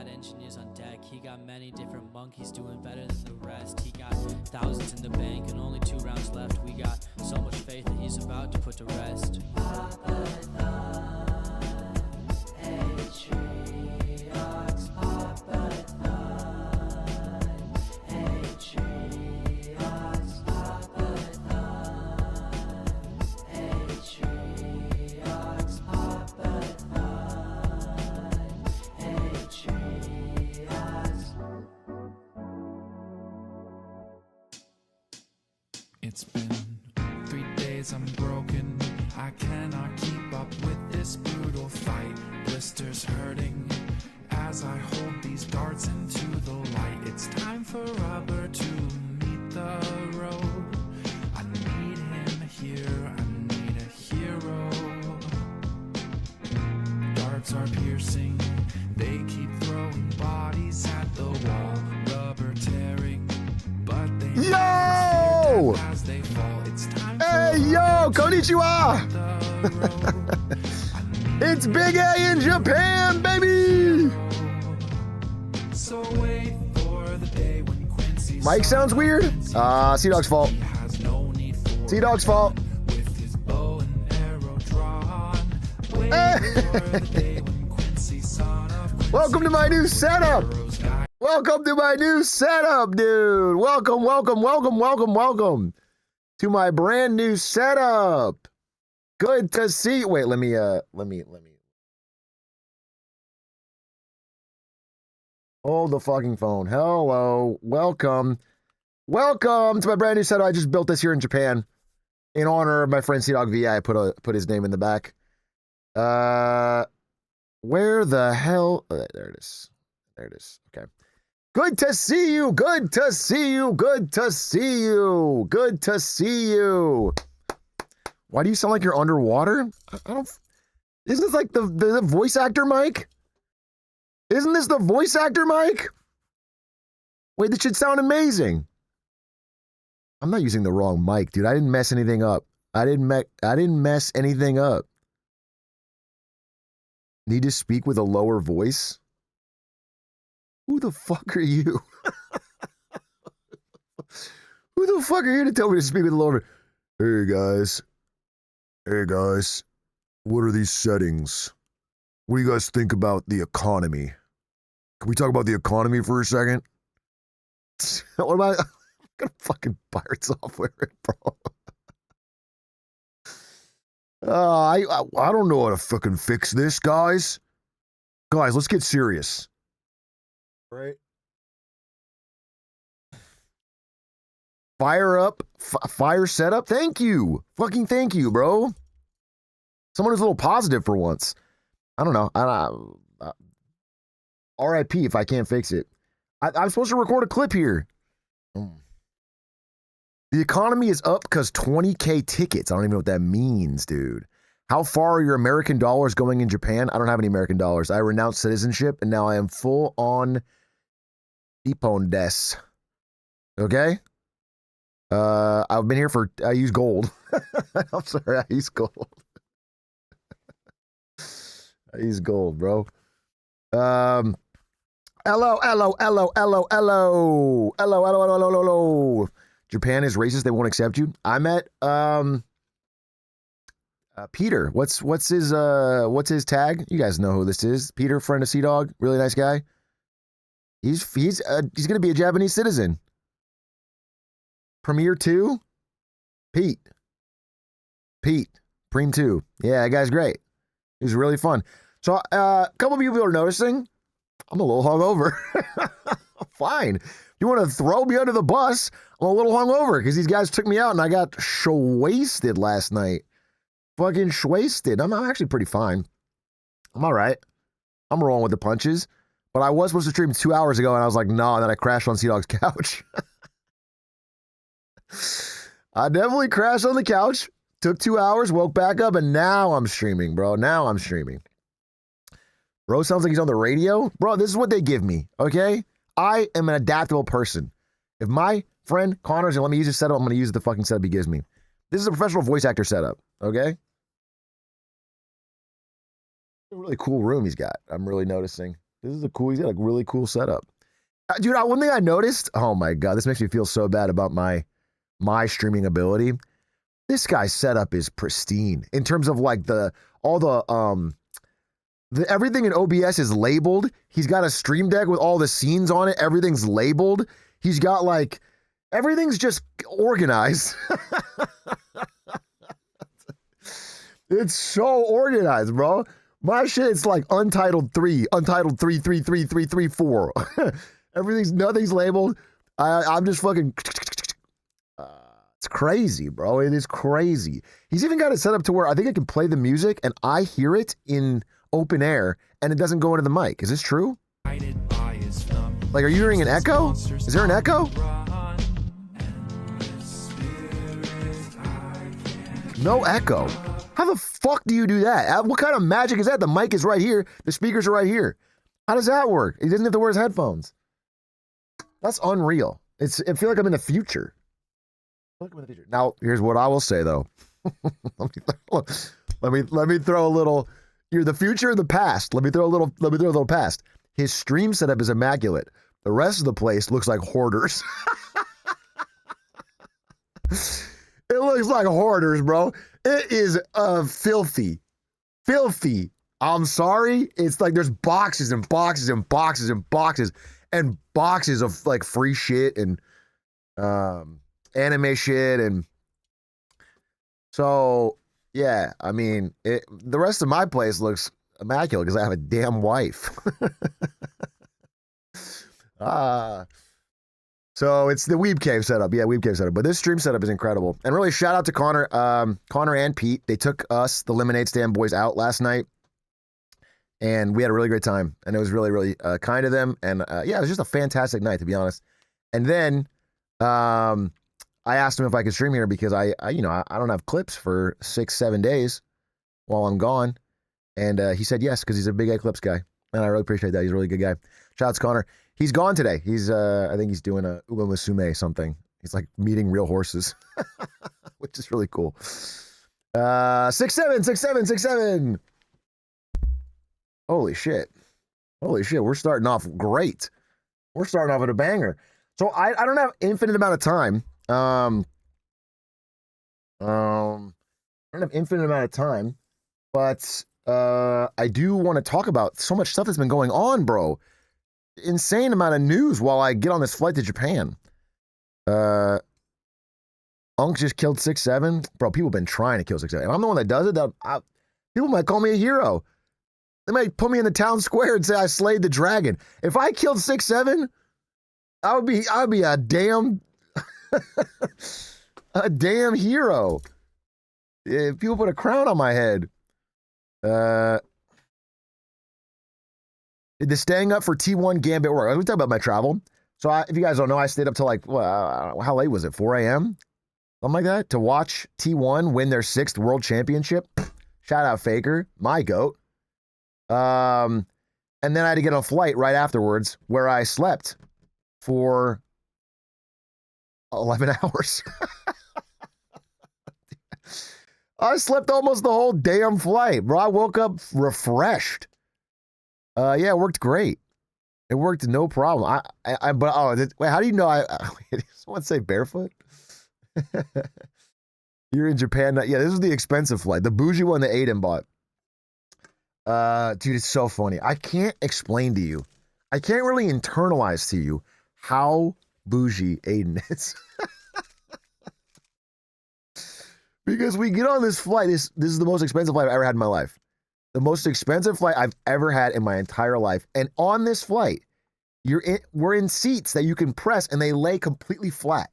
got engineers on deck. He got many different monkeys doing better than the rest. He got thousands in the bank and only 2 rounds left. We got so much faith that he's about to put to rest. It's been 3 days, I'm broken. I cannot keep up with this brutal fight. Blisters hurting as I hold these darts into the light. It's time for rubber to meet the road. I need him here, I need a hero. Darts are piercing, they keep throwing bodies at the wall. Rubber tearing, but they Yo! as they fall. It's time Hey, yo, konnichiwa! It's Big A in Japan, baby! So wait for the day when Quincy Mike sounds weird? CDawg's fault. has no need for CDawg's fault. with his bow and arrow drawn. Wait Hey. for the day when Quincy, son of Quincy, Welcome to my new setup! Burrow's guy. Welcome to my new setup, dude! Welcome, welcome, welcome, welcome, welcome to my brand new setup. Good to see you. Wait, let me. Hold the fucking phone. Hello, welcome. Welcome to my brand new setup. I just built this here in Japan in honor of my friend CDawgVA. I put his name in the back. Where the hell? Oh, there it is. There it is. Okay. Good to see you. Good to see you. Good to see you. Good to see you. Why do you sound like you're underwater? I don't. Isn't this like the voice actor mic? Isn't this the voice actor mic? Wait, this should sound amazing. I'm not using the wrong mic, dude. I didn't mess anything up. I didn't mess anything up. Need to speak with a lower voice? Who the fuck are you? Who the fuck are you to tell me to speak with a lower? Hey guys. Hey guys. What are these settings? What do you guys think about the economy? Can we talk about the economy for a second? What am I? I'm gonna fucking pirate software it, bro. I don't know how to fucking fix this, guys. Guys, let's get serious. Right? Fire up, fire setup. Thank you. Fucking thank you, bro. Someone who's a little positive for once. I don't know. RIP if I can't fix it. I'm supposed to record a clip here. The economy is up because 20K tickets. I don't even know what that means, dude. How far are your American dollars going in Japan? I don't have any American dollars. I renounced citizenship and now I am full on Nippon des. Okay? I've been here I use gold. I'm sorry, I use gold. I use gold, bro. Hello. Japan is racist. They won't accept you. I met Peter. What's his tag? You guys know who this is. Peter, friend of CDawg, really nice guy. He's gonna be a Japanese citizen. Premier 2, Pete, Preem 2. Yeah, that guy's great. He's really fun. So a couple of people are noticing I'm a little hungover. Fine. You want to throw me under the bus? I'm a little hungover because these guys took me out and I got wasted last night. Fucking wasted. I'm actually pretty fine. I'm all right. I'm rolling with the punches. But I was supposed to stream 2 hours ago and I was like, no, and then I crashed on CDawg's couch. I definitely crashed on the couch. Took 2 hours, woke back up, and now I'm streaming, bro. Now I'm streaming. Bro sounds like he's on the radio. Bro, this is what they give me, okay? I am an adaptable person. If my friend Connor's gonna let me use his setup, I'm gonna use the fucking setup he gives me. This is a professional voice actor setup, okay? A really cool room he's got. I'm really noticing. This is a cool. He's got a really cool setup. Dude, one thing I noticed. Oh my god, this makes me feel so bad about my streaming ability. This guy's setup is pristine in terms of like all the everything in OBS is labeled. He's got a stream deck with all the scenes on it. Everything's labeled. He's got like everything's just organized. It's so organized, bro. My shit, it's like Untitled 3, Untitled 3333334. Nothing's labeled. I'm just fucking. It's crazy, bro. It is crazy. He's even got it set up to where I think I can play the music and I hear it in open air and it doesn't go into the mic. Is this true? Like, are you hearing an echo? Is there an echo? No echo. How the fuck do you do that? What kind of magic is that? The mic is right here. The speakers are right here. How does that work? He doesn't have to wear his headphones. That's unreal. I feel like I'm in the future. Now, here's what I will say though. let me throw a little. You're the future and the past. Let me throw a little past. His stream setup is immaculate. The rest of the place looks like hoarders. It looks like hoarders, bro. It is filthy. Filthy. I'm sorry. It's like there's boxes and boxes and boxes and boxes and boxes of like free shit and anime shit. And so, yeah, I mean, the rest of my place looks immaculate because I have a damn wife. So it's the Weeb Cave setup. Yeah, Weeb Cave setup. But this stream setup is incredible. And really, shout out to Connor and Pete. They took us, the Lemonade Stand boys, out last night. And we had a really great time. And it was really, really kind of them. And yeah, it was just a fantastic night, to be honest. And then I asked him if I could stream here because I don't have clips for 6-7 days while I'm gone. And he said yes, because he's a big Eclipse guy. And I really appreciate that. He's a really good guy. Shout out to Connor. He's gone today. He's I think he's doing a Uma Musume something. He's like meeting real horses, which is really cool. 6-7. Holy shit. We're starting off great. We're starting off with a banger. So I don't have infinite amount of time. I don't have infinite amount of time, but I do want to talk about so much stuff that's been going on, bro. Insane amount of news while I get on this flight to Japan. Unc just killed 6-7. Bro, people have been trying to kill 6-7. If I'm the one that does it, people might call me a hero. They might put me in the town square and say I slayed the dragon. If I killed 6-7, I would be a damn a damn hero. If people put a crown on my head. Did the staying up for T1 Gambit work? Let me talk about my travel. So if you guys don't know, I stayed up till like, how late was it? 4 a.m.? Something like that? To watch T1 win their 6th world championship. Shout out Faker, my goat. And then I had to get on a flight right afterwards where I slept for 11 hours. I slept almost the whole damn flight, bro. I woke up refreshed. Yeah, it worked great. It worked no problem. Wait, how do you know did someone say barefoot? You're in Japan. Yeah, this is the expensive flight. The bougie one that Aiden bought. Dude, it's so funny. I can't explain to you. I can't really internalize to you how bougie Aiden is. Because we get on this flight. This is the most expensive flight I've ever had in my life. The most expensive flight I've ever had in my entire life. And on this flight, we're in seats that you can press and they lay completely flat.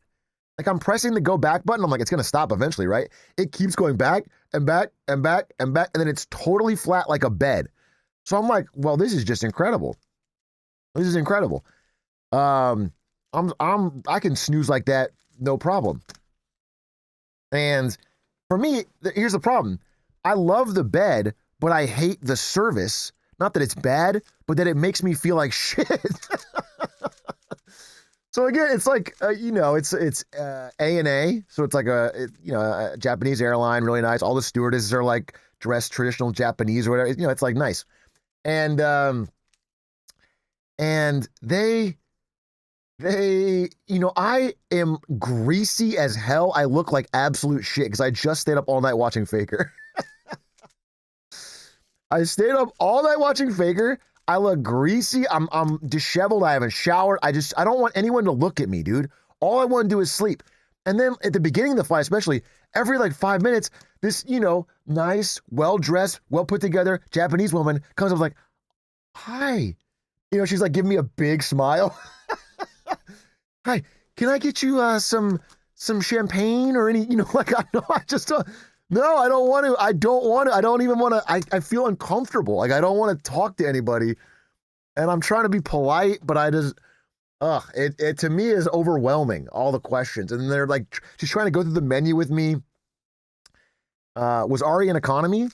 Like I'm pressing the go back button. I'm like, it's going to stop eventually, right? It keeps going back and back and back and back. And then it's totally flat like a bed. So I'm like, well, this is just incredible. This is incredible. I can snooze like that. No problem. And for me, here's the problem. I love the bed, but I hate the service. Not that it's bad, but that it makes me feel like shit. So again, it's like it's ANA, so it's like a Japanese airline, really nice. All the stewardesses are like dressed traditional Japanese or whatever. It's like nice. And and they, I am greasy as hell. I look like absolute shit because I just stayed up all night watching Faker. I stayed up all night watching Faker. I look greasy. I'm disheveled. I haven't showered. I don't want anyone to look at me, dude. All I want to do is sleep. And then at the beginning of the flight, especially, every like 5 minutes, this, nice, well-dressed, well-put-together Japanese woman comes up like, hi. She's like giving me a big smile. Hi, can I get you some champagne or any, like, I just don't. No, I don't want to. I don't want to. I don't even want to. I feel uncomfortable. Like, I don't want to talk to anybody. And I'm trying to be polite, but I just, it to me is overwhelming, all the questions. And they're like, she's trying to go through the menu with me. Was Ari in economy?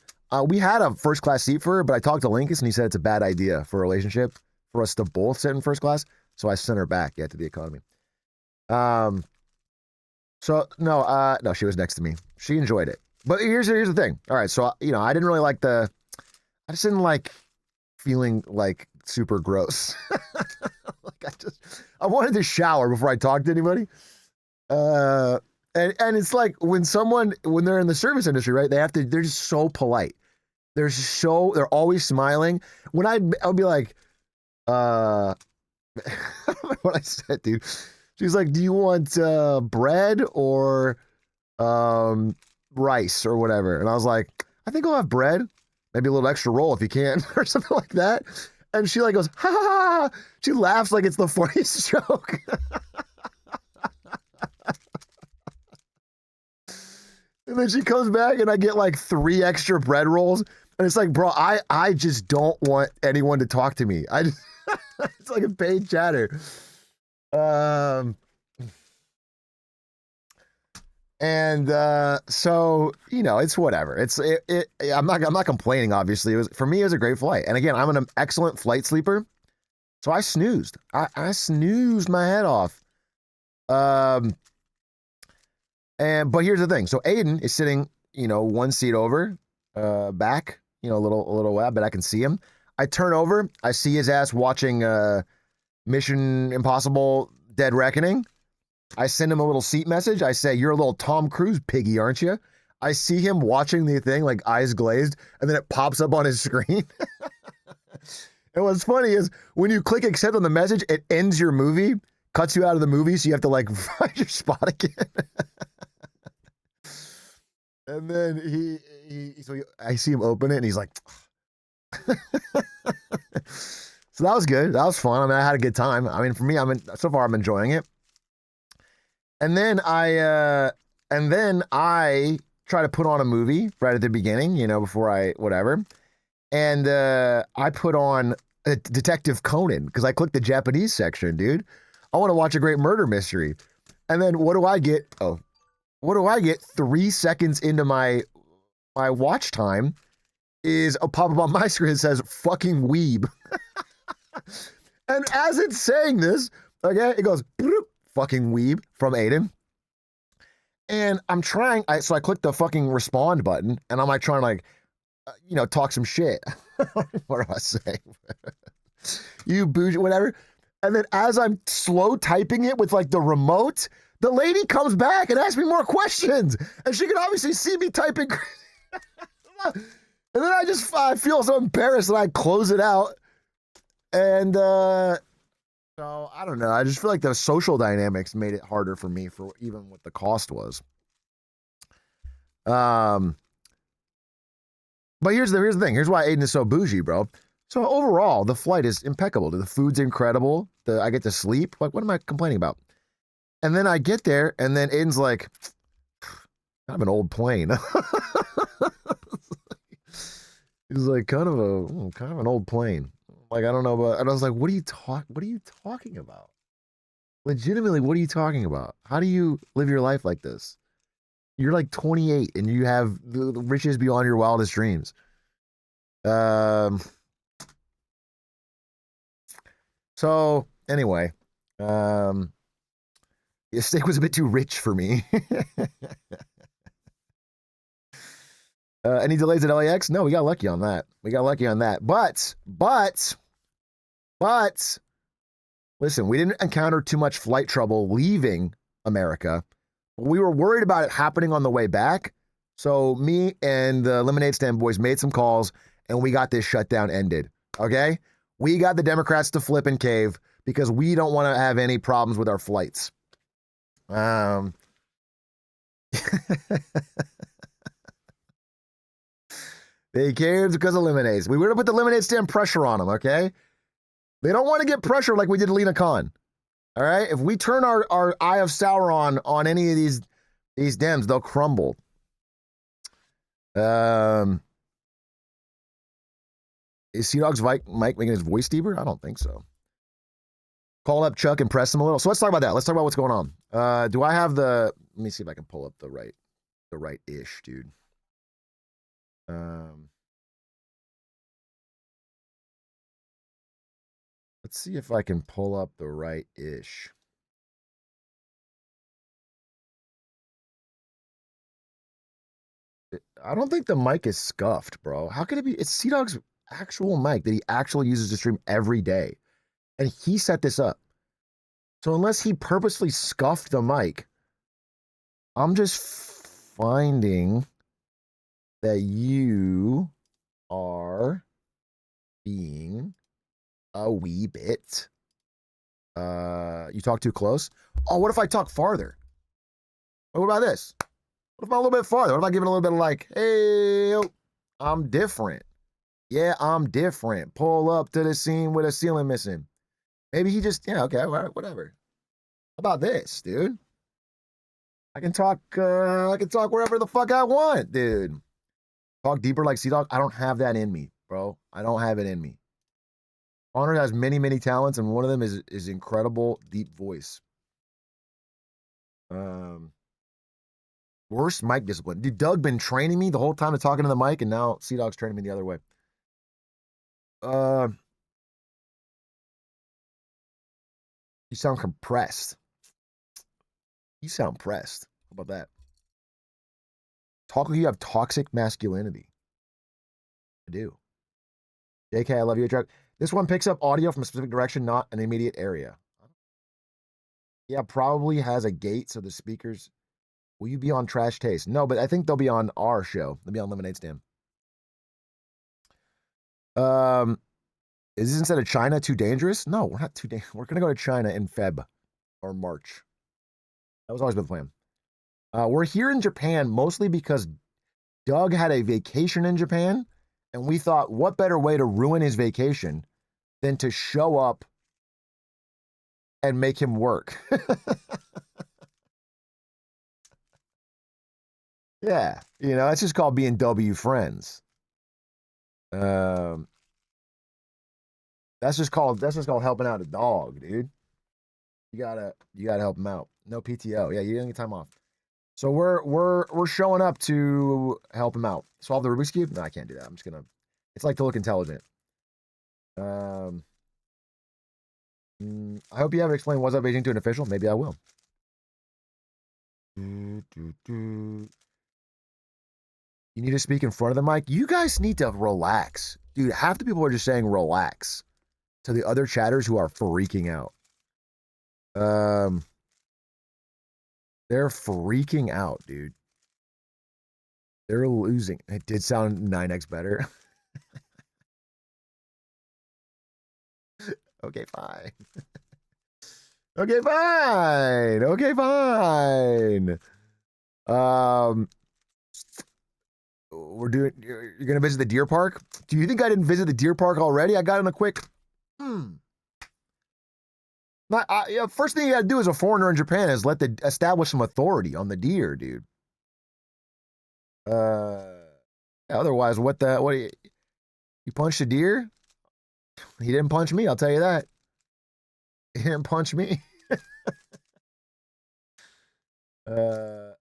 We had a first class seat for her, but I talked to Linkus and he said it's a bad idea for a relationship for us to both sit in first class. So I sent her back, to the economy. So no, she was next to me. She enjoyed it. But here's the thing. All right, so I didn't really like I just didn't like feeling like super gross. I wanted to shower before I talked to anybody. And it's like when they're in the service industry, right? They're just so polite. They're always smiling. When I'll be like, I don't remember what I said, dude. She's like, do you want bread or rice or whatever? And I was like, I think I'll have bread, maybe a little extra roll if you can, or something like that. And she like goes, ha ha ha. She laughs like it's the funniest joke. And then she comes back and I get like 3 extra bread rolls. And it's like, bro, I just don't want anyone to talk to me. It's like a paid chatter. So it's whatever. I'm not complaining. Obviously, for me, it was a great flight. And again, I'm an excellent flight sleeper, so I snoozed. I snoozed my head off. But here's the thing. So Aiden is sitting, one seat over, back, a little way, but I can see him. I turn over, I see his ass watching Mission Impossible: Dead Reckoning. I send him a little seat message. I say, you're a little Tom Cruise piggy, aren't you? I see him watching the thing, like eyes glazed, and then it pops up on his screen. And what's funny is when you click accept on the message, it ends your movie, cuts you out of the movie, so you have to like find your spot again. And then I see him open it, and he's like, so that was good. That was fun. I mean, I had a good time. I mean, for me, so far I'm enjoying it. And then I try to put on a movie right at the beginning, before whatever. And I put on Detective Conan because I clicked the Japanese section, dude. I want to watch a great murder mystery. And then what do I get? 3 seconds into my watch time is a pop-up on my screen that says fucking weeb. And as it's saying this, okay, it goes fucking weeb from Aiden. And I'm trying, so I click the fucking respond button and I'm like trying to talk some shit. What do I say? You bougie, whatever. And then as I'm slow typing it with like the remote, the lady comes back and asks me more questions. And she can obviously see me typing. And then I feel so embarrassed that I close it out. And so I don't know. I just feel like the social dynamics made it harder for me for even what the cost was. But here's the thing. Here's why Aiden is so bougie, bro. So overall, the flight is impeccable. The food's incredible. I get to sleep. Like, what am I complaining about? And then I get there, and then Aiden's like, kind of an old plane. He's like, kind of an old plane. Like, I don't know, but and I was like, what are you talking about? Legitimately, what are you talking about? How do you live your life like this? You're like 28 and you have the riches beyond your wildest dreams. So anyway, the steak was a bit too rich for me. Any delays at LAX? No, we got lucky on that. But Listen, we didn't encounter too much flight trouble leaving America. We were worried about it happening on the way back. So me and the Lemonade Stand boys made some calls and we got this shutdown ended. Okay? We got the Democrats to flip and cave because we don't want to have any problems with our flights. They caved because of lemonades. We were going to put the Lemonade Stand pressure on them, okay? They don't want to get pressure like we did Lena Khan. All right? If we turn our Eye of Sauron on any of these Dems, they'll crumble. Is CDawg's mic making his voice deeper? I don't think so. Call up Chuck and press him a little. So let's talk about that. Let's talk about what's going on. Do I have the... Let me see if I can pull up the right-ish, dude. Let's see if I can pull up the right-ish. I don't think the mic is scuffed, bro. How could it be? It's CDawg's actual mic that he actually uses to stream every day. And he set this up. So unless he purposely scuffed the mic, I'm just finding that you are being a wee bit, you talk too close. Oh, what if I talk farther? What about this? What if I'm a little bit farther? What if I give it a little bit of like, hey, I'm different. Yeah, I'm different. Pull up to the scene with a ceiling missing. Maybe he just, yeah, okay, all right, whatever. How about this, dude? I can talk wherever the fuck I want, dude. Talk deeper like CDawg. I don't have that in me, bro. I don't have it in me. Honor has many, many talents, and one of them is incredible deep voice. Worst mic discipline. Dude, Doug been training me the whole time to talking to the mic, and now CDawg's training me the other way. You sound compressed. You sound pressed. How about that? You have toxic masculinity. I do. JK, I love you, Atrioc. This one picks up audio from a specific direction, not an immediate area. Yeah, probably has a gate, so the speakers... Will you be on Trash Taste? No, but I think they'll be on our show. They'll be on Lemonade Stand. Is this instead of China too dangerous? No, we're not too dangerous. We're going to go to China in Feb or March. That was always been the plan. We're here in Japan mostly because Doug had a vacation in Japan, and we thought, what better way to ruin his vacation than to show up and make him work? Yeah, you know, that's just called being W friends. That's just called helping out a dog, dude. You gotta help him out. No PTO. Yeah, you didn't get time off. So we're showing up to help him out. Solve the Rubik's Cube? No, I can't do that. I'm just gonna. It's like to look intelligent. I hope you haven't explained what's up Beijing to an official. Maybe I will. You need to speak in front of the mic. You guys need to relax. Dude, half the people are just saying relax to the other chatters who are freaking out. They're freaking out, dude. They're losing. It did sound 9x better. Okay, fine. Okay, fine. Okay, fine. You're gonna visit the deer park? Do you think I didn't visit the deer park already? I got in a quick. First thing you gotta do as a foreigner in Japan is establish some authority on the deer, dude. Otherwise, what you punched a deer? He didn't punch me, I'll tell you that. He didn't punch me. Bro,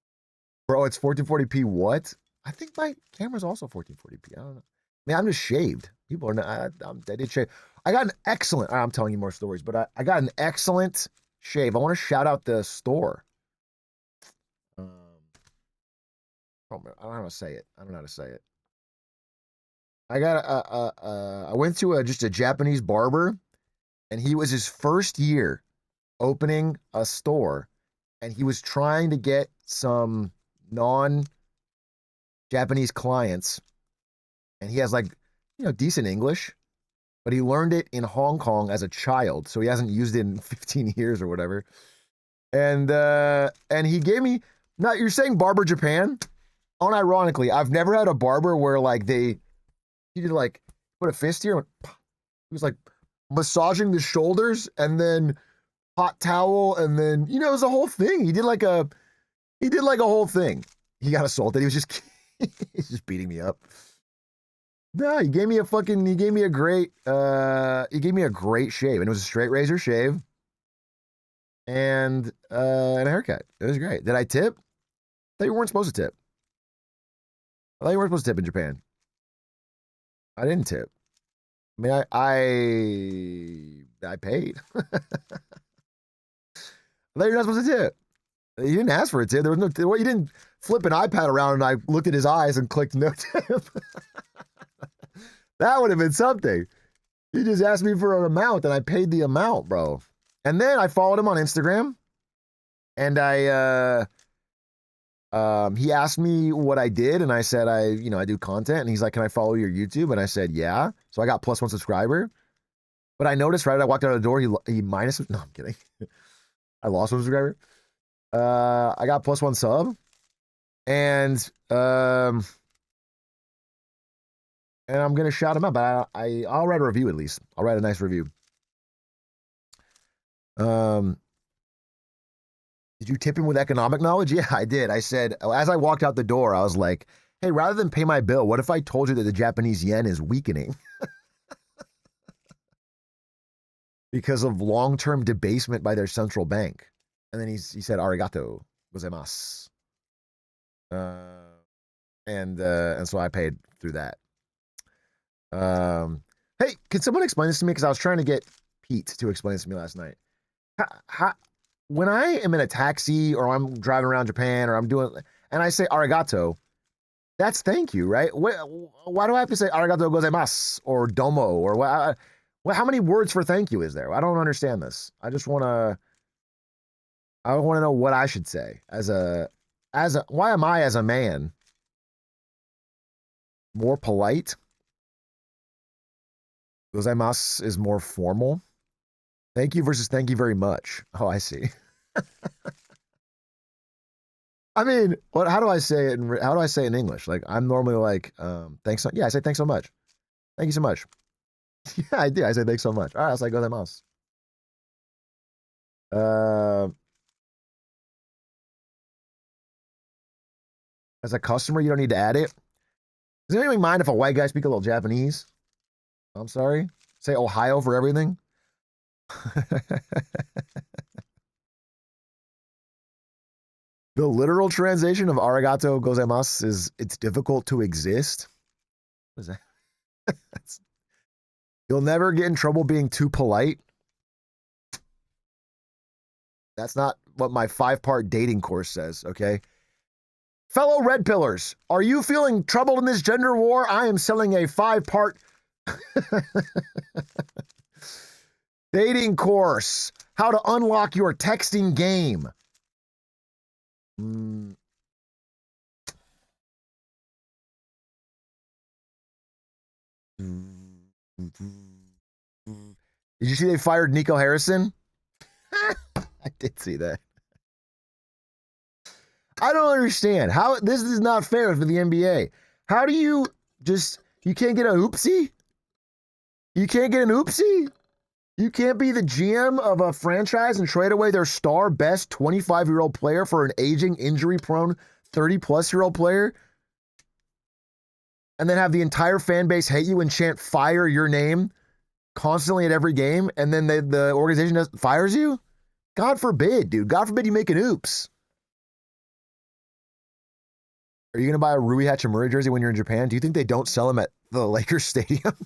it's 1440p. What? I think my camera's also 1440p. I don't know. Man, I'm just shaved. People are not. I did shave. I got an excellent. I'm telling you more stories, but I got an excellent shave. I want to shout out the store. I don't know how to say it. I don't know how to say it. I got I went to just a Japanese barber, And he was his first year opening a store, and he was trying to get some non-Japanese clients, and he has like, decent English, but he learned it in Hong Kong as a child, so he hasn't used it in 15 years or whatever. And he gave me, now you're saying Barber Japan? Unironically, I've never had a barber where like he did like put a fist here and he was like massaging the shoulders and then hot towel and then it was a whole thing. He did like a whole thing. He got assaulted. He was just he's just beating me up. No, he gave me a great shave, and it was a straight razor shave and a haircut. It was great. Did I tip? I thought you weren't supposed to tip. I thought you weren't supposed to tip in Japan. I didn't tip. I mean, I paid. I thought you're not supposed to tip. You didn't ask for a tip. There was no tip. Well, you didn't flip an iPad around and I looked at his eyes and clicked no tip. That would have been something. He just asked me for an amount and I paid the amount, bro. And then I followed him on Instagram and he asked me what I did, and I said, I do content, and he's like, can I follow your YouTube? And I said, yeah. So I got +1 subscriber, but I noticed right as I walked out of the door, he minus, no, I'm kidding. I lost 1 subscriber. I got +1 sub, and I'm going to shout him out, but I'll write a review at least. I'll write a nice review. Did you tip him with economic knowledge? Yeah, I did. I said, as I walked out the door, I was like, hey, rather than pay my bill, what if I told you that the Japanese yen is weakening? Because of long-term debasement by their central bank. And then he said, arigato gozaimasu. And so I paid through that. Hey, can someone explain this to me? Because I was trying to get Pete to explain this to me last night. When I am in a taxi or I'm driving around Japan or I'm doing, and I say arigato, that's thank you, right? Why do I have to say arigato gozaimasu or domo or what? How many words for thank you is there? I don't understand this. I want to know what I should say why am I as a man more polite? Gozaimasu is more formal. Thank you versus thank you very much. Oh, I see. I mean, how do I say it? How do I say it in English? Like, I'm normally like, thanks. Yeah, I say thanks so much. Thank you so much. Yeah, I do. I say thanks so much. All right, I was like, gozaimasu. As a customer, you don't need to add it. Does anyone mind if a white guy speak a little Japanese? I'm sorry. Say Ohio for everything. The literal translation of arigato gozaimasu is it's difficult to exist. What is that? You'll never get in trouble being too polite. That's not what my 5-part dating course says, okay? Fellow red pillars, are you feeling troubled in this gender war? I am selling a 5-part dating course. How to unlock your texting game. Did you see they fired Nico Harrison? I did see that. I don't understand how this is not fair for the NBA. How do you can't get an oopsie? You can't get an oopsie? You can't be the GM of a franchise and trade away their star best 25-year-old player for an aging, injury-prone 30-plus-year-old player and then have the entire fan base hate you and chant fire your name constantly at every game, and then the organization fires you? God forbid, dude. God forbid you make an oops. Are you going to buy a Rui Hachimura jersey when you're in Japan? Do you think they don't sell them at the Lakers stadium?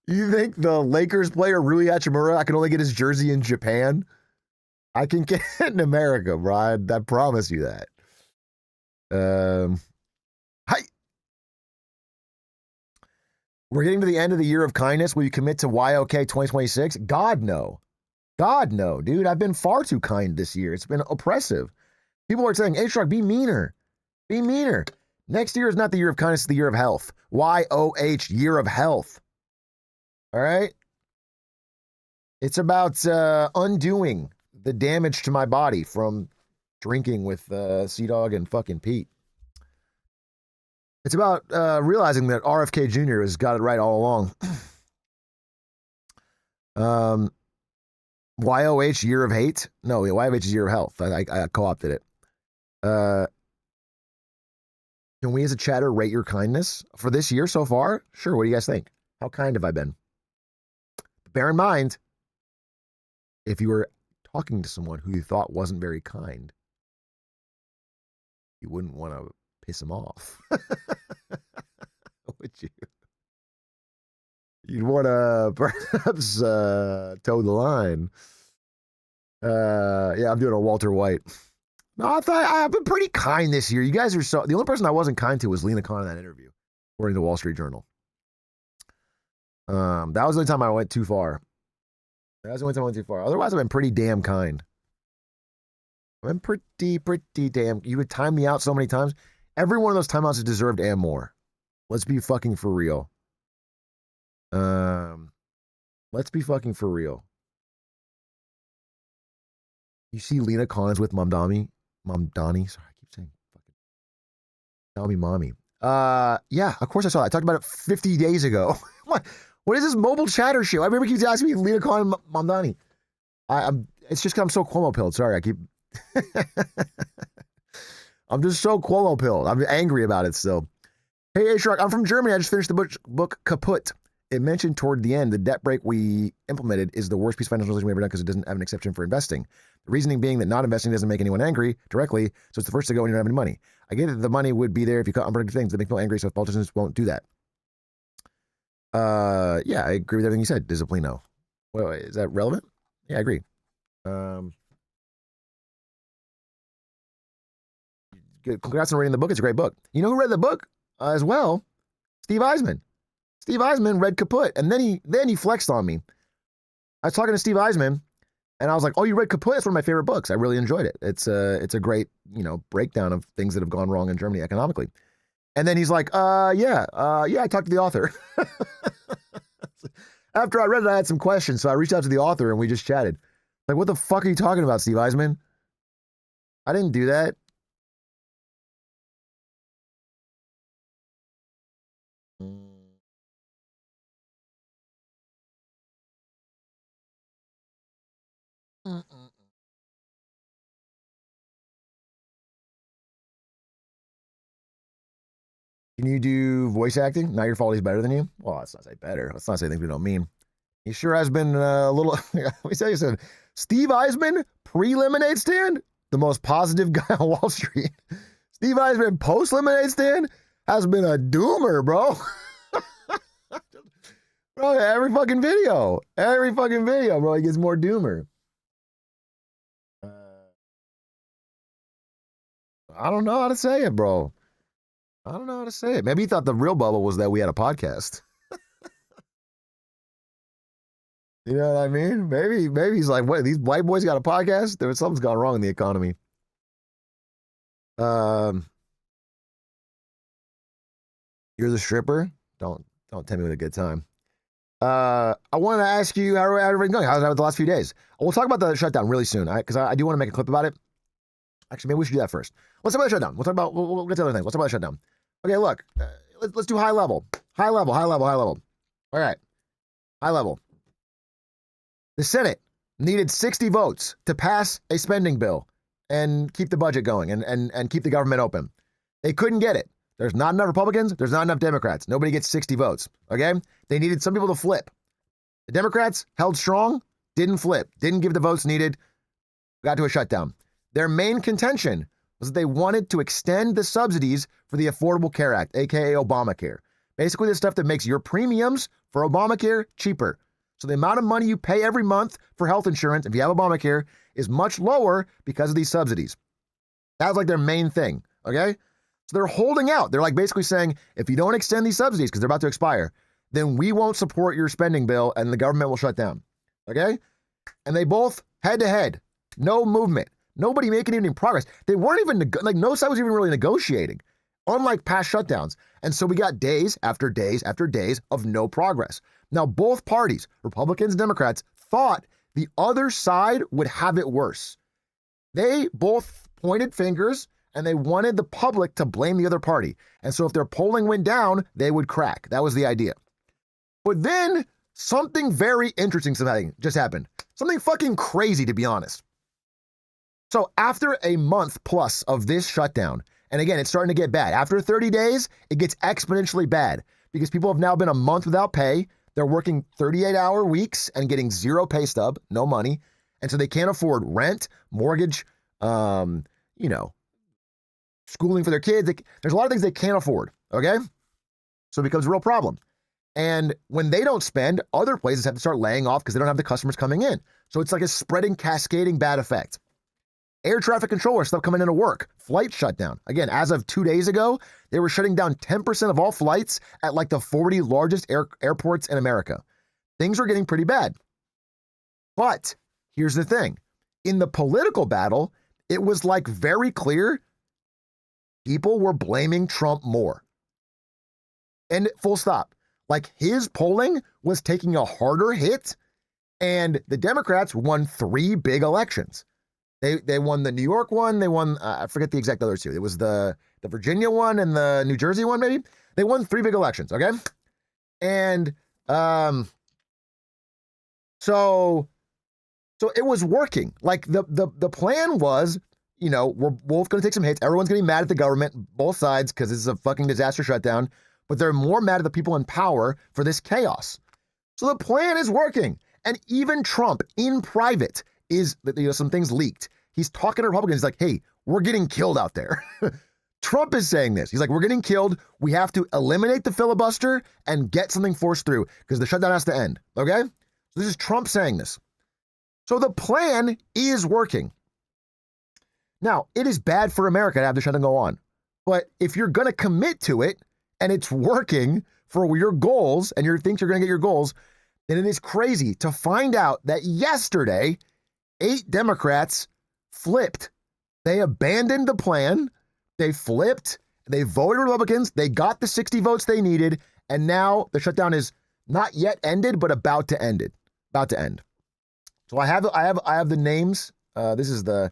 You think the Lakers player Rui Hachimura, I can only get his jersey in Japan? I can get it in America, bro. I promise you that. Hi. We're getting to the end of the year of kindness. Will you commit to YOK 2026? God, no. God, no, dude. I've been far too kind this year. It's been oppressive. People are saying, Atrioc, be meaner. Be meaner. Next year is not the year of kindness, it's the year of health. YOH, year of health. All right? It's about undoing the damage to my body from drinking with CDawg and fucking Pete. It's about realizing that RFK Jr. has got it right all along. YOH, year of hate? No, YOH is year of health. I co-opted it. Can we as a chatter rate your kindness for this year so far? Sure, what do you guys think? How kind have I been? Bear in mind, if you were talking to someone who you thought wasn't very kind, you wouldn't want to piss him off. Would you? You'd want to perhaps toe the line. Yeah, I'm doing a Walter White. No, I've been pretty kind this year. You guys are so... The only person I wasn't kind to was Lena Khan in that interview, according to Wall Street Journal. That was the only time I went too far. Otherwise, I've been pretty damn kind. I've been pretty damn... You would time me out so many times. Every one of those timeouts is deserved and more. Let's be fucking for real. Let's be fucking for real. You see Lena Khan's with Mamdani? Sorry, I keep saying fucking Dami Mommy. Yeah, of course I saw that. I talked about it 50 days ago. What is this mobile chatter show? I remember keeps asking me Lena Khan and Mamdani. It's just because I'm so Cuomo pilled. Sorry, I keep... I'm just so Cuomo pilled. I'm angry about it still. Hey, Atrioc, I'm from Germany. I just finished the book Kaput. It mentioned toward the end the debt break we implemented is the worst piece of financial legislation we've ever done because it doesn't have an exception for investing. The reasoning being that not investing doesn't make anyone angry directly, so it's the first to go when you don't have any money. I get that the money would be there if you cut unproductive things that make people angry, so if politicians won't do that. Yeah, I agree with everything you said. Disciplino. Wait, is that relevant? Yeah, I agree. Congrats on reading the book. It's a great book. You know who read the book as well? Steve Eisman. Steve Eisman read Kaput, and then he flexed on me. I was talking to Steve Eisman, and I was like, "Oh, you read Kaput? It's one of my favorite books. I really enjoyed it. It's a great breakdown of things that have gone wrong in Germany economically." And then he's like, yeah, I talked to the author." After I read it, I had some questions, so I reached out to the author and we just chatted. Like, what the fuck are you talking about, Steve Eisman? I didn't do that. Can you do voice acting? Not your fault he's better than you? Well, let's not say better. Let's not say things we don't mean. He sure has been a little... Let me tell you something. Steve Eisman, pre-lemonade stand, the most positive guy on Wall Street. Steve Eisman, post-lemonade stand, has been a doomer, bro. Bro, every fucking video, bro, he gets more doomer. I don't know how to say it, bro. I don't know how to say it. Maybe he thought the real bubble was that we had a podcast. You know what I mean? Maybe he's like, what, these white boys got a podcast? Something's gone wrong in the economy. You're the stripper? Don't tell me with a good time. I wanted to ask you how everything's going. How's it the last few days? We'll talk about the shutdown really soon, because I do want to make a clip about it. Actually, maybe we should do that first. Let's talk about the shutdown. We'll get to other things. Let's talk about the shutdown. Okay, look. Let's do high level. High level. All right. High level. The Senate needed 60 votes to pass a spending bill and keep the budget going and keep the government open. They couldn't get it. There's not enough Republicans. There's not enough Democrats. Nobody gets 60 votes, okay? They needed some people to flip. The Democrats held strong, didn't flip, didn't give the votes needed, got to a shutdown. Their main contention was that they wanted to extend the subsidies for the Affordable Care Act, aka Obamacare. Basically the stuff that makes your premiums for Obamacare cheaper. So the amount of money you pay every month for health insurance, if you have Obamacare, is much lower because of these subsidies. That's like their main thing, okay? So they're holding out. They're like basically saying, if you don't extend these subsidies, because they're about to expire, then we won't support your spending bill and the government will shut down. Okay? And they both head to head, no movement, nobody making any progress. They weren't even, no side was even really negotiating, unlike past shutdowns. And so we got days after days after days of no progress. Now, both parties, Republicans and Democrats, thought the other side would have it worse. They both pointed fingers and they wanted the public to blame the other party. And so if their polling went down, they would crack. That was the idea. But then something very interesting just happened. Something fucking crazy, to be honest. So after a month plus of this shutdown, and again, it's starting to get bad. After 30 days, it gets exponentially bad because people have now been a month without pay. They're working 38-hour weeks and getting zero pay stub, no money. And so they can't afford rent, mortgage, schooling for their kids. There's a lot of things they can't afford, okay? So it becomes a real problem. And when they don't spend, other places have to start laying off because they don't have the customers coming in. So it's like a spreading, cascading bad effect. Air traffic controllers stop coming into work. Flight shutdown. Again, as of 2 days ago, they were shutting down 10% of all flights at like the 40 largest airports in America. Things are getting pretty bad. But here's the thing. In the political battle, it was like very clear people were blaming Trump more. And full stop. Like his polling was taking a harder hit, and the Democrats won 3 big elections. They won the New York one. They won, I forget the exact other 2. It was the Virginia one and the New Jersey one, maybe. They won 3 big elections, okay? And so it was working. Like the plan was, we're both going to take some hits. Everyone's going to be mad at the government, both sides, because this is a fucking disaster shutdown. But they're more mad at the people in power for this chaos. So the plan is working. And even Trump in private is, some things leaked. He's talking to Republicans. He's like, hey, we're getting killed out there. Trump is saying this. He's like, we're getting killed. We have to eliminate the filibuster and get something forced through because the shutdown has to end. Okay? So this is Trump saying this. So the plan is working. Now, it is bad for America to have the shutdown go on. But if you're going to commit to it and it's working for your goals and you think you're going to get your goals, then it is crazy to find out that yesterday, 8 Democrats flipped. They abandoned the plan. They flipped. They voted Republicans. They got the 60 votes they needed. And now the shutdown is not yet ended, but about to end. So I have the names. This is the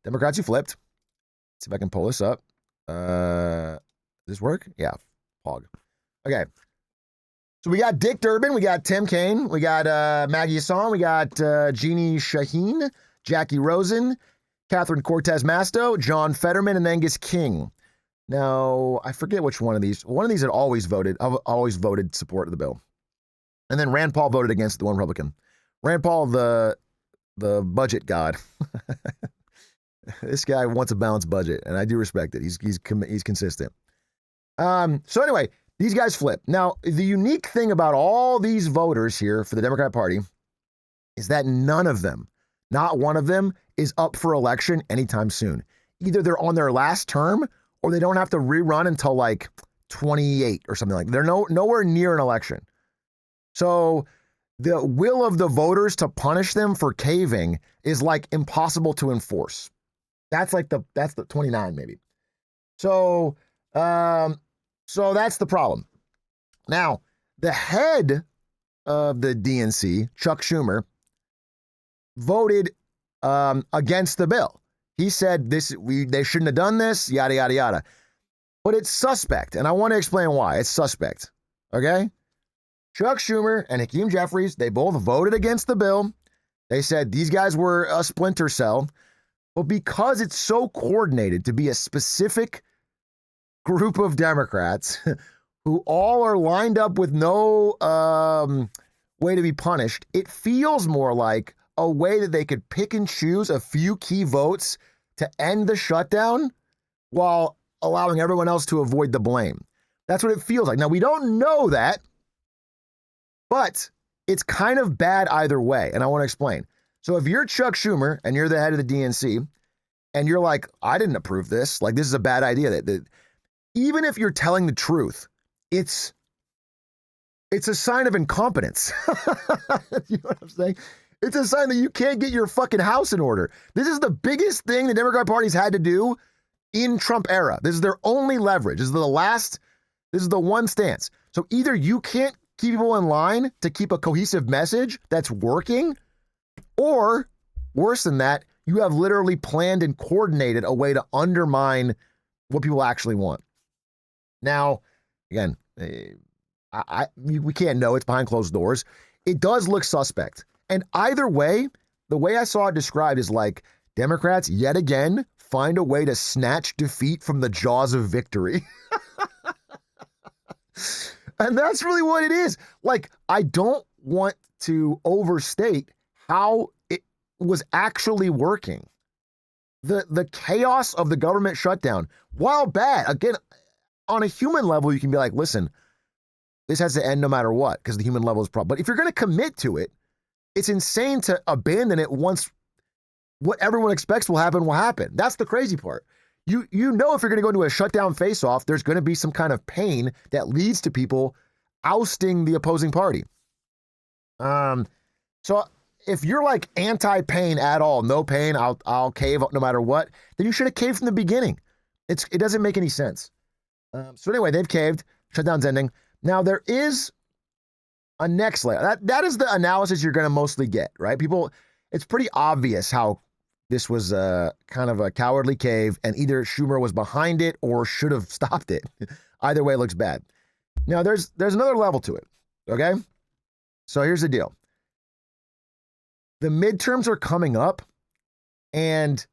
Democrats who flipped. Let's see if I can pull this up. Does this work? Yeah. Pog. Okay. So we got Dick Durbin, we got Tim Kaine, we got Maggie Hassan, we got Jeannie Shaheen, Jackie Rosen, Catherine Cortez Masto, John Fetterman, and Angus King. Now, I forget which one of these. One of these had always voted support of the bill. And then Rand Paul voted against the one Republican. Rand Paul, the budget god. This guy wants a balanced budget, and I do respect it. He's consistent. So anyway, these guys flip. Now, the unique thing about all these voters here for the Democrat Party is that none of them, not one of them, is up for election anytime soon. Either they're on their last term or they don't have to rerun until like 28 or something like that. They're nowhere near an election. So the will of the voters to punish them for caving is like impossible to enforce. That's the 29 maybe. So that's the problem. Now, the head of the DNC, Chuck Schumer, voted against the bill. He said they shouldn't have done this, yada, yada, yada. But it's suspect, and I want to explain why. It's suspect, okay? Chuck Schumer and Hakeem Jeffries, they both voted against the bill. They said these guys were a splinter cell. But because it's so coordinated to be a specific group of Democrats who all are lined up with no way to be punished, it feels more like a way that they could pick and choose a few key votes to end the shutdown while allowing everyone else to avoid the blame. That's what it feels like. Now, we don't know that, but it's kind of bad either way, and I want to explain. So if you're Chuck Schumer and you're the head of the DNC and you're like, I didn't approve this, like this is a bad idea, that even if you're telling the truth, it's it's a sign of incompetence. You know what I'm saying? It's a sign that you can't get your fucking house in order. This is the biggest thing the Democrat Party's had to do in Trump era. This is their only leverage. This is the one stance. So either you can't keep people in line to keep a cohesive message that's working, or worse than that, you have literally planned and coordinated a way to undermine what people actually want. Now, again, we can't know. It's behind closed doors. It does look suspect. And either way, the way I saw it described is like Democrats yet again find a way to snatch defeat from the jaws of victory. And that's really what it is. Like, I don't want to overstate how it was actually working. The chaos of the government shutdown, while bad, again, on a human level, you can be like, listen, this has to end no matter what, because the human level is problem. But if you're going to commit to it, it's insane to abandon it once what everyone expects will happen. That's the crazy part. You know, if you're going to go into a shutdown face-off, there's going to be some kind of pain that leads to people ousting the opposing party. So if you're like anti-pain at all, no pain, I'll cave no matter what, then you should have caved from the beginning. It doesn't make any sense. So anyway, they've caved. Shutdown's ending. Now there is a next layer. That is the analysis you're going to mostly get, right? People, it's pretty obvious how this was kind of a cowardly cave, and either Schumer was behind it or should have stopped it. Either way, it looks bad. Now, there's another level to it, okay? So here's the deal. The midterms are coming up, and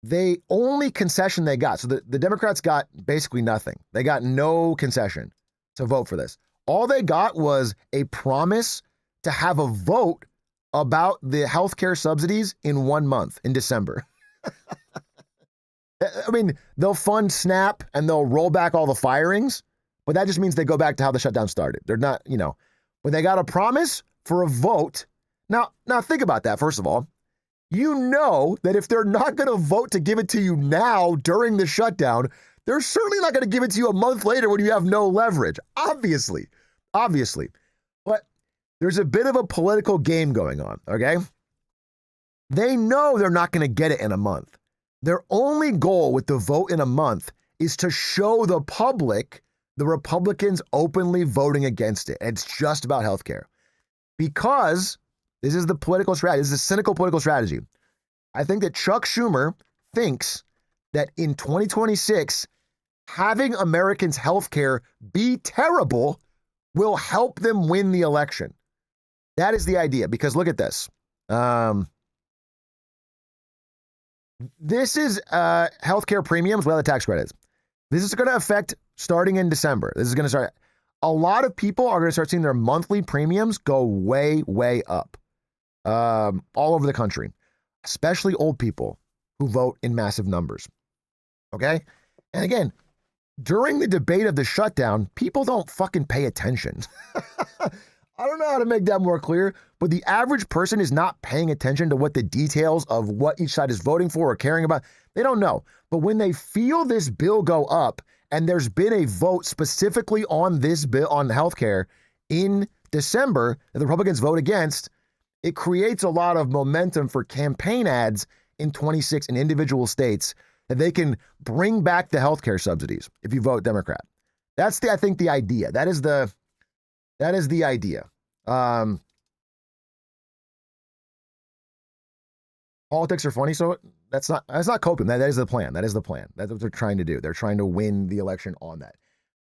the only concession they got, so the Democrats got basically nothing. They got no concession to vote for this. All they got was a promise to have a vote about the healthcare subsidies in 1 month, in December. I mean, they'll fund SNAP and they'll roll back all the firings, but that just means they go back to how the shutdown started. They're not, but they got a promise for a vote. Now think about that, first of all. You know that if they're not going to vote to give it to you now during the shutdown, they're certainly not going to give it to you a month later when you have no leverage. Obviously. But there's a bit of a political game going on, okay? They know they're not going to get it in a month. Their only goal with the vote in a month is to show the public the Republicans openly voting against it. And it's just about healthcare. Because this is the political strategy. This is a cynical political strategy. I think that Chuck Schumer thinks that in 2026, having Americans' healthcare be terrible will help them win the election. That is the idea, because look at this. This is healthcare premiums without the tax credits. This is going to affect starting in December. This is going to start. A lot of people are going to start seeing their monthly premiums go way, way up all over the country, especially old people who vote in massive numbers. Okay? And again, during the debate of the shutdown, people don't fucking pay attention. I don't know how to make that more clear, but the average person is not paying attention to what the details of what each side is voting for or caring about. They don't know. But when they feel this bill go up, and there's been a vote specifically on this bill on healthcare in December that the Republicans vote against, it creates a lot of momentum for campaign ads in 26 in individual states that they can bring back the healthcare subsidies if you vote Democrat. That's I think the idea. That is the idea. Politics are funny, so that's not coping. That is the plan. That is the plan. That's what they're trying to do. They're trying to win the election on that.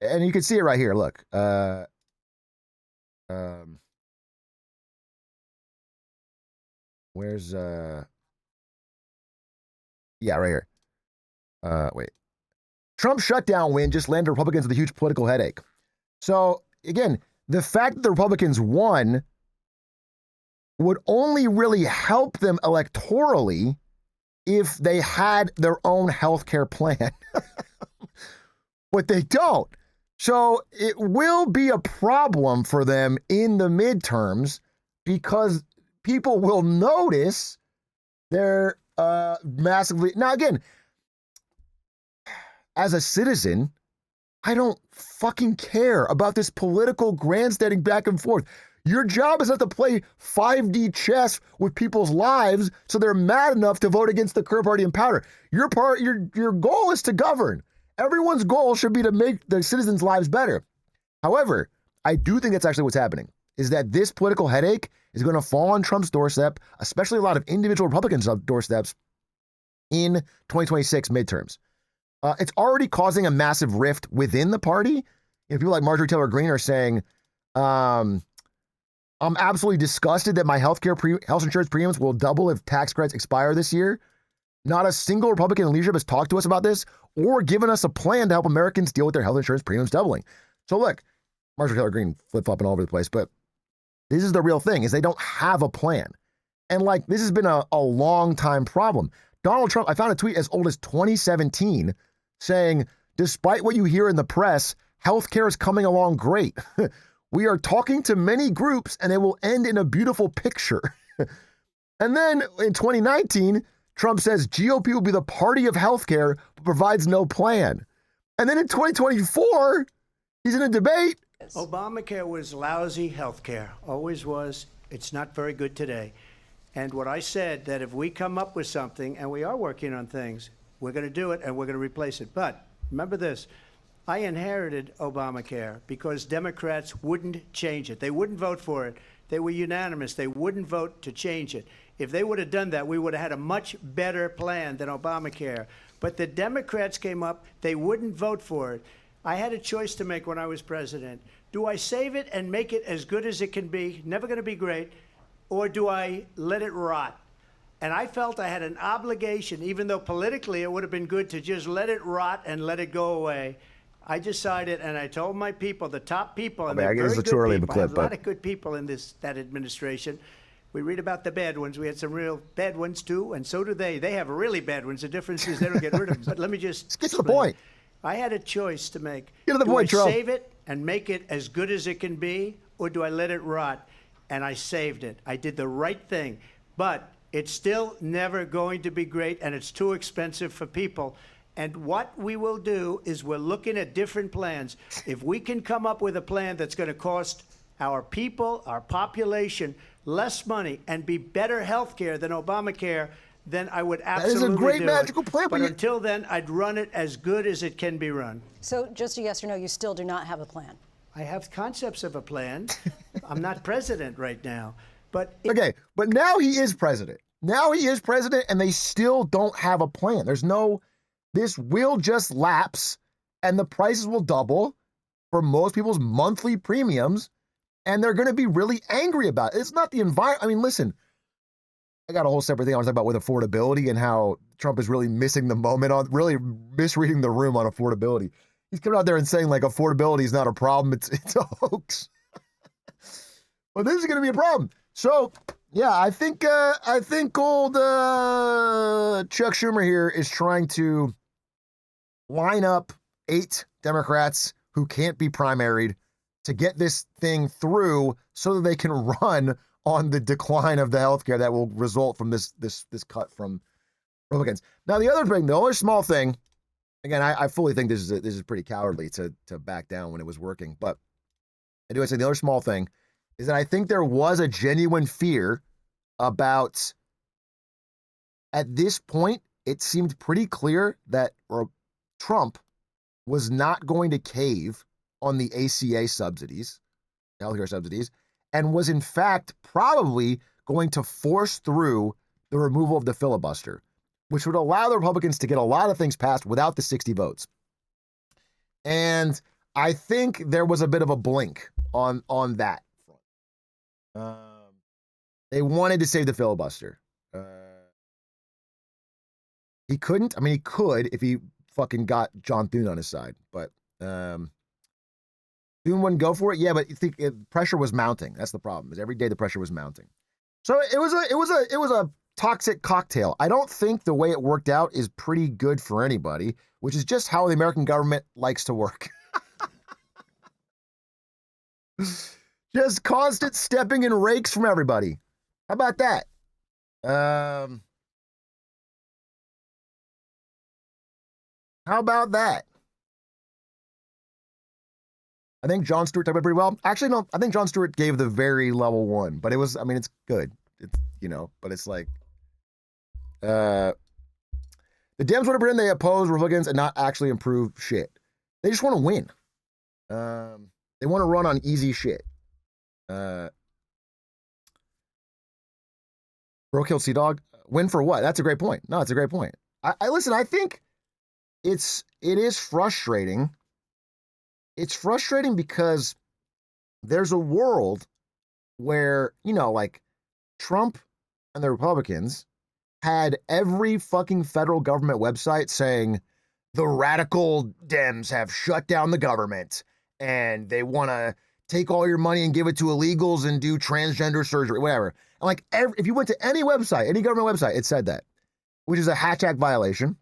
And you can see it right here. Look. Where's yeah, right here. Wait. Trump shutdown win just landed Republicans with a huge political headache. So again, the fact that the Republicans won would only really help them electorally if they had their own healthcare plan. But they don't. So it will be a problem for them in the midterms because people will notice they're massively. Now, again, as a citizen, I don't fucking care about this political grandstanding back and forth. Your job is not to play 5D chess with people's lives so they're mad enough to vote against the current party in power. Your goal is to govern. Everyone's goal should be to make the citizens' lives better. However, I do think that's actually what's happening, is that this political headache is going to fall on Trump's doorstep, especially a lot of individual Republicans' doorsteps in 2026 midterms. It's already causing a massive rift within the party. People like Marjorie Taylor Greene are saying, I'm absolutely disgusted that my health insurance premiums will double if tax credits expire this year. Not a single Republican leadership has talked to us about this or given us a plan to help Americans deal with their health insurance premiums doubling. So look, Marjorie Taylor Greene flip-flopping all over the place, but this is the real thing, is they don't have a plan. And like, this has been a long time problem. Donald Trump, I found a tweet as old as 2017 saying, despite what you hear in the press, healthcare is coming along great. We are talking to many groups and it will end in a beautiful picture. And then in 2019, Trump says GOP will be the party of healthcare, but provides no plan. And then in 2024, he's in a debate. Obamacare was lousy healthcare, always was. It's not very good today. And what I said, that if we come up with something, and we are working on things, we're going to do it and we're going to replace it. But remember this, I inherited Obamacare because Democrats wouldn't change it. They wouldn't vote for it. They were unanimous. They wouldn't vote to change it. If they would have done that, we would have had a much better plan than Obamacare. But the Democrats came up. They wouldn't vote for it. I had a choice to make when I was president. Do I save it and make it as good as it can be, never going to be great, or do I let it rot? And I felt I had an obligation, even though politically it would have been good to just let it rot and let it go away. I decided, and I told my people, the top people, and they're very good people. I have a lot of good people in that administration. We read about the bad ones. We had some real bad ones too, and so do they. They have really bad ones. The difference is they don't get rid of them. But let me just get to the point. I had a choice to make. Get to the point, Trump. Do I save it and make it as good as it can be, or do I let it rot? And I saved it. I did the right thing. But it's still never going to be great, and it's too expensive for people. And what we will do is we're looking at different plans. If we can come up with a plan that's going to cost our people, our population, less money and be better health care than Obamacare, then I would absolutely do it. That is a great magical plan. But until then, I'd run it as good as it can be run. So just a yes or no, you still do not have a plan? I have concepts of a plan. I'm not president right now. But okay, but now he is president. Now he is president, and they still don't have a plan. There's no... This will just lapse, and the prices will double for most people's monthly premiums, and they're going to be really angry about it. It's not the environment. I mean, listen, I got a whole separate thing I want to talk about with affordability and how Trump is really missing the moment on, really misreading the room on affordability. He's coming out there and saying, like, affordability is not a problem. It's a hoax. But this is going to be a problem. So, yeah, I think old Chuck Schumer here is trying to line up 8 Democrats who can't be primaried to get this thing through so that they can run on the decline of the healthcare that will result from this cut from Republicans. Now, the other thing, the only small thing, again, I fully think this is pretty cowardly to back down when it was working, but I do say the other small thing is that I think there was a genuine fear about, at this point, it seemed pretty clear that Trump was not going to cave on the ACA subsidies, healthcare subsidies, and was in fact probably going to force through the removal of the filibuster, which would allow the Republicans to get a lot of things passed without the 60 votes. And I think there was a bit of a blink on that front. They wanted to save the filibuster. He couldn't. I mean, he could if he fucking got John Thune on his side, but Thune wouldn't go for it. Yeah, but you think pressure was mounting. That's the problem. Is every day the pressure was mounting. So it was a toxic cocktail. I don't think the way it worked out is pretty good for anybody, which is just how the American government likes to work. Just constant stepping in rakes from everybody. How about that? How about that? I think Jon Stewart talked about it pretty well. Actually, no, I think Jon Stewart gave the very level one, but it was, I mean, it's good. It's, you know, but it's like, the Dems want to pretend they oppose Republicans and not actually improve shit. They just want to win. They want to run on easy shit. Bro killed CDawg. Win for what? That's a great point. No, it's a great point. I listen, I think it is frustrating. It's frustrating because there's a world where, you know, like Trump and the Republicans had every fucking federal government website saying the radical Dems have shut down the government and they want to take all your money and give it to illegals and do transgender surgery, whatever. And like, if you went to any website, any government website, it said that, which is a Hatch Act violation.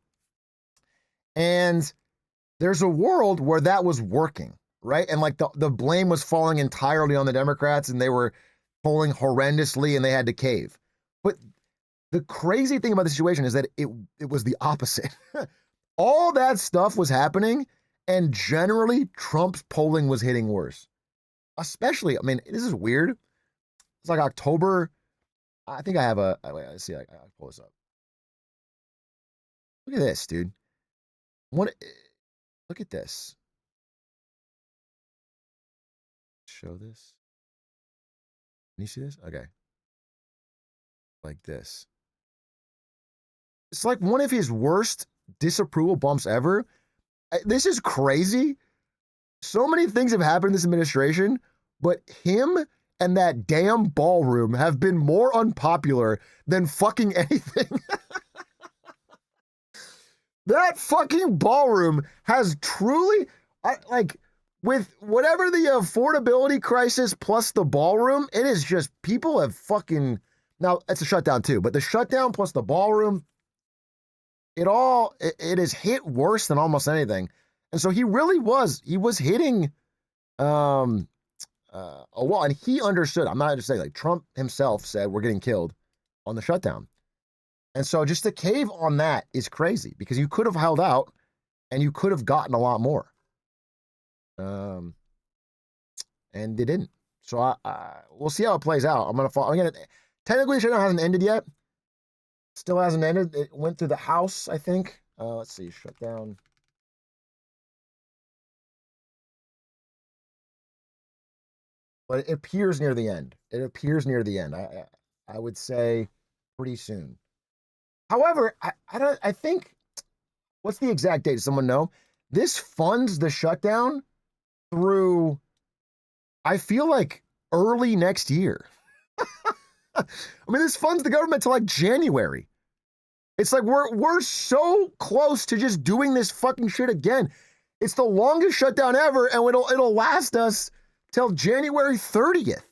And there's a world where that was working, right? And like the blame was falling entirely on the Democrats and they were polling horrendously and they had to cave. But the crazy thing about the situation is that it was the opposite. All that stuff was happening and generally Trump's polling was hitting worse. Especially, I mean, this is weird. It's like October. I think I have a, wait, let's see, I'll pull this up. Look at this, dude. Look at this. Show this. Can you see this? Okay. Like this. It's like one of his worst disapproval bumps ever. This is crazy. So many things have happened in this administration, but him and that damn ballroom have been more unpopular than fucking anything. That fucking ballroom has truly, like, with whatever the affordability crisis plus the ballroom, it is just, people have fucking, now it's a shutdown too, but the shutdown plus the ballroom, it has hit worse than almost anything. And so he was hitting a wall, and he understood. I'm not just saying, like, Trump himself said we're getting killed on the shutdown. And so just to cave on that is crazy because you could have held out and you could have gotten a lot more. And they didn't. So we'll see how it plays out. Technically the shutdown hasn't ended yet. Still hasn't ended. It went through the House, I think. Let's see, shutdown. But it appears near the end. It appears near the end. I would say pretty soon. However, I think, what's the exact date? Does someone know? This funds the shutdown through, I feel like, early next year. I mean, this funds the government to like January. It's like we're so close to just doing this fucking shit again. It's the longest shutdown ever, and it'll last us till January 30th.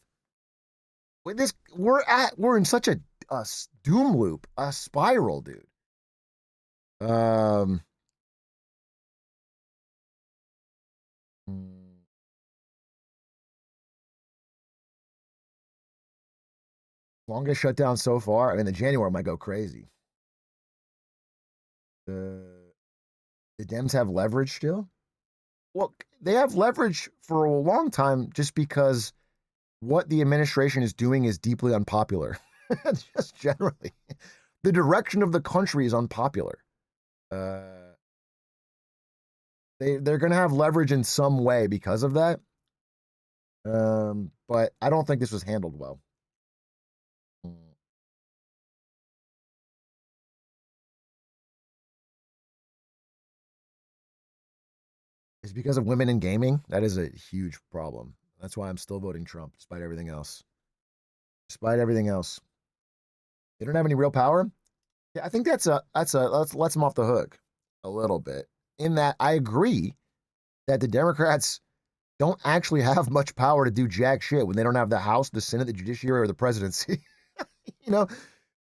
With this, we're in such a doom loop, a spiral, dude. Longest shutdown so far. I mean, the January might go crazy. The Dems have leverage still? Well, they have leverage for a long time just because what the administration is doing is deeply unpopular. Just generally. The direction of the country is unpopular. They're going to have leverage in some way because of that. But I don't think this was handled well. It's because of women in gaming. That is a huge problem. That's why I'm still voting Trump, despite everything else. Despite everything else. They don't have any real power. Yeah, I think that's lets them off the hook a little bit. In that, I agree that the Democrats don't actually have much power to do jack shit when they don't have the House, the Senate, the Judiciary, or the presidency. You know,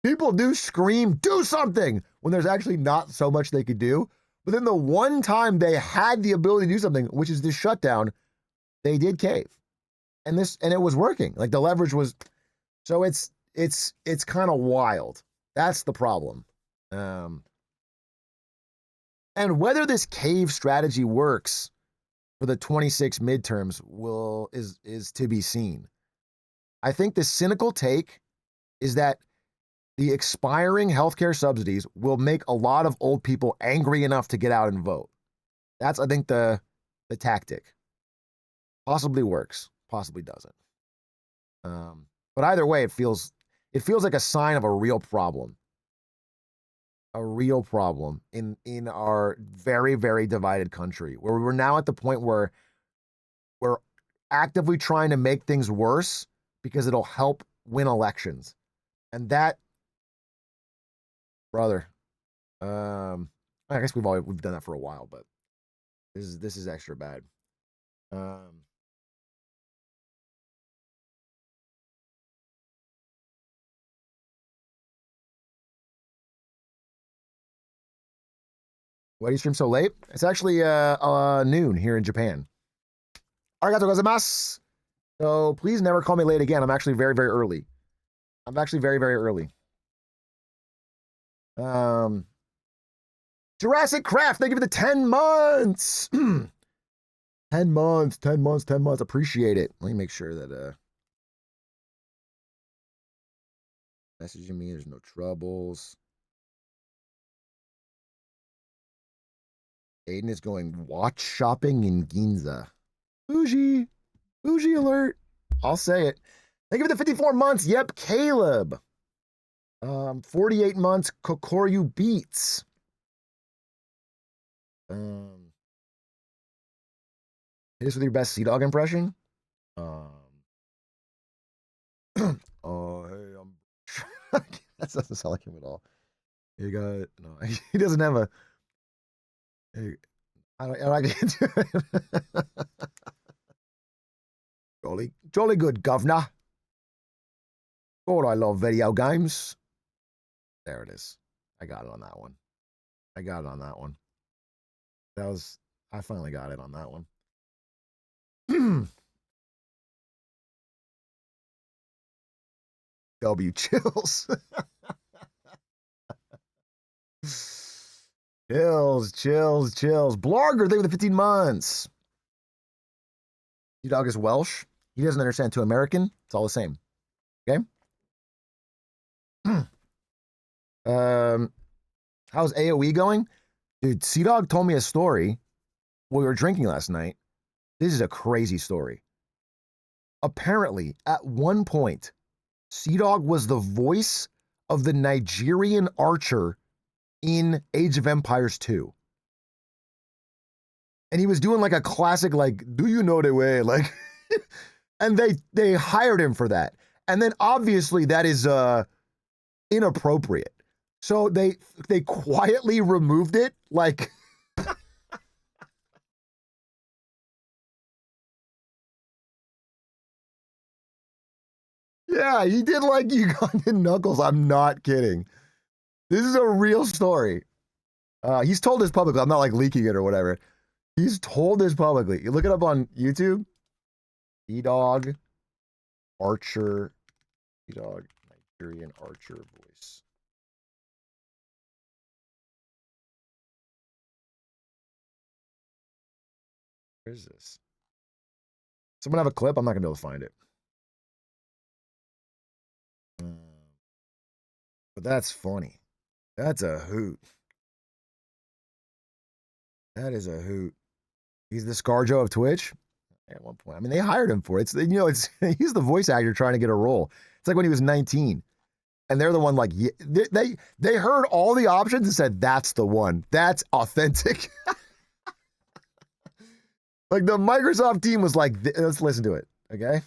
people do scream, do something, when there's actually not so much they could do. But then the one time they had the ability to do something, which is this shutdown, they did cave. And it was working. Like the leverage was, so it's kind of wild. That's the problem. And whether this cave strategy works for the 26 midterms is to be seen. I think the cynical take is that the expiring healthcare subsidies will make a lot of old people angry enough to get out and vote. That's, I think, the tactic. Possibly works, possibly doesn't. But either way, it feels like a sign of a real problem. A real problem in our very, very divided country, where we're now at the point where we're actively trying to make things worse because it'll help win elections. And that, brother, I guess we've done that for a while, but this is extra bad. Why do you stream so late? It's actually noon here in Japan. Arigatou gozaimasu. So please never call me late again. I'm actually very, very early. I'm actually very, very early. Jurassic Craft, thank you for the 10 months. 10 months, 10 months, 10 months. Appreciate it. Let me make sure that messaging me, there's no troubles. Aiden is going watch shopping in Ginza. Bougie. Bougie alert. I'll say it. Thank you for the 54 months. Yep, Caleb. 48 months, Kokoryu Beats. Hit us with your best CDawg impression. Oh, hey, that doesn't sound like him at all. You got no. He doesn't have a. Hey, I can't do it. Jolly good, governor. God, I love video games. There it is. I got it on that one. I finally got it on that one. W chills. Chills. Blarger, thank you for the 15 months. CDawg is Welsh. He doesn't understand to American. It's all the same. Okay? How's AOE going? Dude, CDawg told me a story while we were drinking last night. This is a crazy story. Apparently, at one point, CDawg was the voice of the Nigerian archer in Age of Empires 2. And he was doing like a classic, like, do you know the way? Like, and they hired him for that. And then obviously that is inappropriate. So they quietly removed it, like yeah, he did like Ugandan Knuckles. I'm not kidding. This is a real story. He's told this publicly. I'm not like leaking it or whatever. He's told this publicly. You look it up on YouTube. CDawg Archer. CDawg Nigerian Archer voice. Where is this? Someone have a clip? I'm not gonna be able to find it. But that's funny. That's a hoot. That is a hoot. He's the ScarJo of Twitch at one point. I mean, they hired him for it. It's, he's the voice actor trying to get a role. It's like when he was 19, and they're the one like they heard all the options and said that's the one. That's authentic. Like the Microsoft team was like, let's listen to it. Okay.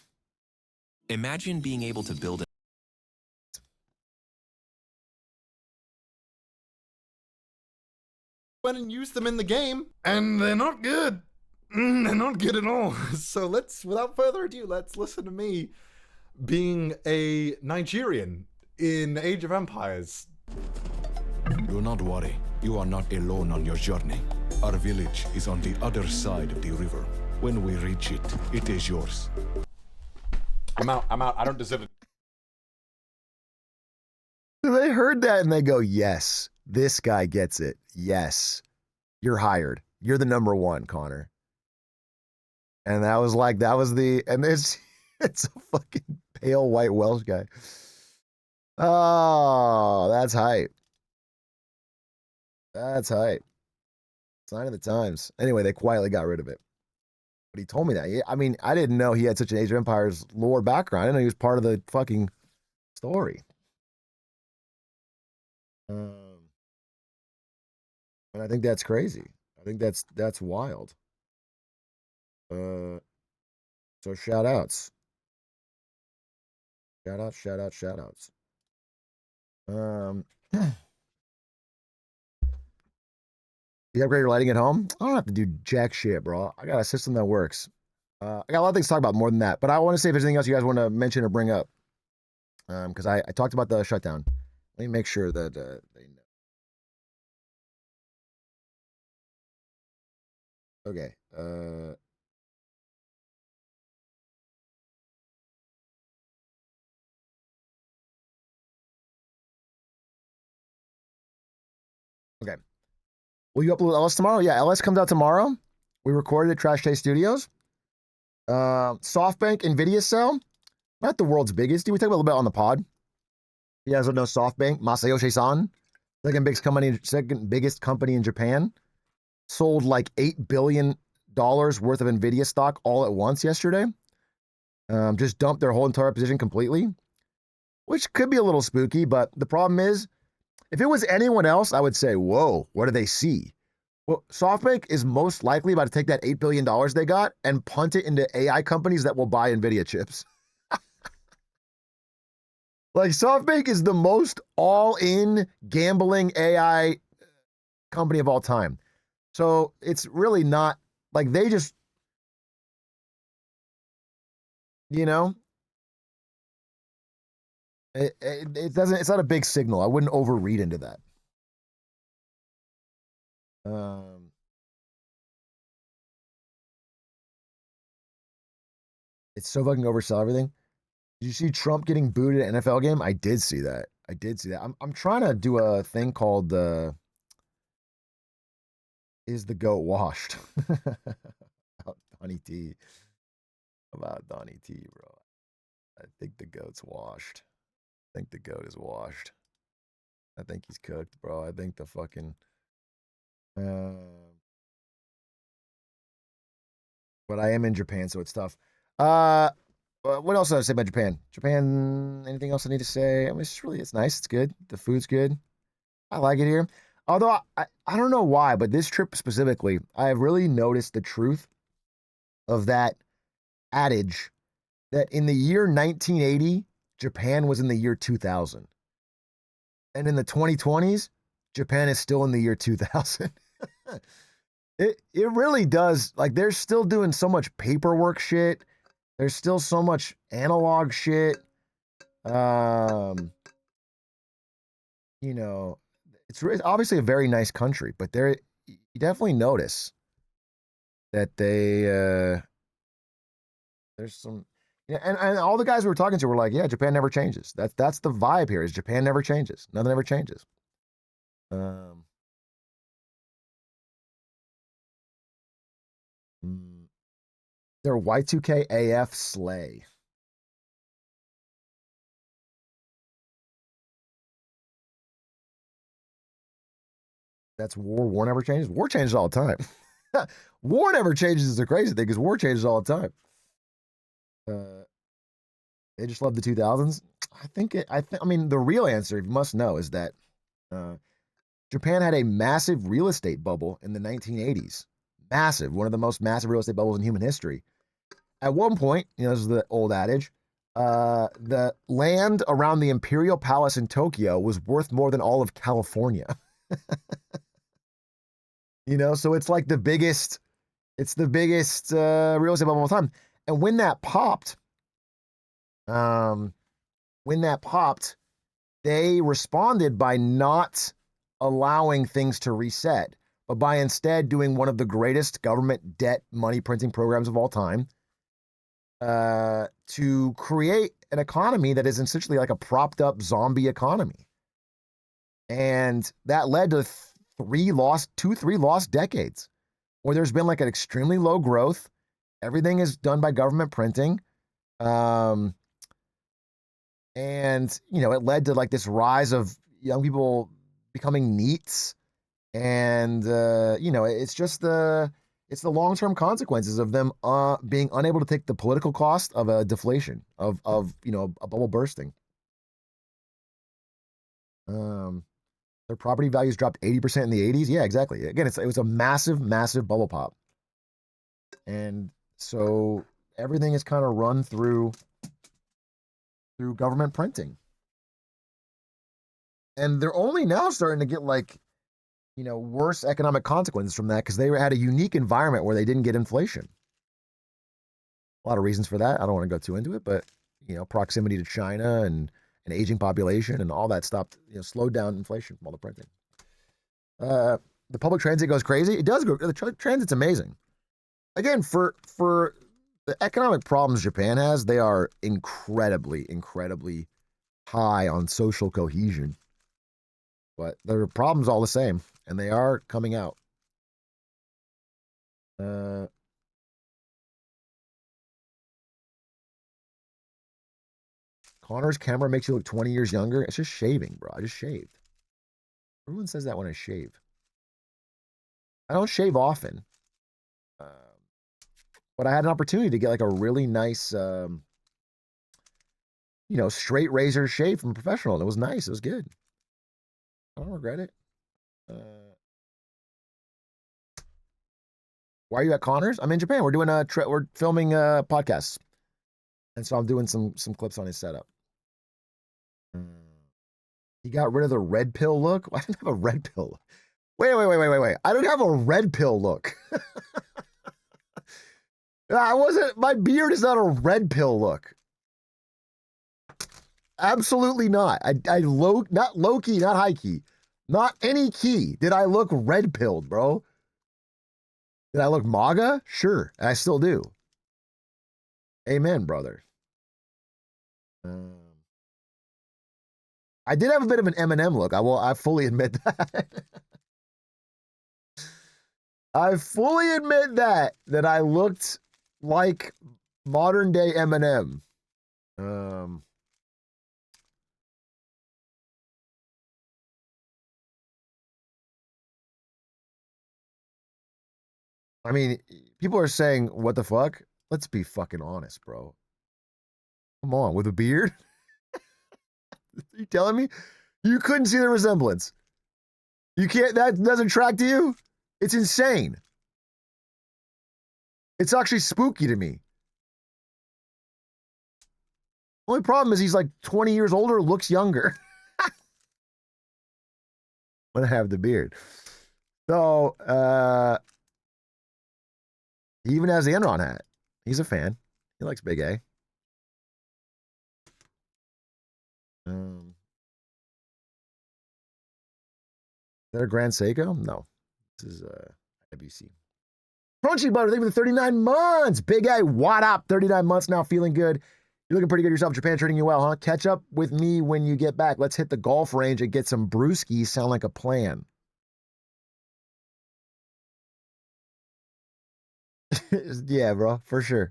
Imagine being able to build went and used them in the game, and they're not good. They're not good at all. So without further ado, let's listen to me being a Nigerian in Age of Empires. Do not worry. You are not alone on your journey. Our village is on the other side of the river. When we reach it, it is yours. I'm out. I don't deserve it. They heard that and they go, yes, this guy gets it. Yes, you're hired. You're the number one, Connor. And that was and it's a fucking pale white Welsh guy. Oh, that's hype. That's hype. Sign of the times. Anyway, they quietly got rid of it. But he told me that. I mean, I didn't know he had such an Age of Empires lore background. I didn't know he was part of the fucking story. And I think that's crazy. I think that's wild. So shout outs. Shout outs. You upgrade your lighting at home? I don't have to do jack shit, bro. I got a system that works. I got a lot of things to talk about more than that, but I want to see if there's anything else you guys want to mention or bring up. Because I talked about the shutdown. Let me make sure that they know. Okay. Okay. Will you upload LS tomorrow? Yeah, LS comes out tomorrow. We recorded at Trash Taste Studios. SoftBank Nvidia sell. Not the world's biggest. We talk about a little bit on the pod. You guys don't know SoftBank. Masayoshi-san, second biggest company in Japan, sold like $8 billion worth of Nvidia stock all at once yesterday. Just dumped their whole entire position completely, which could be a little spooky. But the problem is, if it was anyone else, I would say, whoa, what do they see? Well, SoftBank is most likely about to take that $8 billion they got and punt it into AI companies that will buy NVIDIA chips. Like, SoftBank is the most all-in gambling AI company of all time. So it's really not, like, they just, you know, it doesn't, it's not a big signal. I wouldn't overread into that. It's so fucking oversell everything. Did you see Trump getting booed at an NFL game? I did see that. I'm trying to do a thing called Is the Goat Washed? About Donnie T. About Donnie T, bro. I think the goat's washed. I think the goat is washed. I think he's cooked, bro. I think the fucking but I am in Japan, so it's tough. What else did I say about Japan? Japan, anything else I need to say? I mean, it's nice. It's good. The food's good. I like it here. Although I don't know why, but this trip specifically, I have really noticed the truth of that adage that in the year 1980, Japan was in the year 2000. And in the 2020s, Japan is still in the year 2000. It really does. Like, they're still doing so much paperwork shit. There's still so much analog shit. You know, it's obviously a very nice country, but you definitely notice that there's some, yeah, and all the guys we were talking to were like, yeah, Japan never changes. That's the vibe here, is Japan never changes. Nothing ever changes. Their Y2K AF slay. That's war. War never changes. War changes all the time. War never changes is the crazy thing, because war changes all the time. They just love the 2000s. I mean, the real answer, you must know, is that Japan had a massive real estate bubble in the 1980s. Massive. One of the most massive real estate bubbles in human history. At one point, you know, this is the old adage, the land around the Imperial Palace in Tokyo was worth more than all of California. You know, so it's like the biggest real estate bubble of all time. And when that popped, they responded by not allowing things to reset, but by instead doing one of the greatest government debt money printing programs of all time, to create an economy that is essentially like a propped up zombie economy. And that led to three lost decades where there's been like an extremely low growth Everything is done by government printing. And, it led to like this rise of young people becoming NEETs. And, it's just the long-term consequences of them being unable to take the political cost of a deflation, of a bubble bursting. Their property values dropped 80% in the 80s. Yeah, exactly. Again, it was a massive, massive bubble pop. And so everything is kind of run through government printing. And they're only now starting to get like, worse economic consequences from that because they had a unique environment where they didn't get inflation. A lot of reasons for that. I don't want to go too into it, but, proximity to China and an aging population and all that stopped, slowed down inflation from all the printing. The public transit goes crazy. It does go. The transit's amazing. Again, for the economic problems Japan has, they are incredibly, incredibly high on social cohesion. But their problems all the same, and they are coming out. Connor's camera makes you look 20 years younger. It's just shaving, bro. I just shaved. Everyone says that when I shave. I don't shave often. But I had an opportunity to get like a really nice, straight razor shave from a professional. And it was nice. It was good. I don't regret it. Why are you at Connor's? I'm in Japan. We're doing we're filming podcasts. And so I'm doing some clips on his setup. He got rid of the red pill look. I didn't have a red pill. Wait. I don't have a red pill look. My beard is not a red pill look. Absolutely not. Not low key, not high key. Not any key. Did I look red pilled, bro? Did I look MAGA? Sure. I still do. Amen, brother. I did have a bit of an Eminem look. I fully admit that. I fully admit that I looked like modern day Eminem. I mean, people are saying, what the fuck? Let's be fucking honest, bro. Come on, with a beard? Are you telling me? You couldn't see the resemblance. You can't, that doesn't track to you? It's insane. It's actually spooky to me. Only problem is he's like 20 years older, looks younger. When I have the beard. So, he even has the Enron hat. He's a fan. He likes Big A. Is that a Grand Seiko? No. This is IBC. Crunchy Butter, thank you for the 39 months. Big A, what up? 39 months now, feeling good. You're looking pretty good yourself. Japan treating you well, huh? Catch up with me when you get back. Let's hit the golf range and get some brewskis. Sound like a plan. Yeah, bro, for sure.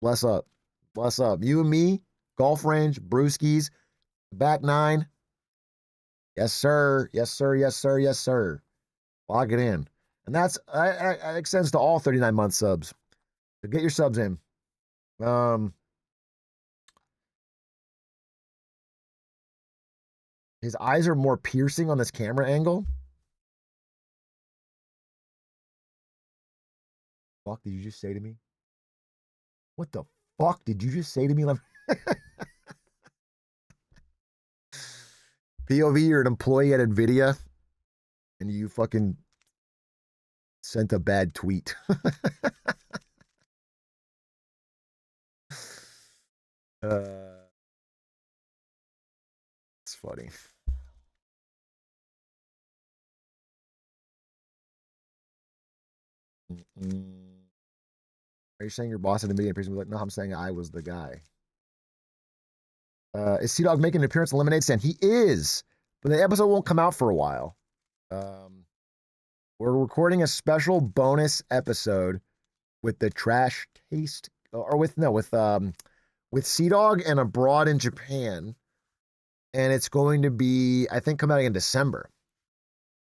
Bless up. Bless up. You and me, golf range, brewskis, back nine. Yes, sir. Yes, sir. Yes, sir. Yes, sir. Log it in. And that's that extends to all 39-month subs. So get your subs in. His eyes are more piercing on this camera angle. Fuck did you just say to me? What the fuck did you just say to me? POV, you're an employee at NVIDIA and you fucking sent a bad tweet. It's funny. Are you saying your boss at NVIDIA prison was like, no, I'm saying I was the guy. Is CDawg making an appearance on Lemonade Stand? He is, but the episode won't come out for a while. We're recording a special bonus episode with the trash taste, or with CDawg and abroad in Japan, and it's going to be, I think, come out in December,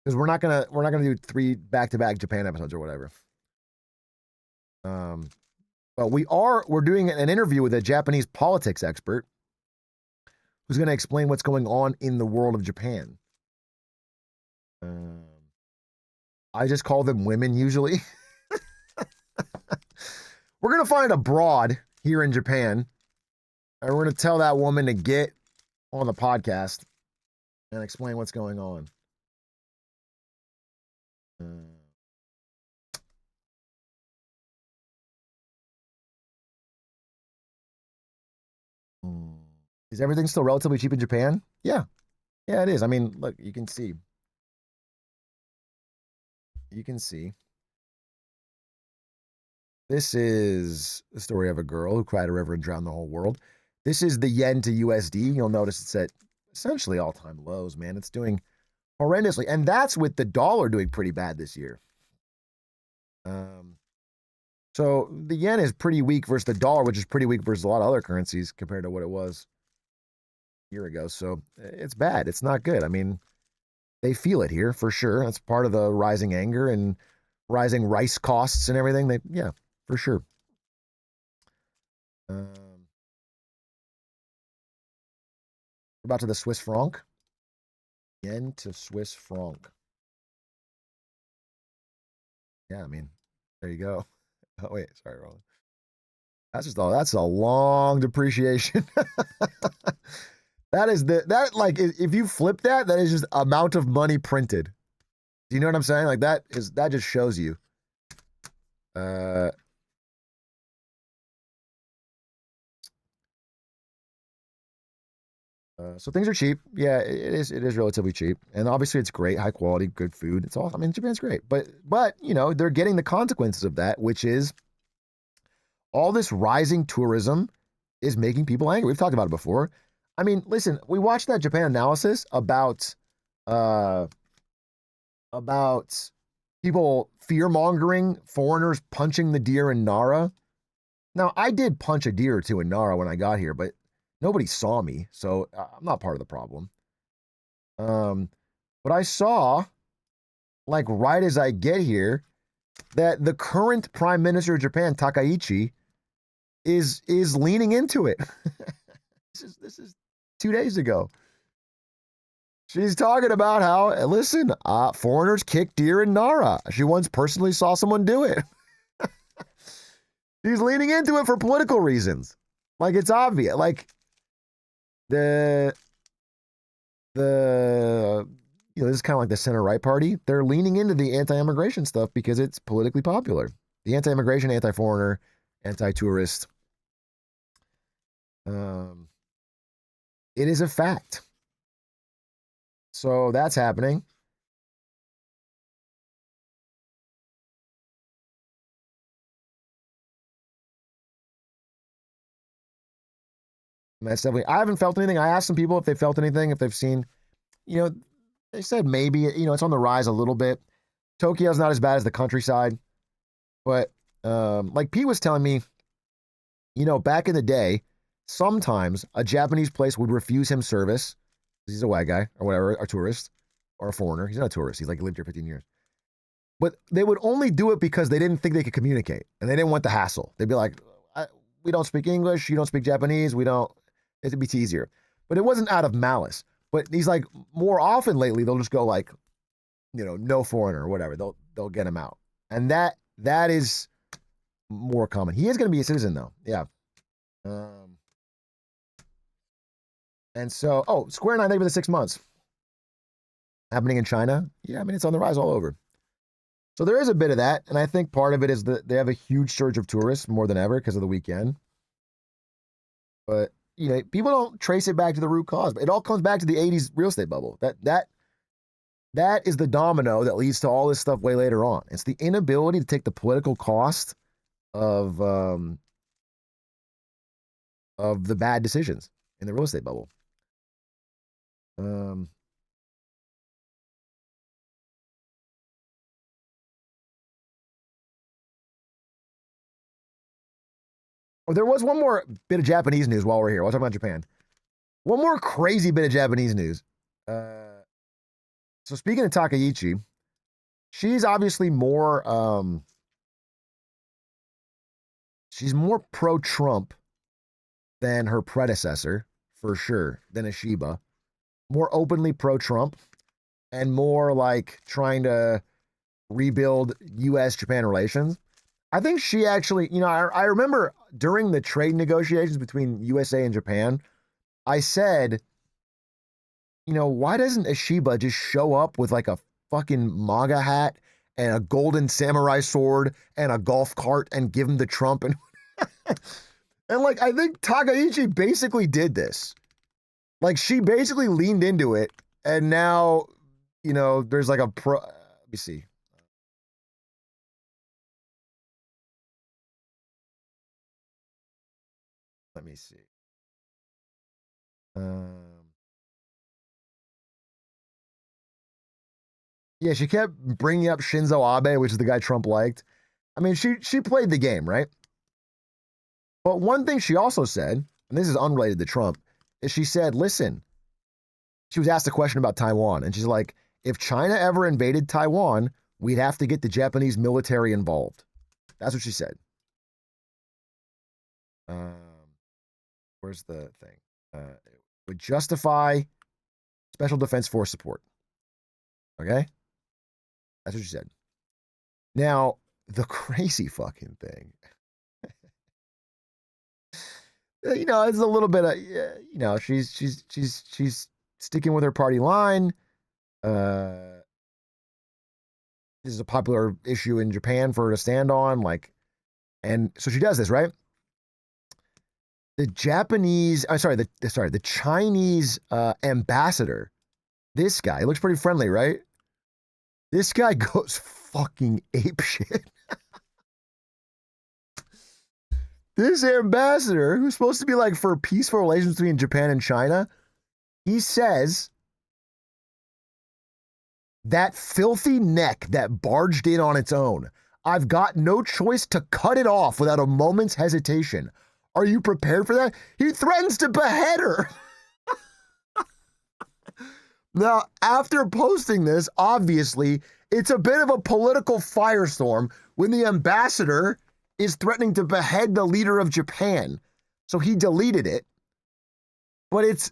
because we're not gonna do 3 back-to-back Japan episodes or whatever. But we're doing an interview with a Japanese politics expert who's going to explain what's going on in the world of Japan. I just call them women usually. We're going to find a broad here in Japan, and we're going to tell that woman to get on the podcast and explain what's going on. Is everything still relatively cheap in Japan? Yeah. Yeah, it is. I mean, look, you can see. You can see. This is the story of a girl who cried a river and drowned the whole world. This is the yen to USD. You'll notice it's at essentially all-time lows, man. It's doing horrendously. And that's with the dollar doing pretty bad this year. So the yen is pretty weak versus the dollar, which is pretty weak versus a lot of other currencies compared to what it was a year ago. So it's bad. It's not good. I mean, they feel it here for sure. That's part of the rising anger and rising rice costs and everything. Yeah, for sure. We're about to the Swiss franc. Yen to Swiss franc. Yeah, I mean, there you go. Oh wait, sorry, Roland. That's a long depreciation. Like if you flip that is just amount of money printed. Do you know what I'm saying? Like that just shows you. So things are cheap. Yeah, it is relatively cheap. And obviously it's great, high quality, good food. It's all, I mean, Japan's great. But you know, they're getting the consequences of that, which is all this rising tourism is making people angry. We've talked about it before. I mean, listen, we watched that Japan analysis about people fear-mongering foreigners punching the deer in Nara. Now, I did punch a deer or two in Nara when I got here, but nobody saw me, so I'm not part of the problem. But I saw, like right as I get here, that the current Prime Minister of Japan, Takaichi, is leaning into it. This is 2 days ago. She's talking about how, listen, foreigners kick deer in Nara. She once personally saw someone do it. She's leaning into it for political reasons. Like, it's obvious. Like, this is kind of like the center-right party. They're leaning into the anti-immigration stuff because it's politically popular. The anti-immigration, anti-foreigner, anti-tourist. It is a fact. So that's happening. And that's definitely, I haven't felt anything. I asked some people if they felt anything, if they've seen, you know, they said maybe, you know, it's on the rise a little bit. Tokyo's not as bad as the countryside, but like Pete was telling me, you know, back in the day, sometimes a Japanese place would refuse him service. He's a white guy or whatever, a tourist or a foreigner. He's not a tourist. He's like lived here 15 years. But they would only do it because they didn't think they could communicate and they didn't want the hassle. They'd be like, we don't speak English. You don't speak Japanese. It'd be easier. But it wasn't out of malice. But he's like, more often lately, they'll just go like, you know, no foreigner or whatever. They'll get him out. And that is more common. He is going to be a citizen though. Yeah. And so, Square 9, thank you for the 6 months. Happening in China. Yeah, I mean, it's on the rise all over. So there is a bit of that. And I think part of it is that they have a huge surge of tourists more than ever because of the weekend. But, you know, people don't trace it back to the root cause. But it all comes back to the 80s real estate bubble. That is the domino that leads to all this stuff way later on. It's the inability to take the political cost of the bad decisions in the real estate bubble. Oh, there was one more bit of Japanese news while we're here. While talking about Japan. One more crazy bit of Japanese news. So speaking of Takaichi, she's obviously more she's more pro-Trump than her predecessor, for sure, than Ishiba. More openly pro-Trump and more like trying to rebuild U.S.-Japan relations. I think she actually, I remember during the trade negotiations between USA and Japan, I said, why doesn't Ishiba just show up with like a fucking MAGA hat and a golden samurai sword and a golf cart and give him the Trump? And, and like, I think Takaichi basically did this. Like, she basically leaned into it. And now, there's like let me see. Let me see. Yeah, she kept bringing up Shinzo Abe, which is the guy Trump liked. I mean, she played the game, right? But one thing she also said, and this is unrelated to Trump, is she said, listen, she was asked a question about Taiwan, and she's like, if China ever invaded Taiwan, we'd have to get the Japanese military involved. That's what she said. Where's the thing? It would justify Special Defense Force support. Okay? That's what she said. Now, the crazy fucking thing. It's a little bit of, she's sticking with her party line. This is a popular issue in Japan for her to stand on, and so she does this, right? The Chinese ambassador, this guy, he looks pretty friendly, right? This guy goes fucking apeshit. This ambassador, who's supposed to be like for peaceful relations between Japan and China, he says that filthy neck that barged in on its own, I've got no choice to cut it off without a moment's hesitation. Are you prepared for that? He threatens to behead her. Now, after posting this, obviously, it's a bit of a political firestorm when the ambassador is threatening to behead the leader of Japan. So he deleted it. But it's,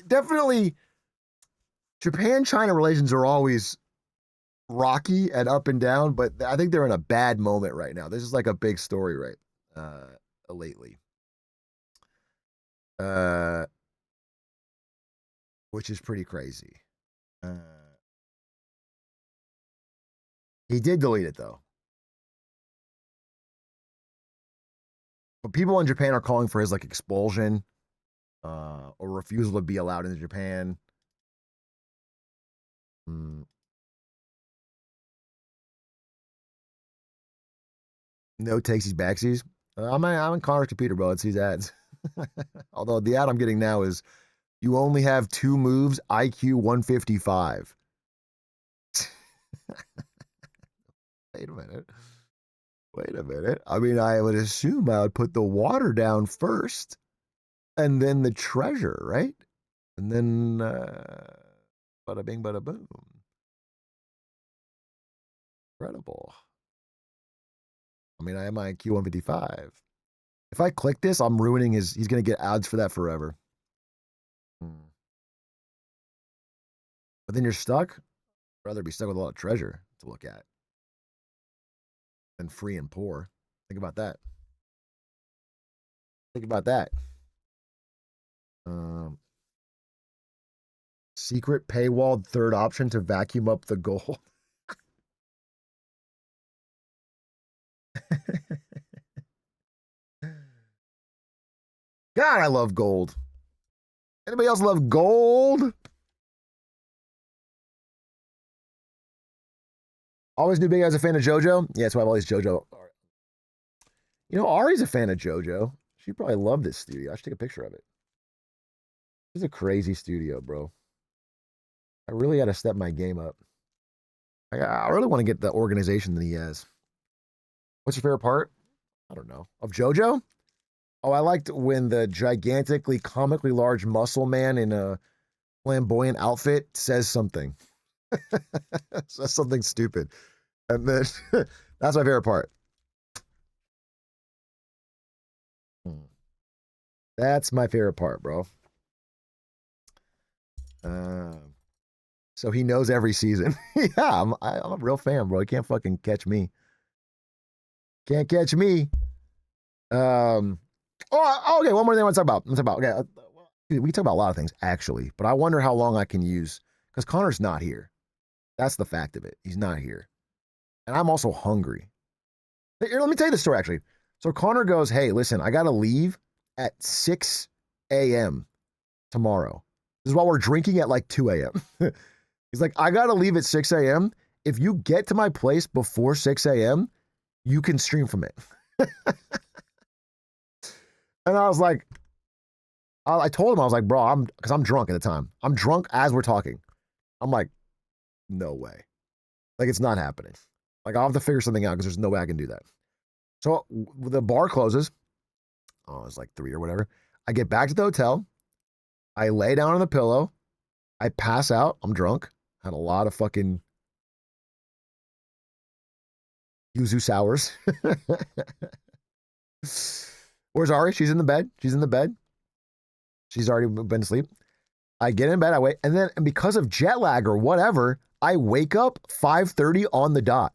definitely Japan-China relations are always rocky and up and down, but I think they're in a bad moment right now. This is like a big story, right? Lately. Which is pretty crazy. He did delete it though. But people in Japan are calling for his expulsion, or refusal to be allowed into Japan. No takesies backsies. I'm in Connor's computer, bro. It sees ads. Although the ad I'm getting now is, you only have 2 moves, IQ 155. Wait a minute. I mean, I would assume I would put the water down first and then the treasure, right? And then bada bing, bada boom. Incredible. I mean, I have my IQ 155. If I click this, I'm ruining he's going to get ads for that forever. But then you're stuck. I'd rather be stuck with a lot of treasure to look at than free and poor. Think about that. Secret paywalled third option to vacuum up the gold. God, I love gold. Anybody else love gold? Always knew Big Guy's a fan of JoJo. Yeah, that's why I have all these JoJo. Ari's a fan of JoJo. She probably loved this studio. I should take a picture of it. This is a crazy studio, bro. I really got to step my game up. I really want to get the organization that he has. What's your favorite part? I don't know. Of JoJo? Oh, I liked when the gigantically, comically large muscle man in a flamboyant outfit says something. Says something stupid. And then that's my favorite part. That's my favorite part, bro. So he knows every season. Yeah, I'm a real fan, bro. You can't fucking catch me. Can't catch me. Oh, okay. One more thing I want to talk about. Okay, we can talk about a lot of things actually, but I wonder how long I can use because Connor's not here. That's the fact of it. He's not here, and I'm also hungry. Here, let me tell you the story actually. So Connor goes, "Hey, listen, I gotta leave at 6 a.m. tomorrow. This is while we're drinking at like 2 a.m." He's like, "I gotta leave at 6 a.m. If you get to my place before 6 a.m., you can stream from it." And I was like, I told him, I was like, bro, because I'm drunk at the time. I'm drunk as we're talking. I'm like, no way. Like, it's not happening. Like, I'll have to figure something out because there's no way I can do that. So the bar closes. Oh, it's like 3 or whatever. I get back to the hotel. I lay down on the pillow. I pass out. I'm drunk. Had a lot of fucking yuzu sours. Where's Ari? She's in the bed. She's already been asleep. I get in bed. I wait. And because of jet lag or whatever, I wake up 5:30 on the dot.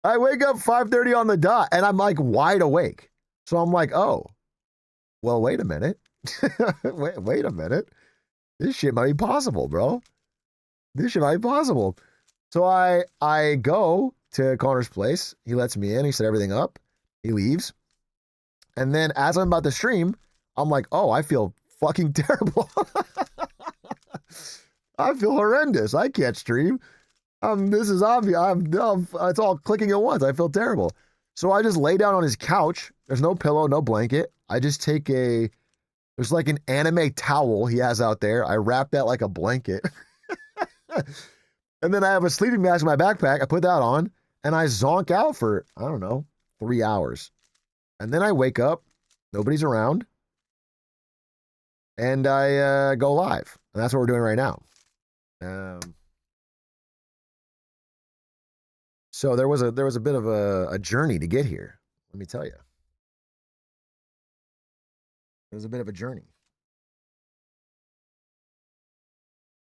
I wake up 5:30 on the dot and I'm like wide awake. So I'm like, oh, well, wait a minute. wait a minute. This shit might be possible, bro. This shit might be possible. So I go to Connor's place. He lets me in. He set everything up. He leaves. And then as I'm about to stream, I'm like, oh, I feel fucking terrible. I feel horrendous. I can't stream. This is obvious. It's all clicking at once. I feel terrible. So I just lay down on his couch. There's no pillow, no blanket. I just take there's like an anime towel he has out there. I wrap that like a blanket. And then I have a sleeping mask in my backpack. I put that on and I zonk out for, I don't know, 3 hours. And then I wake up, nobody's around, and I go live. And that's what we're doing right now. So there was a bit of a journey to get here. Let me tell you. It was a bit of a journey.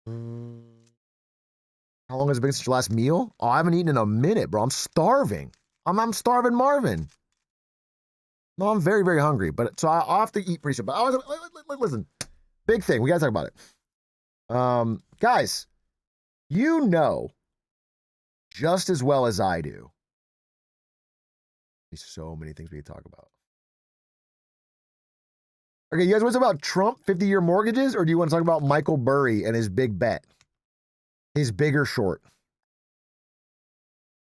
How long has it been since your last meal? Oh, I haven't eaten in a minute, bro. I'm starving. I'm starving Marvin. No, I'm very, very hungry. But so I'll have to eat pretty soon. But listen, big thing. We got to talk about it. Guys, you know just as well as I do. There's so many things we can talk about. Okay, you guys want to talk about Trump 50-year mortgages, or do you want to talk about Michael Burry and his big bet? His big or short?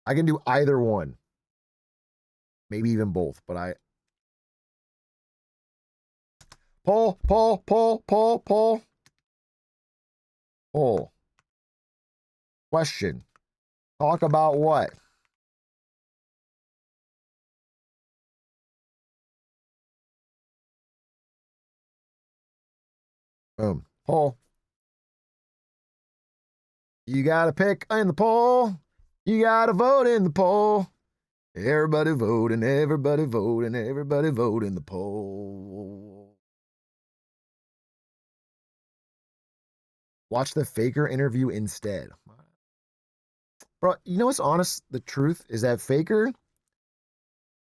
I can do either one. Maybe even both, but Poll. Question. Talk about what? Boom. Poll. You got to pick in the poll. You got to vote in the poll. Everybody voting, everybody voting, everybody vote in the poll. Watch the Faker interview instead. Bro, you know what's honest? The truth is that Faker,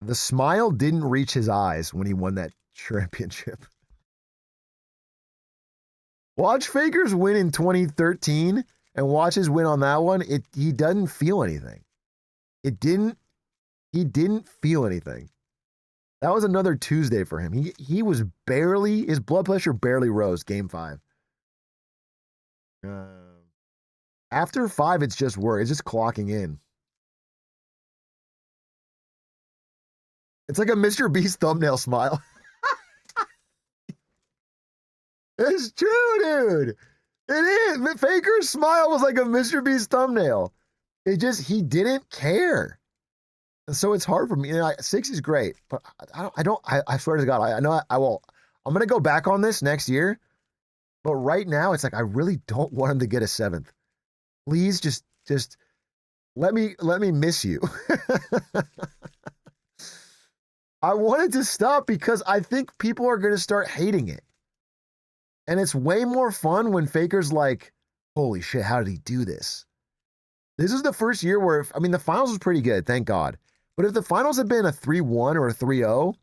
the smile didn't reach his eyes when he won that championship. Watch Faker's win in 2013 and watch his win on that one. He doesn't feel anything. He didn't feel anything. That was another Tuesday for him. He was barely, his blood pressure barely rose game 5. After 5, it's just work. It's just clocking in. It's like a Mr. Beast thumbnail smile. It's true, dude. It is. Faker's smile was like a Mr. Beast thumbnail. He didn't care. So it's hard for me. You know, 6 is great, but I swear to God, I know I will. I'm going to go back on this next year, but right now it's like I really don't want him to get a 7th. Please just let me miss you. I wanted to stop because I think people are going to start hating it. And it's way more fun when Faker's like, holy shit, how did he do this? This is the first year where, I mean, the finals was pretty good, thank God. But if the finals had been a 3-1 or a 3-0,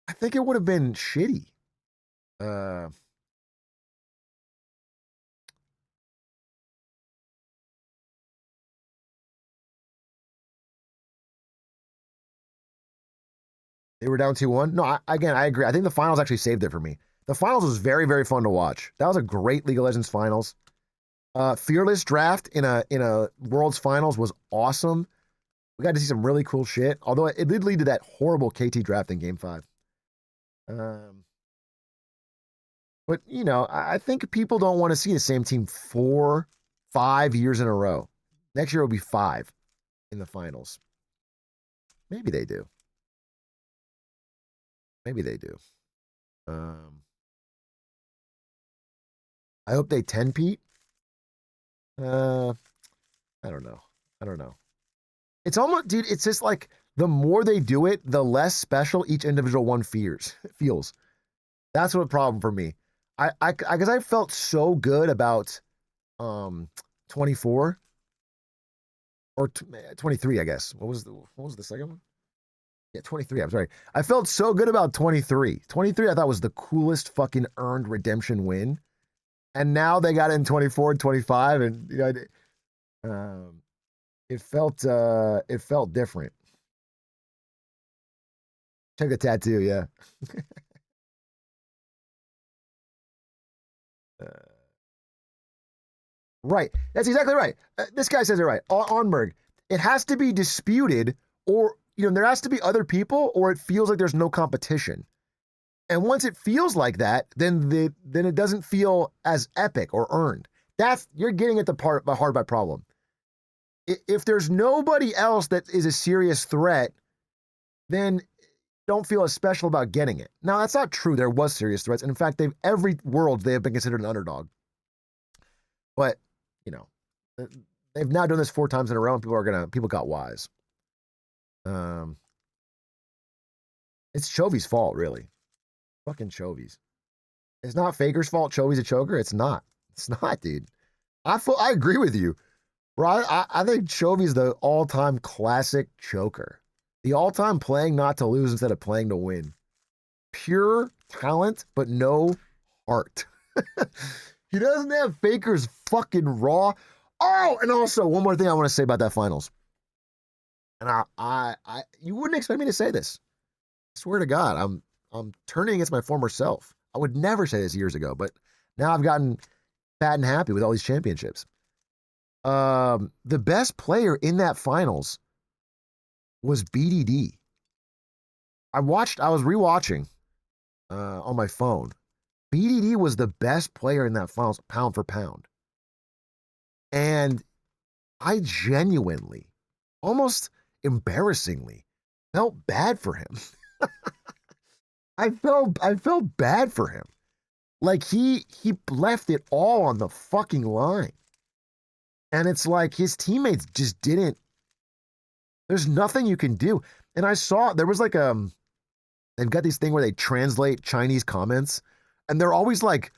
I think it would have been shitty. They were down 2-1. No, again, I agree. I think the finals actually saved it for me. The finals was very, very fun to watch. That was a great League of Legends finals. Fearless draft in a Worlds finals was awesome. We got to see some really cool shit. Although it did lead to that horrible KT draft in Game 5. But you know, I think people don't want to see the same team 4, 5 years in a row. Next year will be 5 in the finals. Maybe they do. Maybe they do. I hope they 10-peat. I don't know. I don't know. It's almost, dude, it's just like the more they do it, the less special each individual one feels. That's what a problem for me. Because I felt so good about 24 or 23, I guess. What was the second one? Yeah, 23. I'm sorry. I felt so good about 23. 23 I thought was the coolest fucking earned redemption win. And now they got in 24 and 25 and you know it felt different. Check the tattoo, yeah. Right. That's exactly right. This guy says it right. Onberg. It has to be disputed or, you know, there has to be other people or it feels like there's no competition. And once it feels like that, then it doesn't feel as epic or earned. You're getting at the hard by problem. If there's nobody else that is a serious threat, then don't feel as special about getting it. Now, that's not true. There was serious threats. And in fact, every world, they have been considered an underdog. But, you know, they've now done this 4 times in a row and people got wise. It's Chovy's fault, really. Fucking Chovy's. It's not Faker's fault. Chovy's a choker. It's not. It's not, dude. I agree with you. Bro, I think Chovy's the all-time classic choker. The all-time playing not to lose instead of playing to win. Pure talent, but no heart. He doesn't have Faker's fucking raw. Oh, and also one more thing I want to say about that finals. And you wouldn't expect me to say this. I swear to God, I'm turning against my former self. I would never say this years ago, but now I've gotten fat and happy with all these championships. The best player in that finals was BDD. I was rewatching on my phone. BDD was the best player in that finals, pound for pound. And I genuinely, almost embarrassingly, felt bad for him. I felt bad for him. Like he left it all on the fucking line. And it's like his teammates just didn't. There's nothing you can do. And I saw there was like they've got this thing where they translate Chinese comments, and they're always like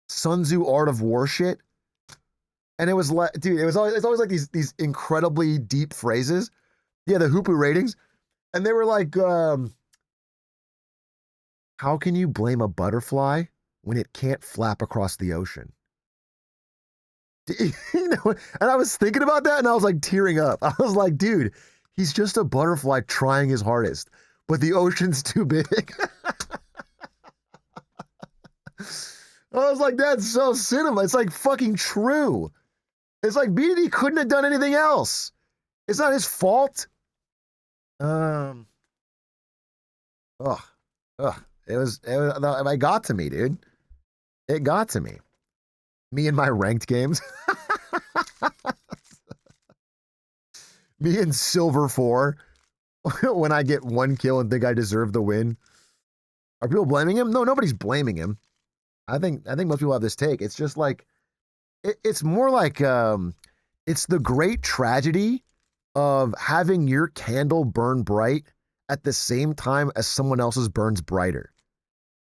Sun Tzu Art of War shit. And it was like, dude, it's always like these incredibly deep phrases. Yeah, the Hoopu ratings. And they were like, how can you blame a butterfly when it can't flap across the ocean? You know, and I was thinking about that and I was like tearing up. I was like, dude, he's just a butterfly trying his hardest, but the ocean's too big. I was like, that's so cinema. It's like fucking true. It's like BD couldn't have done anything else. It's not his fault. It got to me, dude. It got to me. Me and my ranked games. Me and Silver 4. when I get one kill and think I deserve the win. Are people blaming him? No, nobody's blaming him. I think most people have this take. It's just like it's more like it's the great tragedy of having your candle burn bright at the same time as someone else's burns brighter.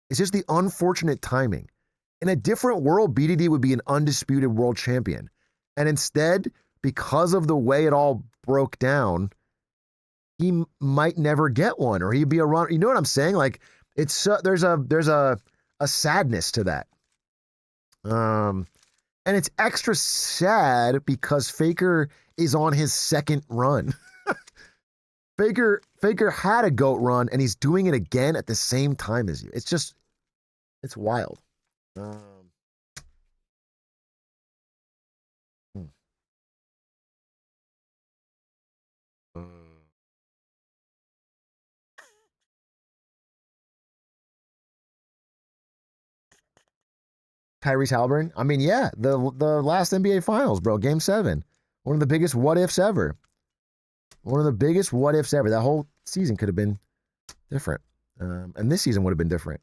It's just the unfortunate timing. In a different world, BDD would be an undisputed world champion. And instead, because of the way it all broke down, he might never get one, or he'd be a runner. You know what I'm saying? Like, it's there's a sadness to that. And it's extra sad because Faker is on his second run. Faker had a GOAT run, and he's doing it again at the same time as you. It's wild. Tyrese Halliburton. I mean, yeah, the last NBA Finals, bro, Game 7. One of the biggest what ifs ever. One of the biggest what ifs ever. That whole season could have been different. And this season would have been different.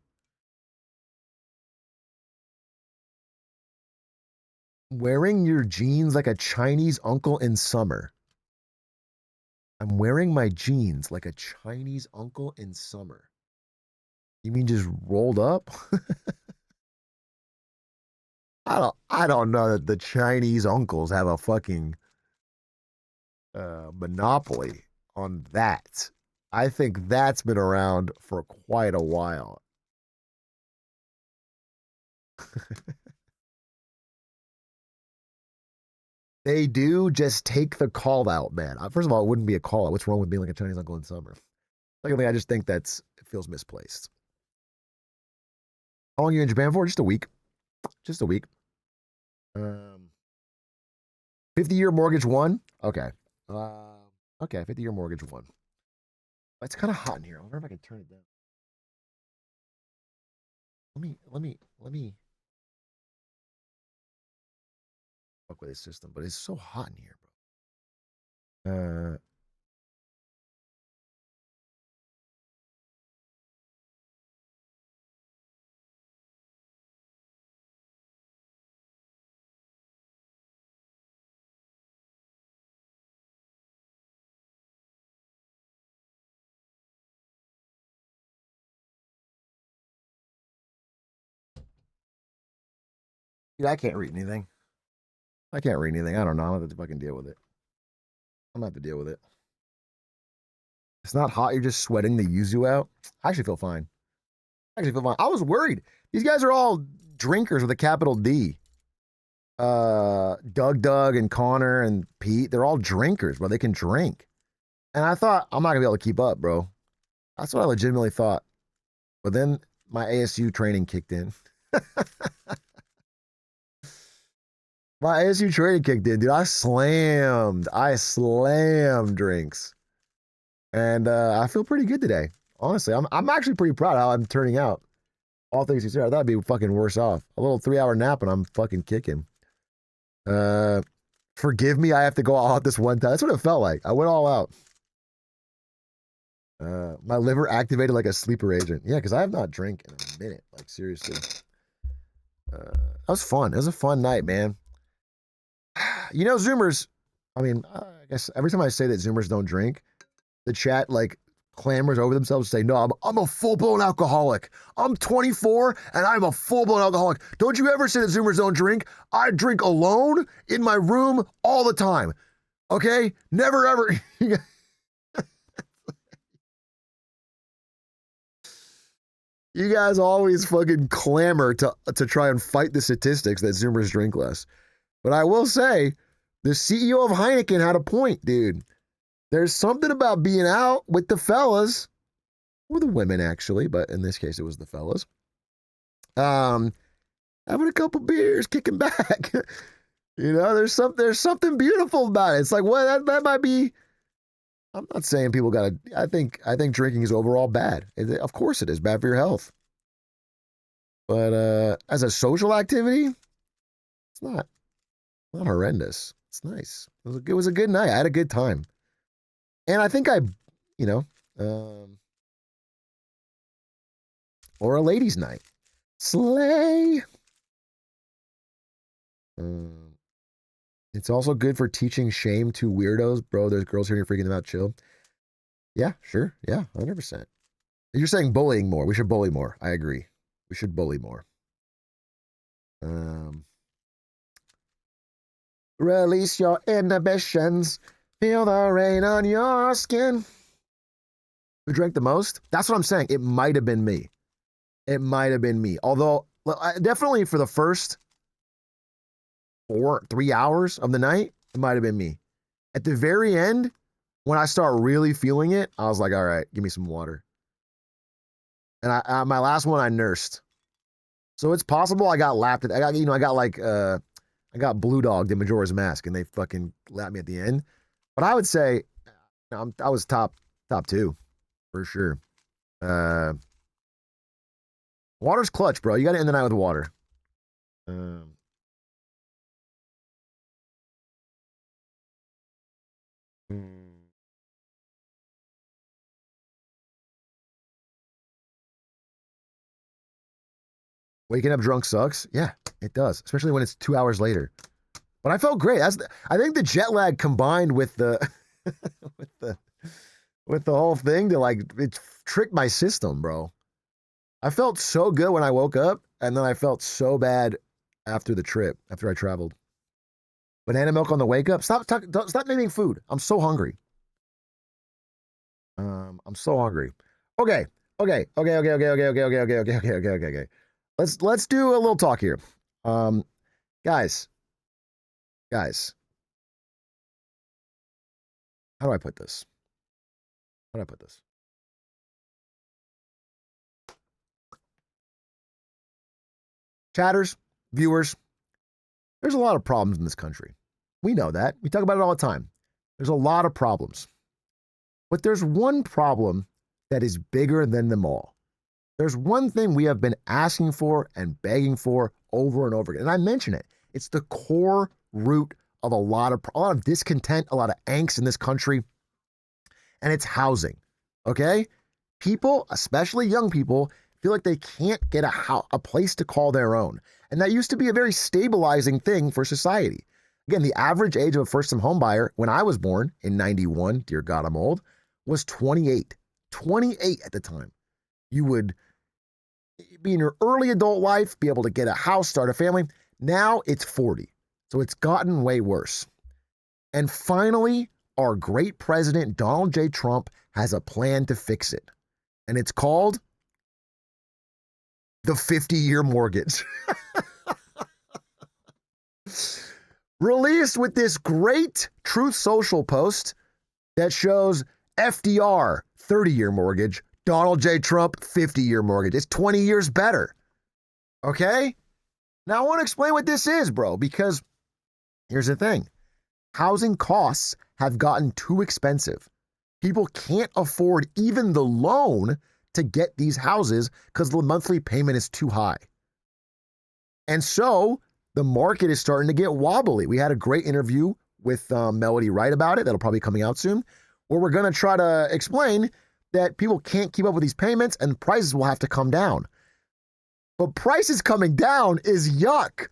Wearing your jeans like a Chinese uncle in summer. I'm wearing my jeans like a Chinese uncle in summer. You mean just rolled up? I don't know that the Chinese uncles have a fucking monopoly on that. I think that's been around for quite a while. They do just take the call out, man. First of all, it wouldn't be a call out. What's wrong with being like a Chinese uncle in summer? Secondly, I just think it feels misplaced. How long are you in Japan for? Just a week. Just a week. 50-year mortgage one. Okay. Okay, 50-year mortgage one. It's kind of hot in here. I wonder if I can turn it down. Let me fuck with this system, but it's so hot in here, bro. Dude, I can't read anything. I can't read anything. I don't know. I'm gonna have to fucking deal with it. I'm gonna have to deal with it. It's not hot. You're just sweating the yuzu out. I actually feel fine. I was worried. These guys are all drinkers with a capital D. Doug and Connor and Pete, they're all drinkers, bro. They can drink. And I thought, I'm not gonna be able to keep up, bro. That's what I legitimately thought. But then my ASU training kicked in. My ASU training kicked in, dude. I slammed drinks. And I feel pretty good today. Honestly, I'm actually pretty proud of how I'm turning out. All things considered, I thought I'd be fucking worse off. A little 3-hour nap and I'm fucking kicking. Forgive me, I have to go all out this one time. That's what it felt like. I went all out. My liver activated like a sleeper agent. Yeah, because I have not drank in a minute. Like, seriously. That was fun. It was a fun night, man. You know, Zoomers, I mean, I guess every time I say that Zoomers don't drink, the chat, like, clamors over themselves and say, no, I'm a full-blown alcoholic. I'm 24, and I'm a full-blown alcoholic. Don't you ever say that Zoomers don't drink? I drink alone in my room all the time. Okay? Never, ever. You guys always fucking clamor to try and fight the statistics that Zoomers drink less. But I will say, the CEO of Heineken had a point, dude. There's something about being out with the fellas, or the women actually, but in this case it was the fellas. Having a couple beers, kicking back. You know, there's something beautiful about it. It's like, well, that might be. I'm not saying people gotta. I think drinking is overall bad. Of course it is bad for your health. But as a social activity, it's not horrendous. It's nice. It was a good night. I had a good time. And I think you know, or a ladies' night. Slay. It's also good for teaching shame to weirdos. Bro, there's girls here and you're freaking them out. Chill. Yeah, sure. Yeah, 100%. You're saying bullying more. We should bully more. I agree. We should bully more. Release your inhibitions. Feel the rain on your skin. Who drank the most? That's what I'm saying. It might have been me. It might have been me. Although, definitely for the first 3 hours of the night, it might have been me. At the very end, when I start really feeling it, I was like, all right, give me some water. And my last one, I nursed. So it's possible I got lapped at, I got blue dogged in Majora's Mask and they fucking lapped me at the end. But I would say I was top 2 for sure. Water's clutch, bro. You got to end the night with water. Waking up drunk sucks. Yeah, it does, especially when it's 2 hours later. But I felt great. I think the jet lag combined with the with the whole thing to it tricked my system, bro. I felt so good when I woke up, and then I felt so bad after the trip, after I traveled. Banana milk on the wake up. Stop naming food. I'm so hungry. I'm so hungry. Okay. Let's do a little talk here. Guys. How do I put this? Chatters, viewers, there's a lot of problems in this country. We know that. We talk about it all the time. There's a lot of problems. But there's one problem that is bigger than them all. There's one thing we have been asking for and begging for over and over again. And I mention it. It's the core root of a lot of discontent, a lot of angst in this country. And it's housing. Okay? People, especially young people, feel like they can't get a place to call their own. And that used to be a very stabilizing thing for society. Again, the average age of a first-time homebuyer when I was born in 91, dear God, I'm old, was 28. 28 at the time. You would be in your early adult life, be able to get a house, start a family. Now it's 40. So it's gotten way worse. And finally, our great president, Donald J. Trump, has a plan to fix it. And it's called the 50-year mortgage. Released with this great Truth Social post that shows FDR, 30-year mortgage, Donald J. Trump, 50-year mortgage. It's 20 years better. Okay? Now I want to explain what this is, bro, because here's the thing. Housing costs have gotten too expensive. People can't afford even the loan to get these houses because the monthly payment is too high. And so the market is starting to get wobbly. We had a great interview with Melody Wright about it. That'll probably be coming out soon, where we're going to try to explain that people can't keep up with these payments and prices will have to come down. But prices coming down is yuck.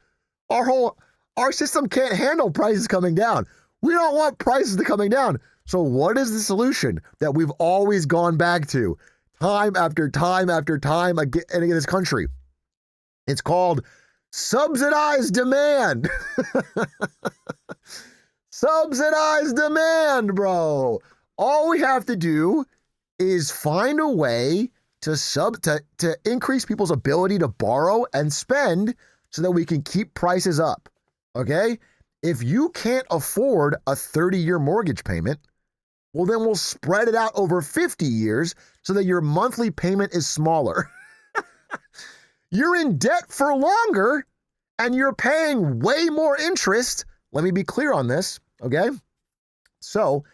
Our system can't handle prices coming down. We don't want prices to coming down. So what is the solution that we've always gone back to time after time after time again in this country? It's called subsidized demand. Subsidized demand, bro. All we have to do is find a way to increase people's ability to borrow and spend so that we can keep prices up. Okay? If you can't afford a 30-year mortgage payment, well, then we'll spread it out over 50 years so that your monthly payment is smaller. You're in debt for longer and you're paying way more interest. Let me be clear on this, okay? So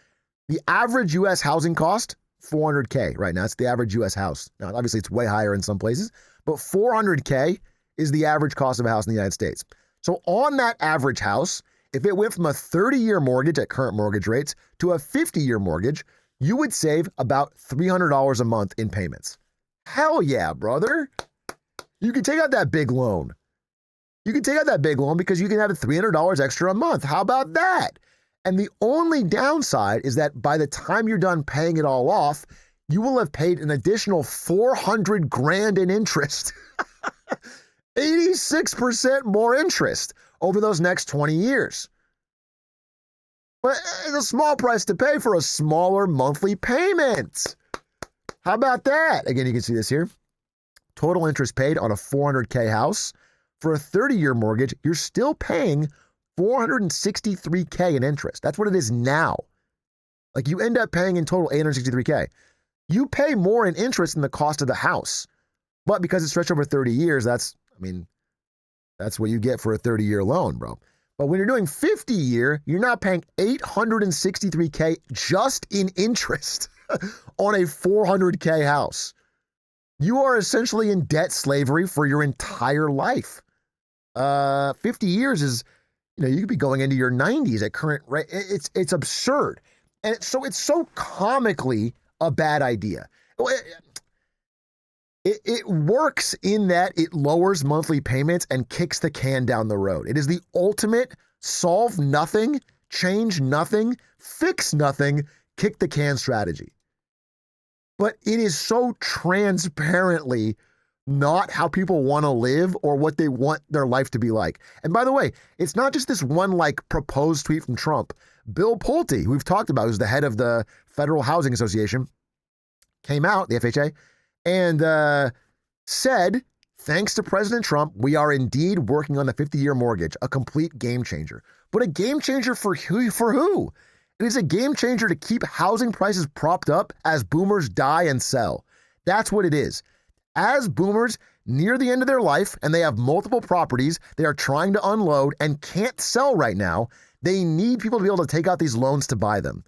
the average U.S. housing cost, $400K right now. It's the average U.S. house. Now, obviously, it's way higher in some places, but $400K is the average cost of a house in the United States. So on that average house, if it went from a 30-year mortgage at current mortgage rates to a 50-year mortgage, you would save about $300 a month in payments. Hell yeah, brother. You can take out that big loan. You can take out that big loan because you can have $300 extra a month. How about that? And the only downside is that by the time you're done paying it all off, you will have paid an additional 400 grand in interest. 86% more interest over those next 20 years. But it's a small price to pay for a smaller monthly payment. How about that? Again, you can see this here. Total interest paid on a $400K house. For a 30-year mortgage, you're still paying $463K in interest. That's what it is now. Like you end up paying in total $863K. You pay more in interest than the cost of the house. But because it's stretched over 30 years, that's what you get for a 30-year loan, bro. But when you're doing 50-year, you're not paying $863K just in interest on a $400K house. You are essentially in debt slavery for your entire life. 50 years is, you could be going into your 90s at current rate. It's absurd. And so it's so comically a bad idea. It works in that it lowers monthly payments and kicks the can down the road. It is the ultimate solve nothing, change nothing, fix nothing, kick the can strategy. But it is so transparently not how people want to live or what they want their life to be like. And by the way, it's not just this one proposed tweet from Trump. Bill Pulte, who we've talked about, who's the head of the Federal Housing Association, came out, the FHA, and said, thanks to President Trump, we are indeed working on the 50-year mortgage, a complete game changer. But a game changer for who? It is a game changer to keep housing prices propped up as boomers die and sell. That's what it is. As boomers near the end of their life and they have multiple properties they are trying to unload and can't sell right now, they need people to be able to take out these loans to buy them.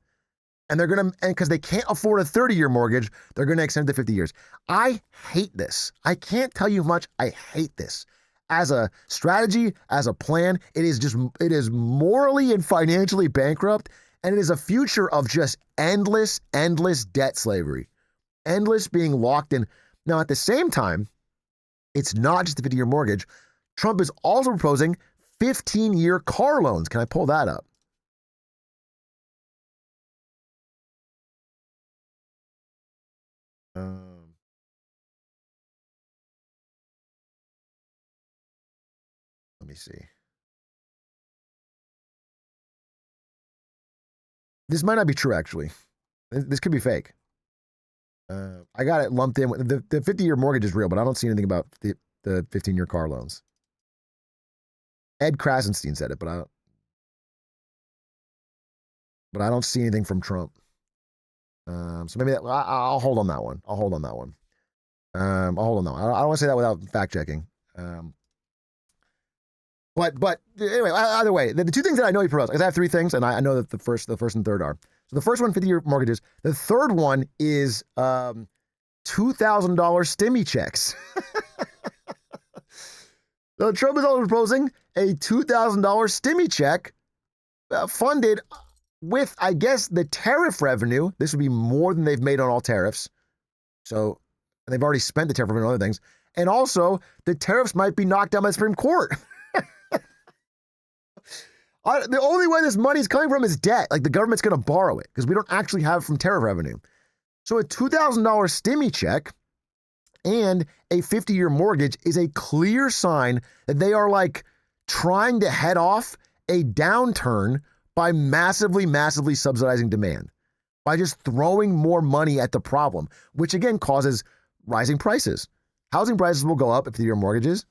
And they're going to, and because they can't afford a 30-year mortgage, they're going to extend it to 50 years. I hate this. I can't tell you how much I hate this. As a strategy, as a plan, it is morally and financially bankrupt. And it is a future of just endless debt slavery. Endless being locked in. Now, at the same time, it's not just the 50-year mortgage. Trump is also proposing 15-year car loans. Can I pull that up? Let me see. This might not be true, actually. This could be fake. I got it lumped in. The 50-year mortgage is real, but I don't see anything about the 15-year car loans. Ed Krasenstein said it, but I don't see anything from Trump. So maybe I'll hold on that one. I'll hold on that one. I don't want to say that without fact checking. But anyway, either way, the two things that I know he proposed, because I have three things, and I know that the first and third are. So the first one, 50-year mortgages. The third one is $2,000 stimmy checks. So Trump is also proposing a $2,000 stimmy check funded with, I guess, the tariff revenue. This would be more than they've made on all tariffs. So they've already spent the tariff revenue on other things. And also, the tariffs might be knocked down by the Supreme Court. The only way this money is coming from is debt. Like the government's going to borrow it because we don't actually have it from tariff revenue. So a $2,000 stimmy check and a 50-year mortgage is a clear sign that they are trying to head off a downturn by massively subsidizing demand, by just throwing more money at the problem, which again causes rising prices. Housing prices will go up if 50-year mortgages,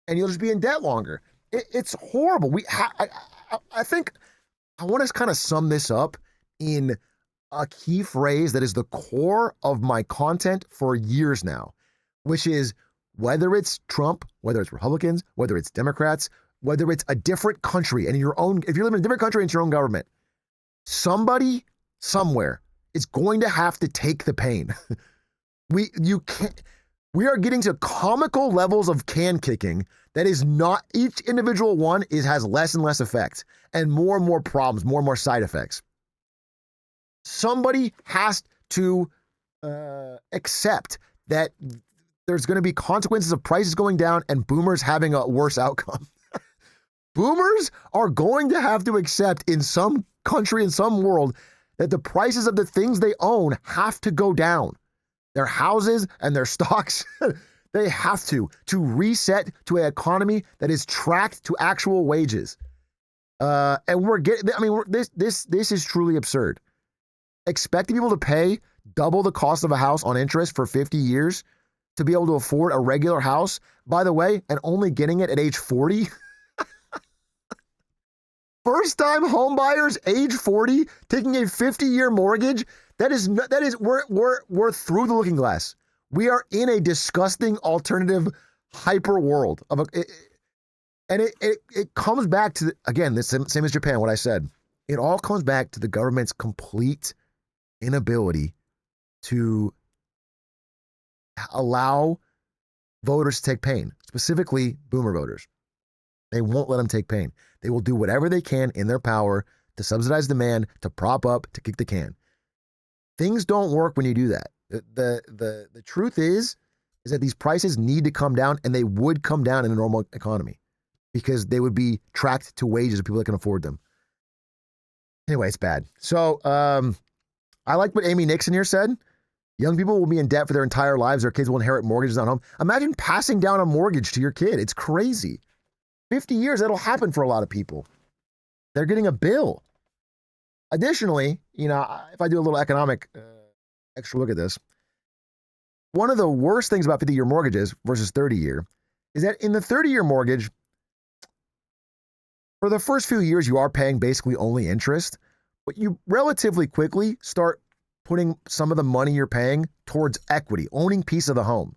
and you'll just be in debt longer. It's horrible. I think I want to kind of sum this up in a key phrase that is the core of my content for years now, which is whether it's Trump, whether it's Republicans, whether it's Democrats, whether it's a different country and if you're living in a different country and it's your own government, somebody somewhere is going to have to take the pain. We are getting to comical levels of can kicking that is not, each individual one has less and less effect and more problems, more side effects. Somebody has to accept that there's going to be consequences of prices going down and boomers having a worse outcome. Boomers are going to have to accept in some country, in some world, that the prices of the things they own have to go down. Their houses and their stocks, they have to reset to an economy that is tracked to actual wages. And we're getting, I mean, this is truly absurd. Expecting people to pay double the cost of a house on interest for 50 years to be able to afford a regular house, by the way, and only getting it at age 40. First-time home buyers, age 40, taking a 50-year mortgage. We're through the looking glass. We are in a disgusting alternative hyper world of it comes back to again the same as Japan. What I said, it all comes back to the government's complete inability to allow voters to take pain, specifically boomer voters. They won't let them take pain. They will do whatever they can in their power to subsidize demand, to prop up, to kick the can. Things don't work when you do that. The truth is that these prices need to come down, and they would come down in a normal economy because they would be tracked to wages of people that can afford them. Anyway, it's bad. So I like what Amy Nixon here said. Young people will be in debt for their entire lives. Their kids will inherit mortgages on home. Imagine passing down a mortgage to your kid. It's crazy. 50 years, that'll happen for a lot of people. They're getting a bill. Additionally, you know, if I do a little economic extra look at this, one of the worst things about 50-year mortgages versus 30-year is that in the 30-year mortgage, for the first few years, you are paying basically only interest, but you relatively quickly start putting some of the money you're paying towards equity, owning piece of the home.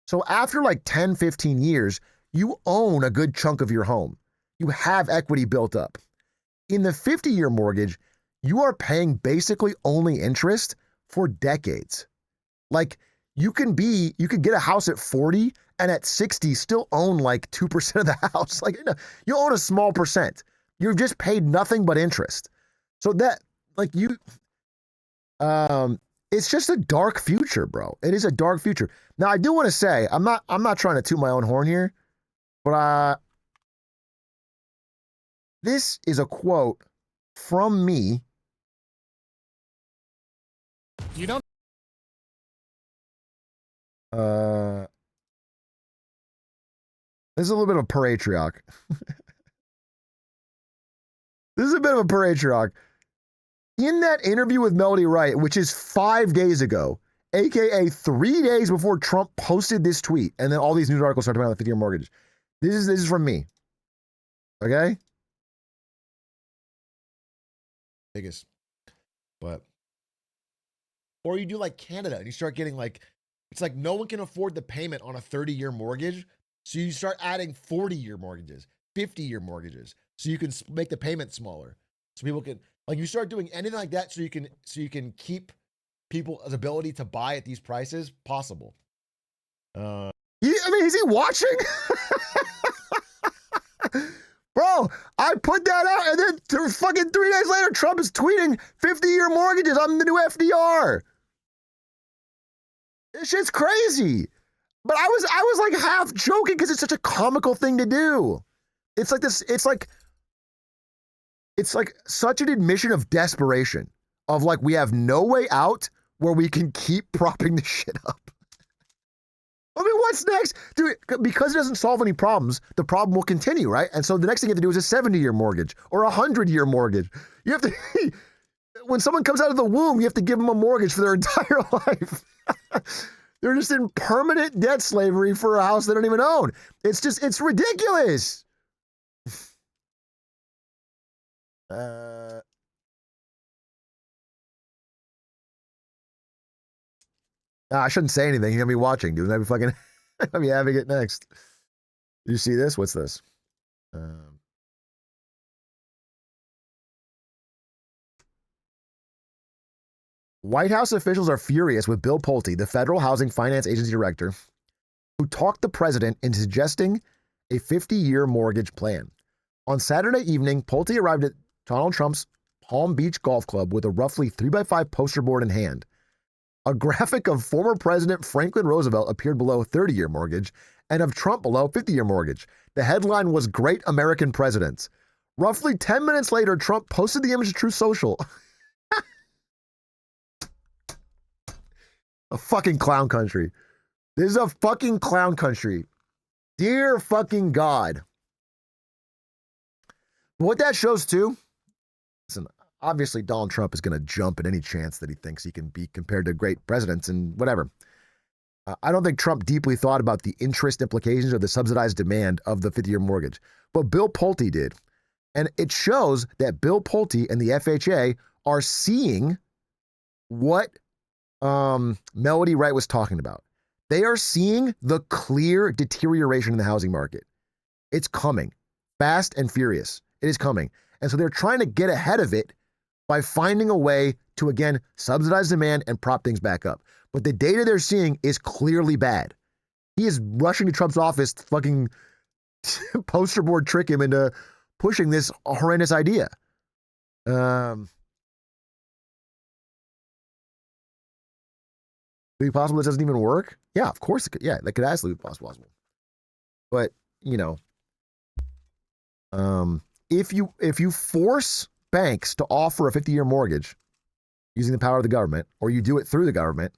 So after like 10, 15 years, you own a good chunk of your home. You have equity built up. In the 50-year mortgage, you are paying basically only interest for decades. Like you could get a house at 40 and at 60 still own like 2% of the house. Like you own a small percent. You've just paid nothing but interest. So that like it's just a dark future, bro. It is a dark future. Now I do want to say, I'm not trying to toot my own horn here, but this is a quote from me. You don't. This is a little bit of a Atrioc. This is a bit of a Atrioc. In that interview with Melody Wright, which is 5 days ago, aka 3 days before Trump posted this tweet, and then all these news articles started about the 50-year mortgage. This is from me. Okay? Biggest. But or you do like Canada and you start getting like, it's like no one can afford the payment on a 30-year mortgage. So you start adding 40-year mortgages, 50-year mortgages, so you can make the payment smaller. So people can, like you start doing anything like that so you can keep people's ability to buy at these prices possible. I mean, is he watching? Bro, I put that out and then fucking 3 days later, Trump is tweeting 50-year mortgages. I'm the new FDR. This shit's crazy. But I was like half joking because it's such a comical thing to do. It's like this, it's like such an admission of desperation of like, we have no way out where we can keep propping this shit up. I mean, what's next? Dude, because it doesn't solve any problems, the problem will continue, right? And so the next thing you have to do is a 70-year mortgage or a 100-year mortgage. You have to, when someone comes out of the womb, you have to give them a mortgage for their entire life. They're just in permanent debt slavery for a house they don't even own. It's ridiculous. I shouldn't say anything. You're going to be watching, dude. I'll be fucking, I'll be having it next. You see this? What's this? White House officials are furious with Bill Pulte, the Federal Housing Finance Agency director, who talked the president into suggesting a 50-year mortgage plan. On Saturday evening, Pulte arrived at Donald Trump's Palm Beach Golf Club with a roughly 3x5 poster board in hand. A graphic of former President Franklin Roosevelt appeared below 30-year mortgage and of Trump below 50-year mortgage. The headline was Great American Presidents. Roughly 10 minutes later, Trump posted the image to Truth Social. A fucking clown country. This is a fucking clown country. Dear fucking God. What that shows too, listen, obviously Donald Trump is going to jump at any chance that he thinks he can be compared to great presidents and whatever. I don't think Trump deeply thought about the interest implications of the subsidized demand of the 50-year mortgage, but Bill Pulte did. And it shows that Bill Pulte and the FHA are seeing what Melody Wright was talking about. They are seeing the clear deterioration in the housing market. It's coming, fast and furious. It is coming. And so they're trying to get ahead of it by finding a way to, again, subsidize demand and prop things back up. But the data they're seeing is clearly bad. He is rushing to Trump's office to fucking poster board trick him into pushing this horrendous idea. Could it be possible this doesn't even work? Yeah, of course it could. Yeah, that could absolutely be possible. But, you know, if you force banks to offer a 50-year mortgage using the power of the government, or you do it through the government,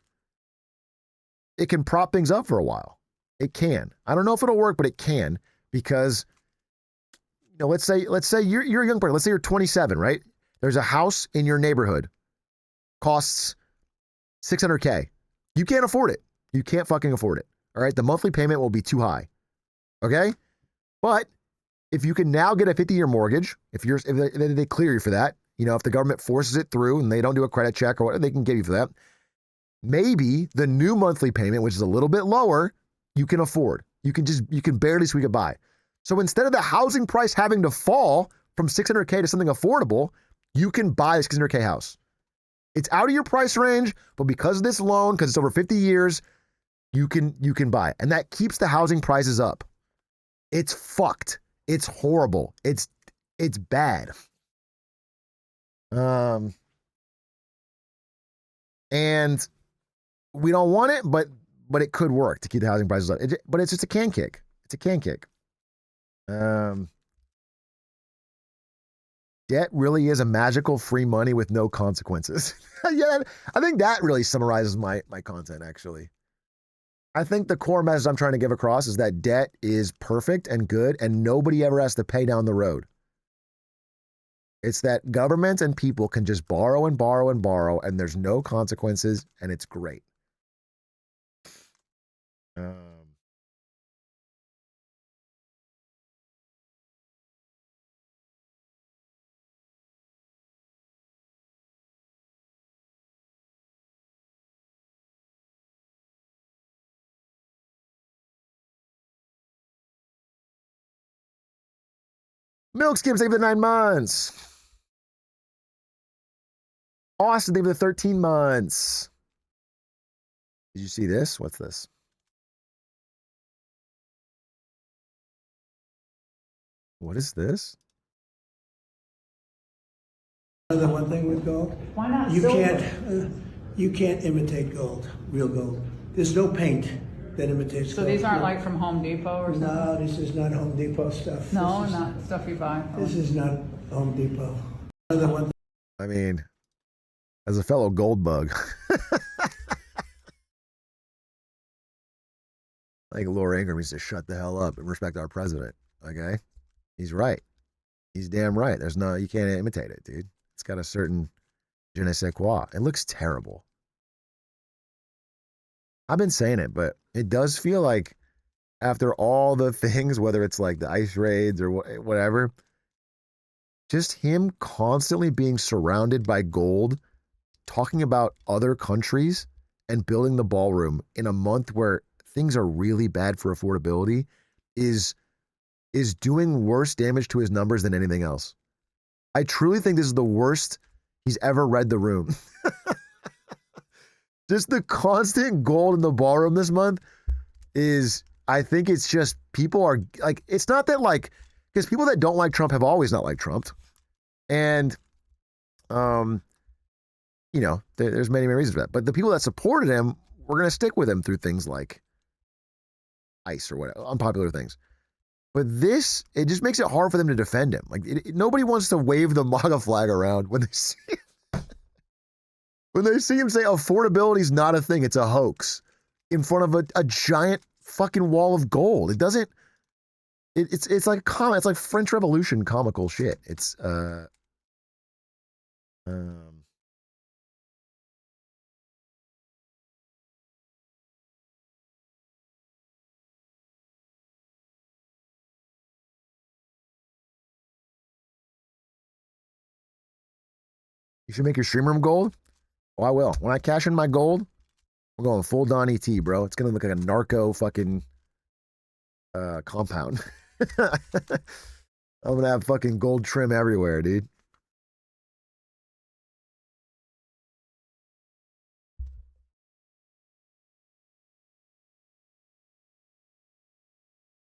it can prop things up for a while. It can. I don't know if it'll work, but it can, because, you know, let's say you're a young person. Let's say you're 27, right? There's a house in your neighborhood, costs $600K. You can't afford it. You can't fucking afford it. All right. The monthly payment will be too high. Okay. But if you can now get a 50-year mortgage, if they clear you for that, you know, if the government forces it through and they don't do a credit check or whatever, they can give you for that. Maybe the new monthly payment, which is a little bit lower, you can afford. You can barely squeak it by. So instead of the housing price having to fall from $600K to something affordable, you can buy a $600K house. It's out of your price range, but because of this loan, because it's over 50 years, you can buy it. And that keeps the housing prices up. It's fucked. It's horrible. It's bad. And we don't want it, but it could work to keep the housing prices up. But it's just a can kick. It's a can kick. Debt really is a magical free money with no consequences. Yeah, I think that really summarizes my content, actually. I think the core message I'm trying to give across is that debt is perfect and good, and nobody ever has to pay down the road. It's that government and people can just borrow and borrow and borrow, and there's no consequences, and it's great. Milk Skims, thank you for the 9 months. Austin, thank you for the 13 months. Did you see this? What's this? What is this? Another one thing with gold. Why not You silver? you can't imitate gold, real gold. There's no paint that imitates So gold. these aren't like from Home Depot or something? No, this is not Home Depot stuff. No, This is- not stuff you buy. This is not Home Depot. Another one. I mean, as a fellow gold bug, I think Laura Ingraham needs to shut the hell up and respect our president. Okay, he's right. He's damn right. You can't imitate it, dude. It's got a certain je ne sais quoi. It looks terrible. I've been saying it, but it does feel like after all the things, whether it's like the ICE raids or whatever, just him constantly being surrounded by gold, talking about other countries and building the ballroom in a month where things are really bad for affordability is doing worse damage to his numbers than anything else. I truly think this is the worst he's ever read the room. Just the constant gold in the ballroom this month is, I think it's just people are like, it's not that like, because people that don't like Trump have always not liked Trump. And You know, there's many reasons for that. But the people that supported him were going to stick with him through things like ICE or whatever, unpopular things. But this, it just makes it hard for them to defend him. Like, nobody wants to wave the MAGA flag around when they see when they see him say affordability is not a thing, it's a hoax, in front of a giant fucking wall of gold. It doesn't. It's like it's like French Revolution comical shit. It's you should make your stream room gold. Oh, I will. When I cash in my gold, I'm going full Don ET, bro. It's gonna look like a narco fucking compound. I'm gonna have fucking gold trim everywhere, dude.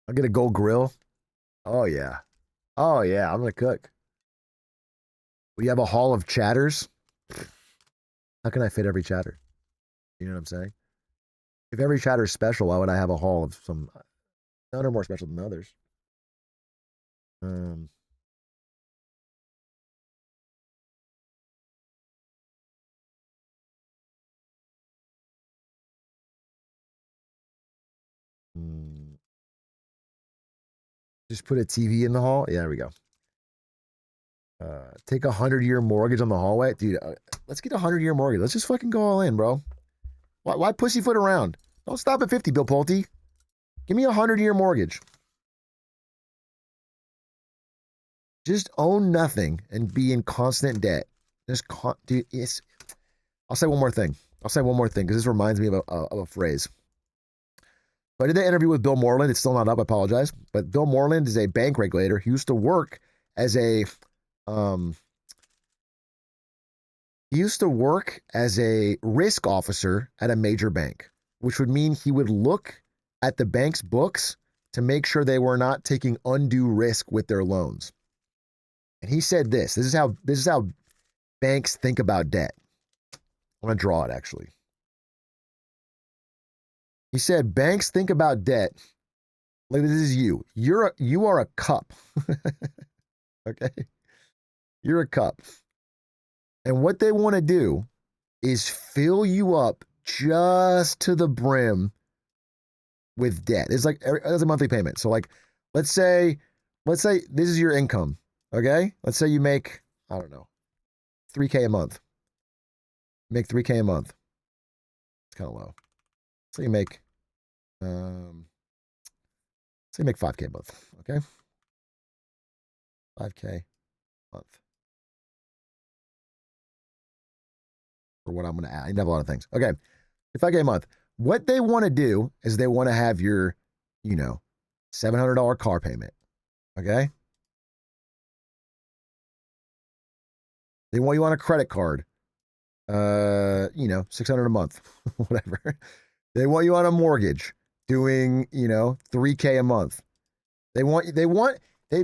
I'll get a gold grill. Oh yeah. Oh yeah, I'm gonna cook. We have a hall of chatters. How can I fit every chatter? You know what I'm saying? If every chatter is special, why would I have a hall of some? None are more special than others. Just put a TV in the hall. Yeah, there we go. Take 100-year mortgage on the hallway, dude. Let's get a 100-year mortgage. Let's just fucking go all in, bro. Why pussyfoot around? Don't stop at 50, Bill Pulte. Give me a 100-year mortgage. Just own nothing and be in constant debt. Just dude, I'll say one more thing. Because this reminds me of a phrase. So I did that interview with Bill Moreland. It's still not up. I apologize. But Bill Moreland is a bank regulator. He used to work as a risk officer at a major bank, which would mean he would look at the bank's books to make sure they were not taking undue risk with their loans. And he said this is how banks think about debt. I'm going to draw it actually. He said banks think about debt like this is you. You are a cup. Okay? You're a cup. And what they want to do is fill you up just to the brim with debt. It's like it's a monthly payment. So like let's say this is your income, okay? Let's say you make, I don't know, $3K a month. Make $3K a month. It's kind of low. So you make $5K a month, okay? 5K a month. For what I'm going to add. I have a lot of things. Okay. 5K a month. What they want to do is they want to have your, $700 car payment. Okay. They want you on a credit card. $600 a month, whatever. They want you on a mortgage doing, $3K a month. They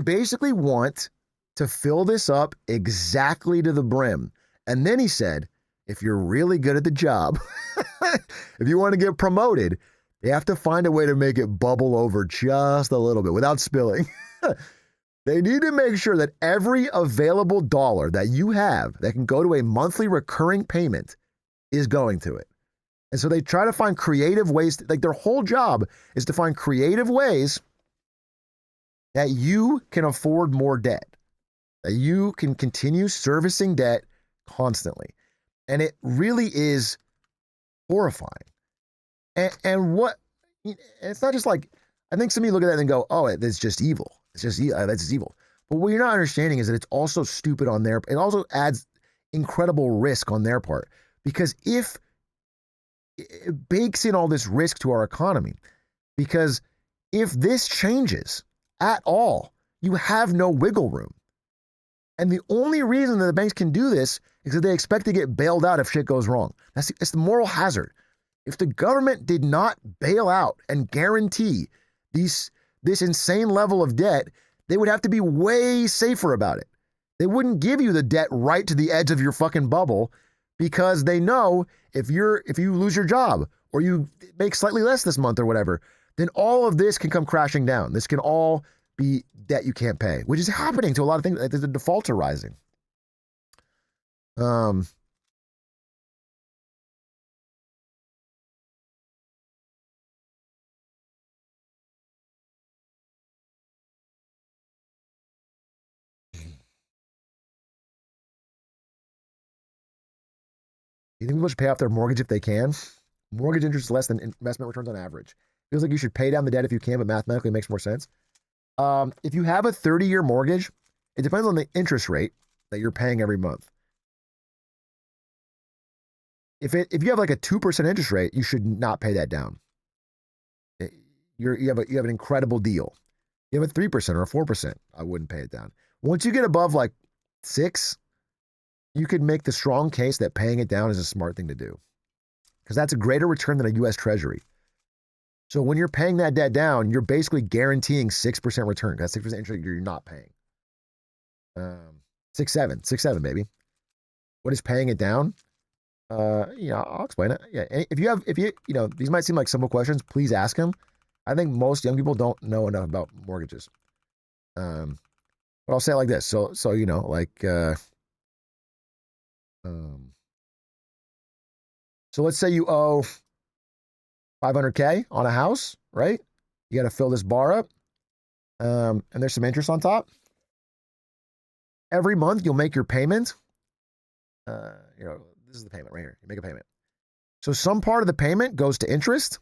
basically want to fill this up exactly to the brim. And then he said, if you're really good at the job, if you want to get promoted, they have to find a way to make it bubble over just a little bit without spilling. They need to make sure that every available dollar that you have that can go to a monthly recurring payment is going to it. And so they try to find creative ways, like their whole job is to find creative ways that you can afford more debt, that you can continue servicing debt constantly. And it really is horrifying. And it's not just like, I think some of you look at that and go, oh, that's just evil. It's just, that's just evil. But what you're not understanding is that it's also stupid on their, it also adds incredible risk on their part. Because if it bakes in all this risk to our economy, because if this changes at all, you have no wiggle room. And the only reason that the banks can do this is that they expect to get bailed out if shit goes wrong. It's the moral hazard. If the government did not bail out and guarantee this insane level of debt, they would have to be way safer about it. They wouldn't give you the debt right to the edge of your fucking bubble because they know if you lose your job or you make slightly less this month or whatever, then all of this can come crashing down. This can all be debt you can't pay, which is happening to a lot of things. The defaults are rising. You think people should pay off their mortgage if they can? Mortgage interest is less than investment returns on average. Feels like you should pay down the debt if you can, but mathematically it makes more sense. If you have a 30-year mortgage, it depends on the interest rate that you're paying every month. If you have like a 2% interest rate, you should not pay that down. You have an incredible deal. You have a 3% or a 4%, I wouldn't pay it down. Once you get above like 6, you could make the strong case that paying it down is a smart thing to do, because that's a greater return than a U.S. Treasury. So when you're paying that debt down, you're basically guaranteeing 6% return. That's 6% interest you're not paying. 6.7, baby. What is paying it down? I'll explain it. Yeah, if you these might seem like simple questions, please ask them. I think most young people don't know enough about mortgages. But I'll say it like this. So let's say you owe $500K on a house, right? You got to fill this bar up. And there's some interest on top. Every month you'll make your payment. This is the payment right here. You make a payment. So some part of the payment goes to interest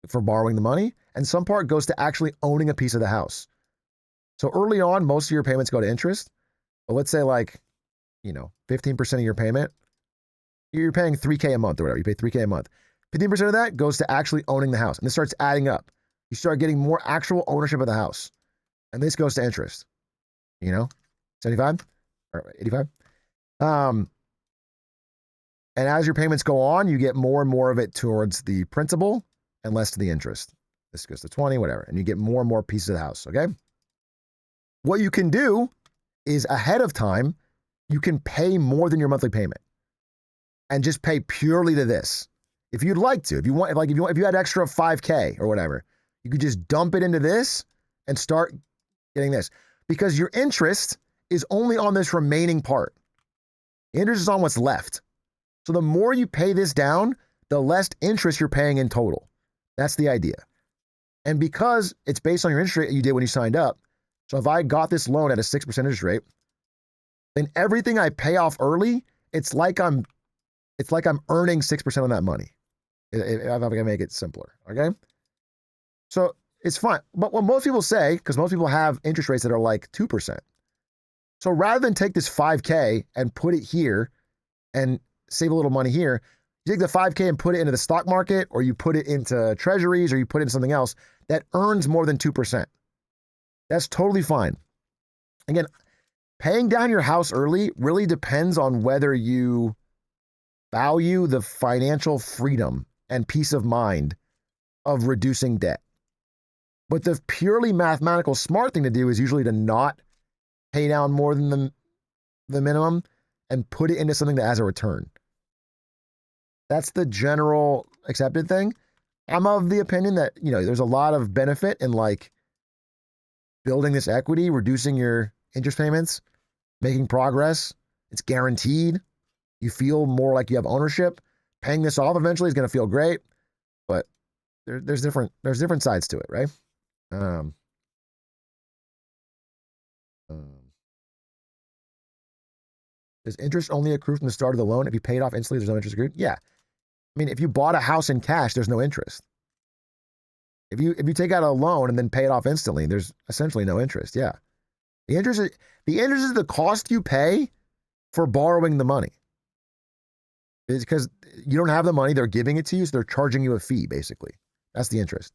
for borrowing the money, and some part goes to actually owning a piece of the house. So early on, most of your payments go to interest. But let's say 15% of your payment, you're paying $3K a month or whatever. You pay $3K a month. 15% of that goes to actually owning the house. And this starts adding up. You start getting more actual ownership of the house. And this goes to interest. 75 or 85. And as your payments go on, you get more and more of it towards the principal and less to the interest. This goes to 20, whatever. And you get more and more pieces of the house, okay? What you can do is ahead of time, you can pay more than your monthly payment and just pay purely to this. If you'd like to, if you had extra 5K or whatever, you could just dump it into this and start getting this, because your interest is only on this remaining part. The interest is on what's left. So the more you pay this down, the less interest you're paying in total. That's the idea. And because it's based on your interest rate you did when you signed up, so if I got this loan at a 6% interest rate, then everything I pay off early, it's like I'm earning 6% on that money. If I can make it simpler, okay? So it's fine. But what most people say, because most people have interest rates that are like 2%. So rather than take this 5K and put it here and save a little money here, you take the 5K and put it into the stock market, or you put it into treasuries, or you put it into something else that earns more than 2%. That's totally fine. Again, paying down your house early really depends on whether you value the financial freedom and peace of mind of reducing debt. But the purely mathematical smart thing to do is usually to not pay down more than the minimum and put it into something that has a return. That's the general accepted thing. I'm of the opinion that, there's a lot of benefit in building this equity, reducing your interest payments, making progress. It's guaranteed. You feel more like you have ownership. Paying this off eventually is going to feel great, but there's different sides to it, right? Does interest only accrue from the start of the loan? If you pay it off instantly, there's no interest accrued? Yeah. I mean, if you bought a house in cash, there's no interest. If you take out a loan and then pay it off instantly, there's essentially no interest. Yeah. The interest is the cost you pay for borrowing the money. It's because you don't have the money, they're giving it to you, so they're charging you a fee, basically. That's the interest.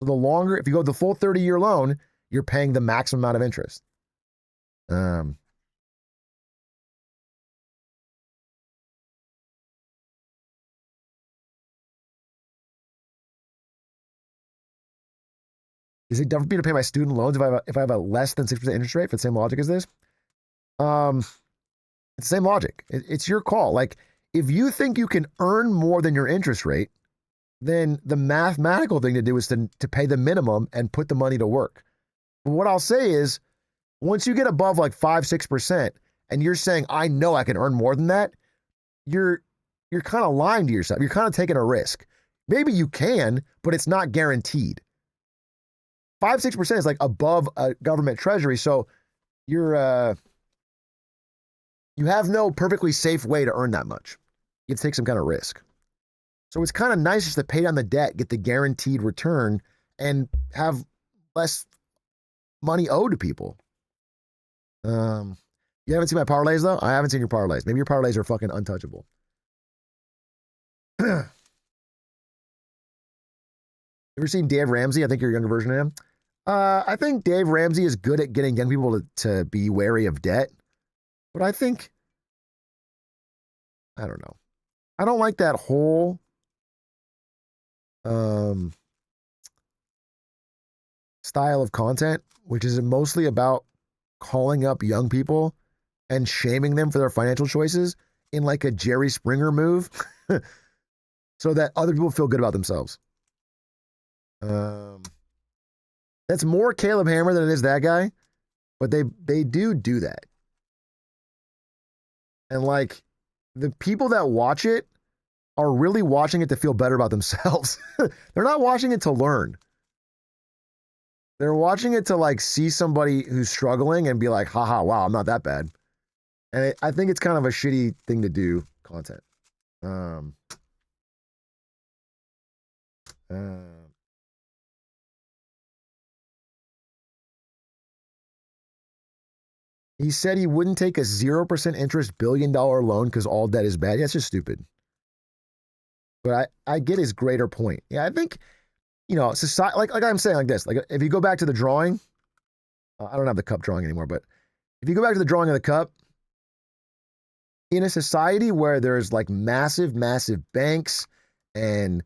So if you go the full 30-year loan, you're paying the maximum amount of interest. Is it dumb for me to pay my student loans if I have a less than 6% interest rate for the same logic as this? It's the same logic. It's your call. Like, if you think you can earn more than your interest rate, then the mathematical thing to do is to pay the minimum and put the money to work. But what I'll say is, once you get above like 5-6%, and you're saying, I know I can earn more than that, you're kind of lying to yourself. You're kind of taking a risk. Maybe you can, but it's not guaranteed. 5-6% is like above a government treasury, so you have no perfectly safe way to earn that much. You have to take some kind of risk. So it's kind of nice just to pay down the debt, get the guaranteed return, and have less money owed to people. You haven't seen my parlays, though? I haven't seen your parlays. Maybe your parlays are fucking untouchable. You ever seen Dave Ramsey? I think you're a younger version of him. I think Dave Ramsey is good at getting young people to be wary of debt. But I don't know. I don't like that whole style of content, which is mostly about calling up young people and shaming them for their financial choices in like a Jerry Springer move so that other people feel good about themselves. That's more Caleb Hammer than it is that guy, but they do that. And like, the people that watch it are really watching it to feel better about themselves. They're not watching it to learn. They're watching it to like see somebody who's struggling and be like, haha, wow, I'm not that bad. And I think it's kind of a shitty thing to do, content. He said he wouldn't take a 0% interest $1 billion loan because all debt is bad. Yeah, that's just stupid. But I get his greater point. Yeah, I think, society, like I'm saying like this, like if you go back to the drawing, I don't have the cup drawing anymore, but if you go back to the drawing of the cup, in a society where there's like massive banks and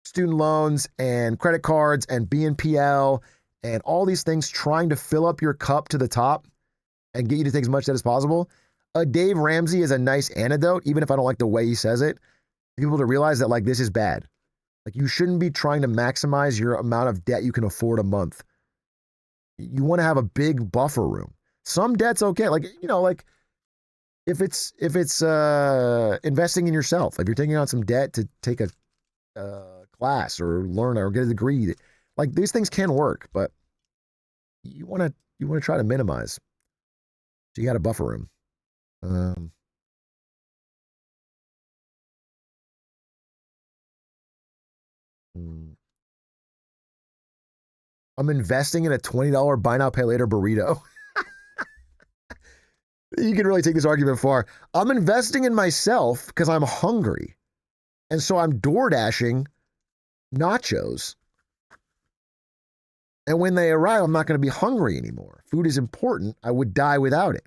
student loans and credit cards and BNPL and all these things trying to fill up your cup to the top and get you to take as much debt as possible, a Dave Ramsey is a nice antidote, even if I don't like the way he says it, people to realize that like this is bad. Like, you shouldn't be trying to maximize your amount of debt you can afford a month. You want to have a big buffer room. Some debt's okay. Like, like if it's investing in yourself, if you're taking on some debt to take a class or learn or get a degree, like these things can work, but you want to try to minimize. So you got a buffer room. I'm investing in a $20 buy now, pay later burrito. You can really take this argument far. I'm investing in myself because I'm hungry. And so I'm door dashing nachos. And when they arrive, I'm not going to be hungry anymore. Food is important. I would die without it.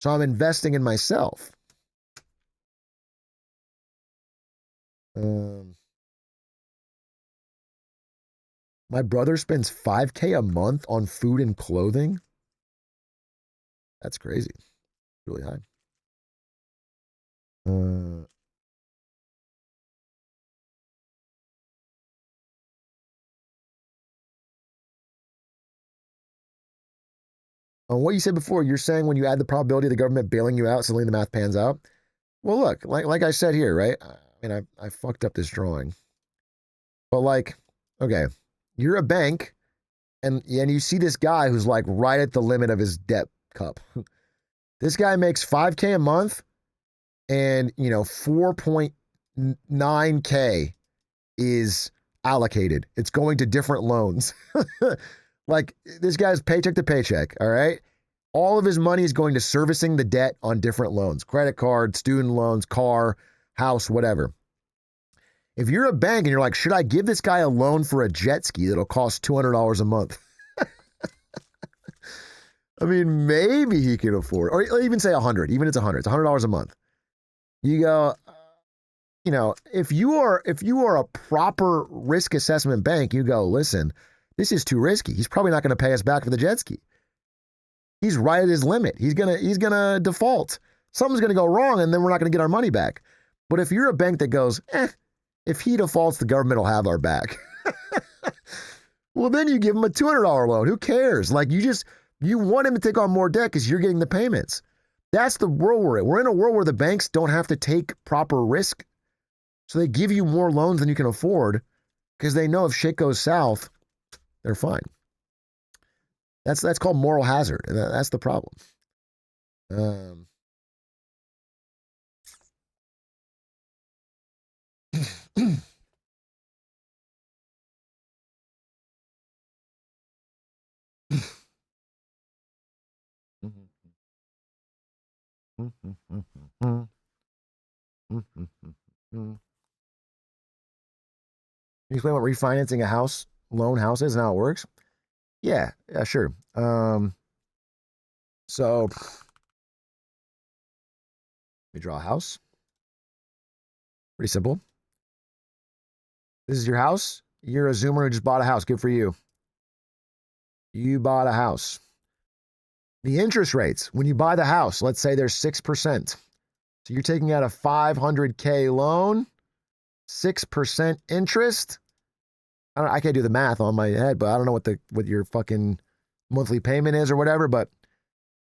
So I'm investing in myself. My brother spends $5,000 a month on food and clothing. That's crazy. Really high. On what you said before, you're saying when you add the probability of the government bailing you out, suddenly the math pans out. Well, look, like I said here, right? I mean, I fucked up this drawing. But like, okay, you're a bank, and you see this guy who's like right at the limit of his debt cup. This guy makes $5,000 a month, and 4.9K is allocated. It's going to different loans. Like, this guy's paycheck to paycheck, all right? All of his money is going to servicing the debt on different loans, credit card, student loans, car, house, whatever. If you're a bank and you're like, should I give this guy a loan for a jet ski that'll cost $200 a month? I mean, maybe he can afford, or even say 100, even if it's 100, it's $100 a month. You go, if you are a proper risk assessment bank, you go, listen, this is too risky. He's probably not going to pay us back for the jet ski. He's right at his limit. He's gonna default. Something's gonna go wrong, and then we're not gonna get our money back. But if you're a bank that goes, if he defaults, the government will have our back. Well, then you give him a $200 loan. Who cares? Like you want him to take on more debt because you're getting the payments. That's the world we're in. We're in a world where the banks don't have to take proper risk. So they give you more loans than you can afford because they know if shit goes south, they're fine. That's called moral hazard. And that's the problem. Can you explain what refinancing a house is and how it works? Yeah, sure. So we draw a house. Pretty simple. This is your house. You're a Zoomer who just bought a house. Good for you. You bought a house. The interest rates, when you buy the house, let's say there's 6%. So you're taking out a $500K loan, 6% interest. I can't do the math on my head, but I don't know what your fucking monthly payment is or whatever, but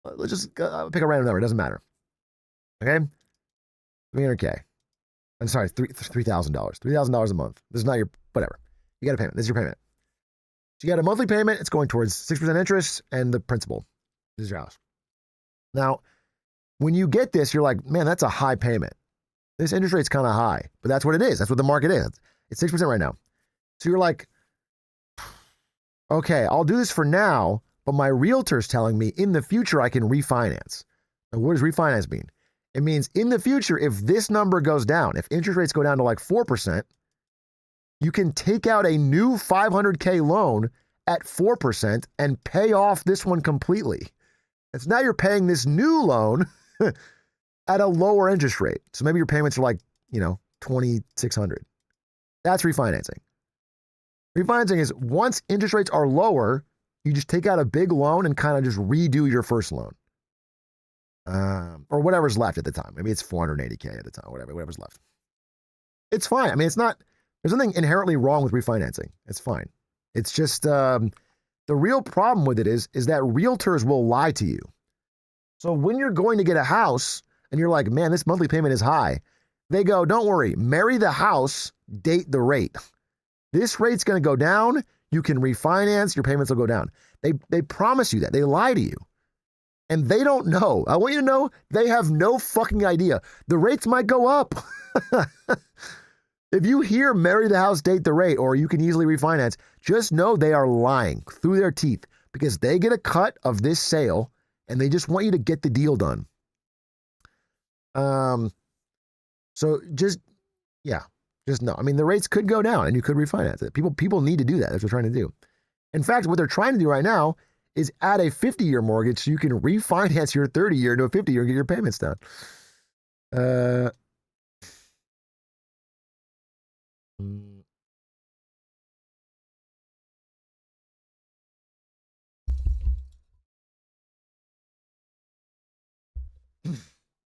let's just pick a random number. It doesn't matter. Okay? 300K. I'm sorry, $3,000. $3,000 a month. This is not your, whatever. You got a payment. This is your payment. So you got a monthly payment. It's going towards 6% interest and the principal. This is your house. Now, when you get this, you're like, man, that's a high payment. This interest rate's kind of high, but that's what it is. That's what the market is. It's 6% right now. So you're like, okay, I'll do this for now, but my realtor's telling me in the future I can refinance. Now, what does refinance mean? It means in the future, if this number goes down, if interest rates go down to like 4%, you can take out a new $500K loan at 4% and pay off this one completely. And so now you're paying this new loan at a lower interest rate. So maybe your payments are like, $2,600. That's refinancing. Refinancing is once interest rates are lower, you just take out a big loan and kind of just redo your first loan. Or whatever's left at the time. Maybe it's $480K at the time, whatever's left. It's fine. I mean, there's nothing inherently wrong with refinancing. It's fine. It's just, the real problem with it is that realtors will lie to you. So when you're going to get a house and you're like, man, this monthly payment is high, they go, don't worry, marry the house, date the rate. This rate's going to go down. You can refinance. Your payments will go down. They promise you that. They lie to you. And they don't know. I want you to know they have no fucking idea. The rates might go up. If you hear marry the house, date the rate, or you can easily refinance, just know they are lying through their teeth because they get a cut of this sale and they just want you to get the deal done. So just know. I mean, the rates could go down and you could refinance it. People need to do that. That's what they're trying to do. In fact, what they're trying to do right now is add a 50-year mortgage so you can refinance your 30-year into a 50-year and get your payments down.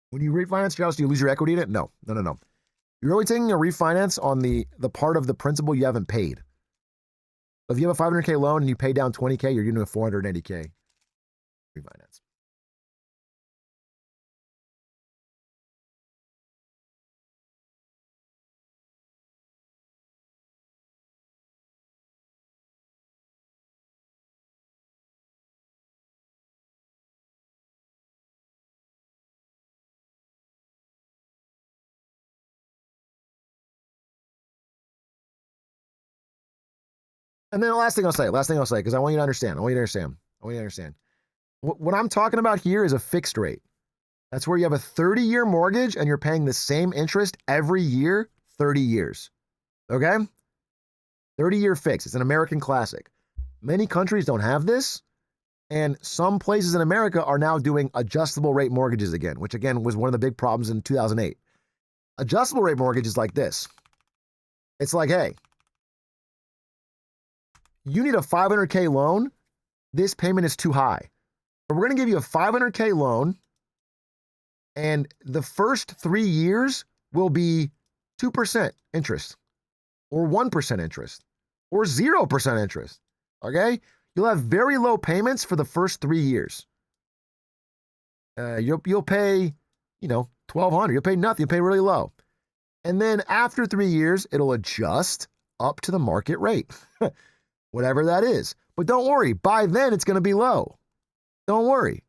When you refinance your house, do you lose your equity in it? No. You're only taking a refinance on the part of the principal you haven't paid. If you have a $500K loan and you pay down $20K, you're doing a $480K refinance. And then the last thing I'll say, because I want you to understand. What I'm talking about here is a fixed rate. That's where you have a 30-year mortgage and you're paying the same interest every year, 30 years. Okay? 30-year fix. It's an American classic. Many countries don't have this, and some places in America are now doing adjustable rate mortgages again, which again was one of the big problems in 2008. Adjustable rate mortgage is like this. It's like, hey, you need a $500K loan. This payment is too high. But we're going to give you a $500K loan, and the first 3 years will be 2% interest, or 1% interest, or 0% interest. Okay? You'll have very low payments for the first 3 years. You'll pay, $1,200. You'll pay nothing. You'll pay really low. And then after 3 years, it'll adjust up to the market rate, whatever that is. But don't worry, by then it's going to be low. Don't worry.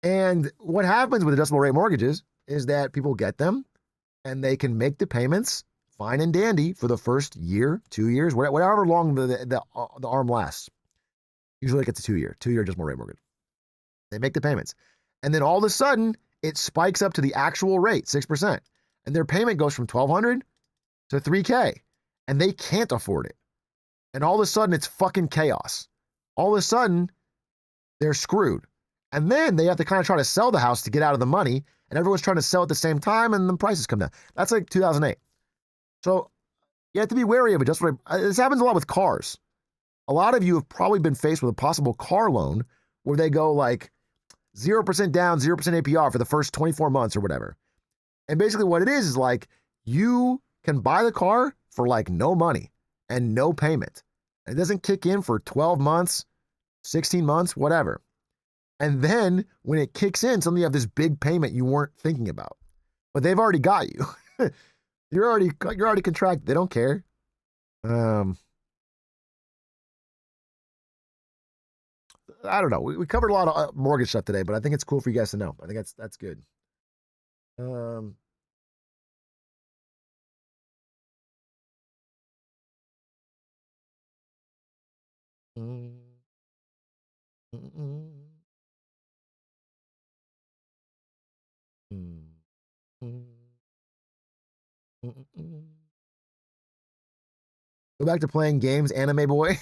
And what happens with adjustable rate mortgages is that people get them and they can make the payments fine and dandy for the first year, 2 years, whatever long the arm lasts. Usually it gets a 2 year adjustable rate mortgage. They make the payments. And then all of a sudden, it spikes up to the actual rate, 6%. And their payment goes from $1,200 to $3K. And they can't afford it. And all of a sudden, it's fucking chaos. All of a sudden, they're screwed. And then they have to kind of try to sell the house to get out of the money. And everyone's trying to sell at the same time, and the prices come down. That's like 2008. So you have to be wary of it. This happens a lot with cars. A lot of you have probably been faced with a possible car loan where they go like 0% down, 0% APR for the first 24 months or whatever. And basically what it is like you can buy the car for like no money and no payment. It doesn't kick in for 12 months, 16 months, whatever. And then when it kicks in, suddenly you have this big payment you weren't thinking about. But they've already got you. You're already contracted. They don't care. I don't know. We covered a lot of mortgage stuff today, but I think it's cool for you guys to know. I think that's good. Go back to playing games, anime boy.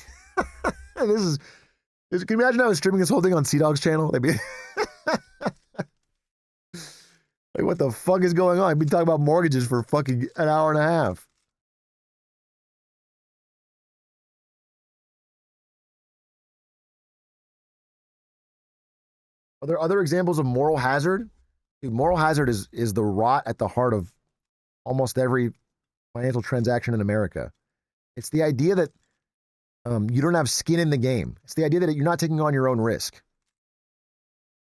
Can you imagine I was streaming this whole thing on CDawg's channel? They'd be like, what the fuck is going on? I've been talking about mortgages for fucking an hour and a half. Are there other examples of moral hazard? Dude, moral hazard is the rot at the heart of almost every financial transaction in America. It's the idea that you don't have skin in the game. It's the idea that you're not taking on your own risk.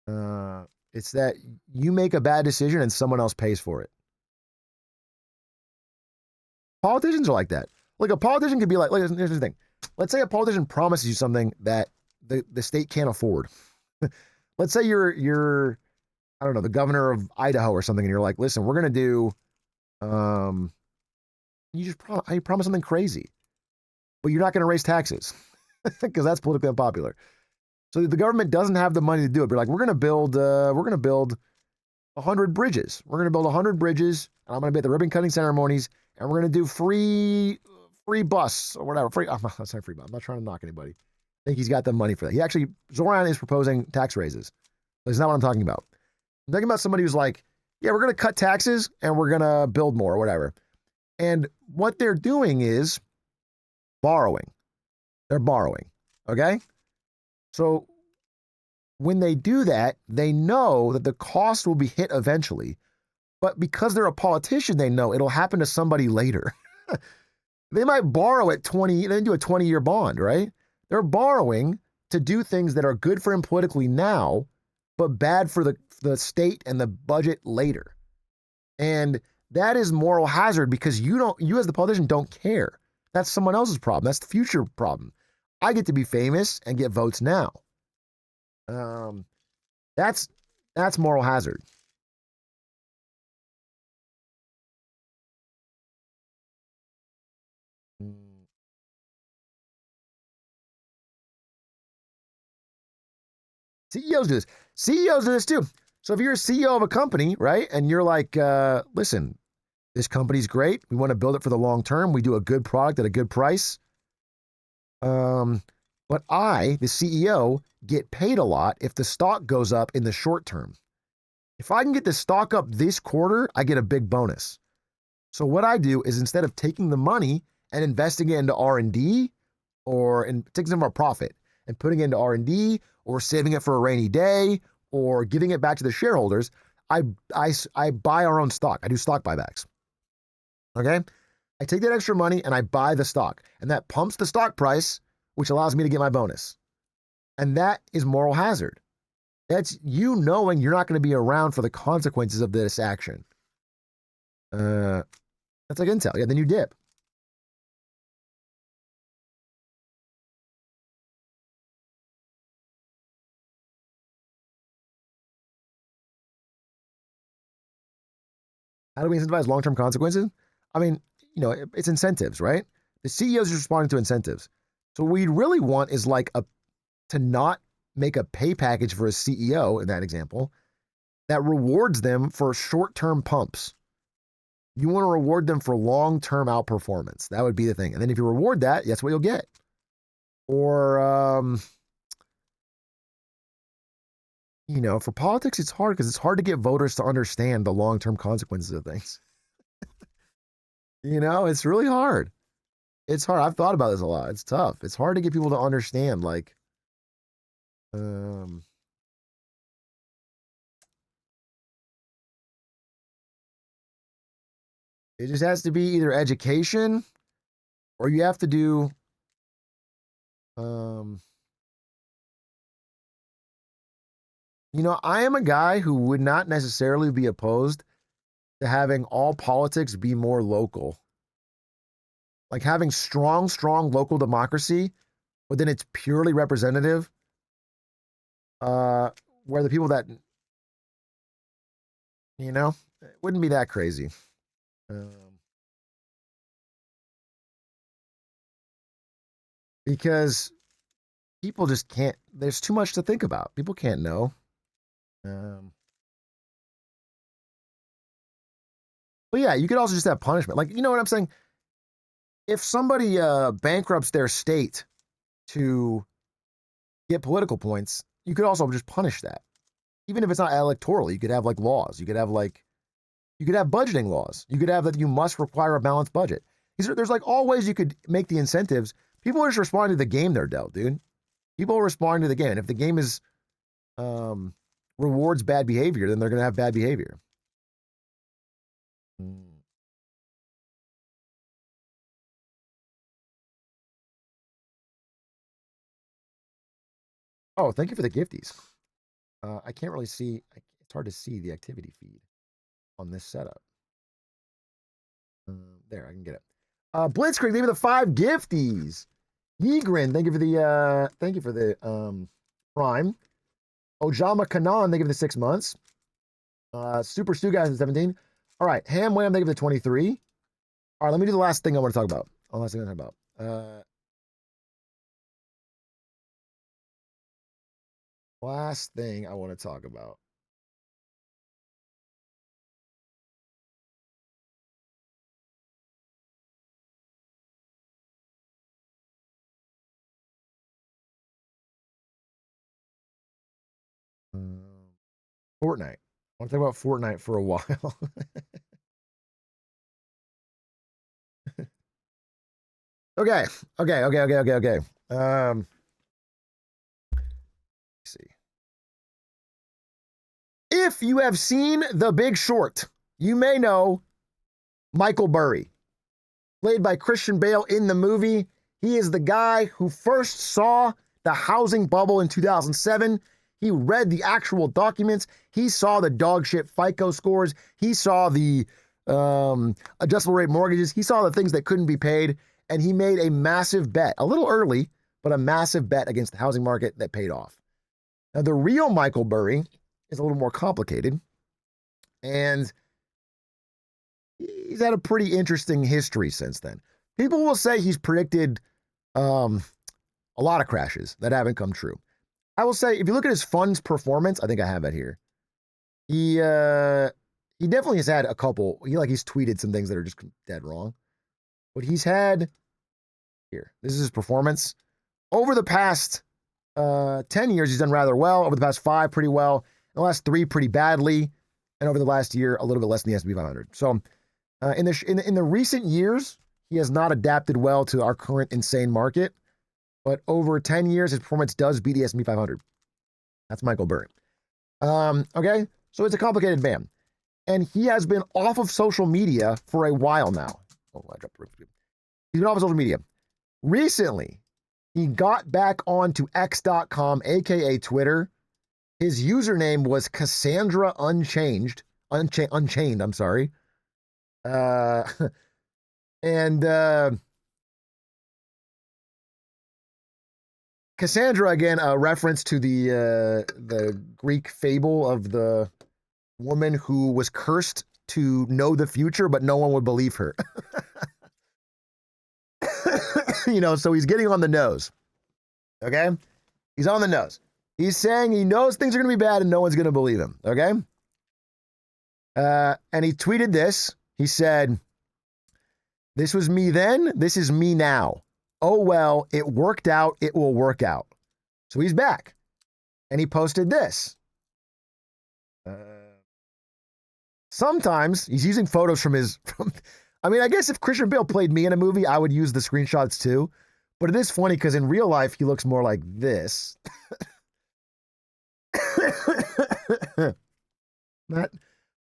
It's that you make a bad decision and someone else pays for it. Politicians are like that. Like a politician could be like, here's the thing. Let's say a politician promises you something that the state can't afford. Let's say you're, I don't know, the governor of Idaho or something, and you're like, listen, we're going to do, you promise something crazy, but you're not going to raise taxes because that's politically unpopular. So the government doesn't have the money to do it. But like, we're going to build 100 bridges. We're going to build 100 bridges, and I'm going to be at the ribbon cutting ceremonies, and we're going to do free bus or whatever. I'm not saying free bus. I'm not trying to knock anybody. I think he's got the money for that. Zoran is proposing tax raises. That's not what I'm talking about. I'm talking about somebody who's like, yeah, we're going to cut taxes and we're going to build more or whatever. And what they're doing is borrowing. They're borrowing. Okay? So when they do that, they know that the cost will be hit eventually. But because they're a politician, they know it'll happen to somebody later. They might borrow at 20, they do a 20-year bond, right? They're borrowing to do things that are good for him politically now, but bad for the state and the budget later. And that is moral hazard because you as the politician don't care. That's someone else's problem. That's the future problem. I get to be famous and get votes now. That's moral hazard. CEOs do this. CEOs do this too. So if you're a CEO of a company, right, and you're like, listen, this company's great. We want to build it for the long term. We do a good product at a good price. But I, the CEO, get paid a lot if the stock goes up in the short term. If I can get the stock up this quarter, I get a big bonus. So what I do is instead of taking the money and investing it into R&D or taking some of our profit, and putting it into R&D or saving it for a rainy day or giving it back to the shareholders, I buy our own stock. I do stock buybacks. Okay? I take that extra money and I buy the stock. And that pumps the stock price, which allows me to get my bonus. And that is moral hazard. That's you knowing you're not going to be around for the consequences of this action. That's like Intel. Yeah, then you dip. How do we incentivize long-term consequences? I mean, it's incentives, right? The CEO is responding to incentives. So what we really want is like to not make a pay package for a CEO in that example that rewards them for short-term pumps. You want to reward them for long-term outperformance. That would be the thing. And then if you reward that, that's what you'll get. Or, for politics, it's hard because it's hard to get voters to understand the long-term consequences of things. It's really hard. It's hard. I've thought about this a lot. It's tough. It's hard to get people to understand, like, it just has to be either education or you have to do, I am a guy who would not necessarily be opposed to having all politics be more local. Like having strong local democracy, but then it's purely representative, where the people that, it wouldn't be that crazy. Because people just can't, there's too much to think about. People can't know. But yeah, you could also just have punishment. Like, you know what I'm saying? If somebody bankrupts their state to get political points, you could also just punish that. Even if it's not electoral, you could have like laws. You could have budgeting laws. You could have that you must require a balanced budget. There's like all ways you could make the incentives. People are just responding to the game they're dealt, dude. People are responding to the game. And if the game is rewards bad behavior, then they're going to have bad behavior. Oh, thank you for the gifties. I can't really see. It's hard to see the activity feed on this setup. There, I can get it. Blitzkrieg, thank you for the 5 gifties. Yegrin, thank you for the Prime. Ojama Kanan, thank you for the 6 months. Super Stu guys, 17. All right, Ham Wham, thank you for the 23. All right, let me do the last thing I want to talk about. Last thing I want to talk about. Fortnite. I want to talk about Fortnite for a while. Okay. Let's see. If you have seen The Big Short, you may know Michael Burry, played by Christian Bale in the movie. He is the guy who first saw the housing bubble in 2007. He read the actual documents. He saw the dog shit FICO scores. He saw the adjustable rate mortgages. He saw the things that couldn't be paid. And he made a massive bet, a little early, but a massive bet against the housing market that paid off. Now, the real Michael Burry is a little more complicated. And he's had a pretty interesting history since then. People will say he's predicted a lot of crashes that haven't come true. I will say, if you look at his funds performance, I think I have it here. He definitely has had a couple. He's tweeted some things that are just dead wrong. But he's had here. This is his performance over the past 10 years. He's done rather well. Over the past 5, pretty well. In the last 3, pretty badly, and over the last year, a little bit less than the S&P 500. So, in the recent years, he has not adapted well to our current insane market. but over 10 years, his performance does beat the S&P 500. That's Michael Burry. Okay, so it's a complicated man. And he has been off of social media for a while now. Oh, I dropped the rip. He's been off of social media. Recently, he got back onto X.com, aka Twitter. His username was Cassandra Unchained, I'm sorry. Cassandra, again, a reference to the Greek fable of the woman who was cursed to know the future, but no one would believe her. So he's getting on the nose. Okay? He's on the nose. He's saying he knows things are going to be bad and no one's going to believe him. Okay? And he tweeted this. He said, "This was me then. This is me now. Oh, well, it worked out. It will work out." So he's back. And he posted this. Sometimes he's using photos I guess if Christian Bale played me in a movie, I would use the screenshots too. But it is funny because in real life, he looks more like this.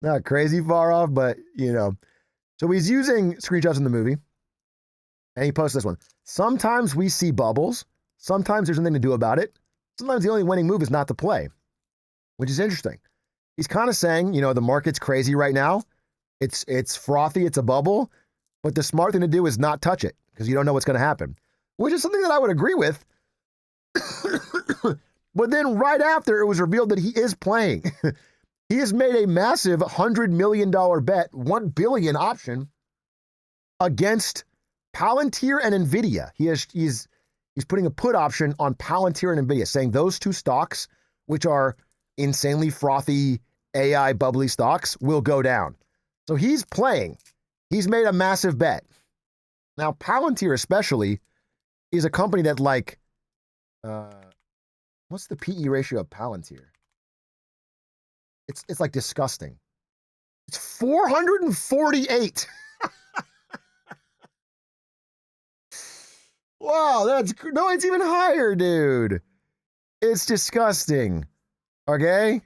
Not crazy far off, but So he's using screenshots in the movie. And he posts this one. "Sometimes we see bubbles. Sometimes there's nothing to do about it. Sometimes the only winning move is not to play," which is interesting. He's kind of saying, the market's crazy right now. It's frothy. It's a bubble. But the smart thing to do is not touch it because you don't know what's going to happen, which is something that I would agree with. But then right after, it was revealed that he is playing. He has made a massive $100 million bet, $1 billion option against Palantir and NVIDIA. He's putting a put option on Palantir and NVIDIA, saying those two stocks, which are insanely frothy AI bubbly stocks, will go down. So he's playing. He's made a massive bet. Now, Palantir especially is a company that what's the PE ratio of Palantir? It's like disgusting. It's 448. Wow, no, it's even higher, dude. It's disgusting. Okay?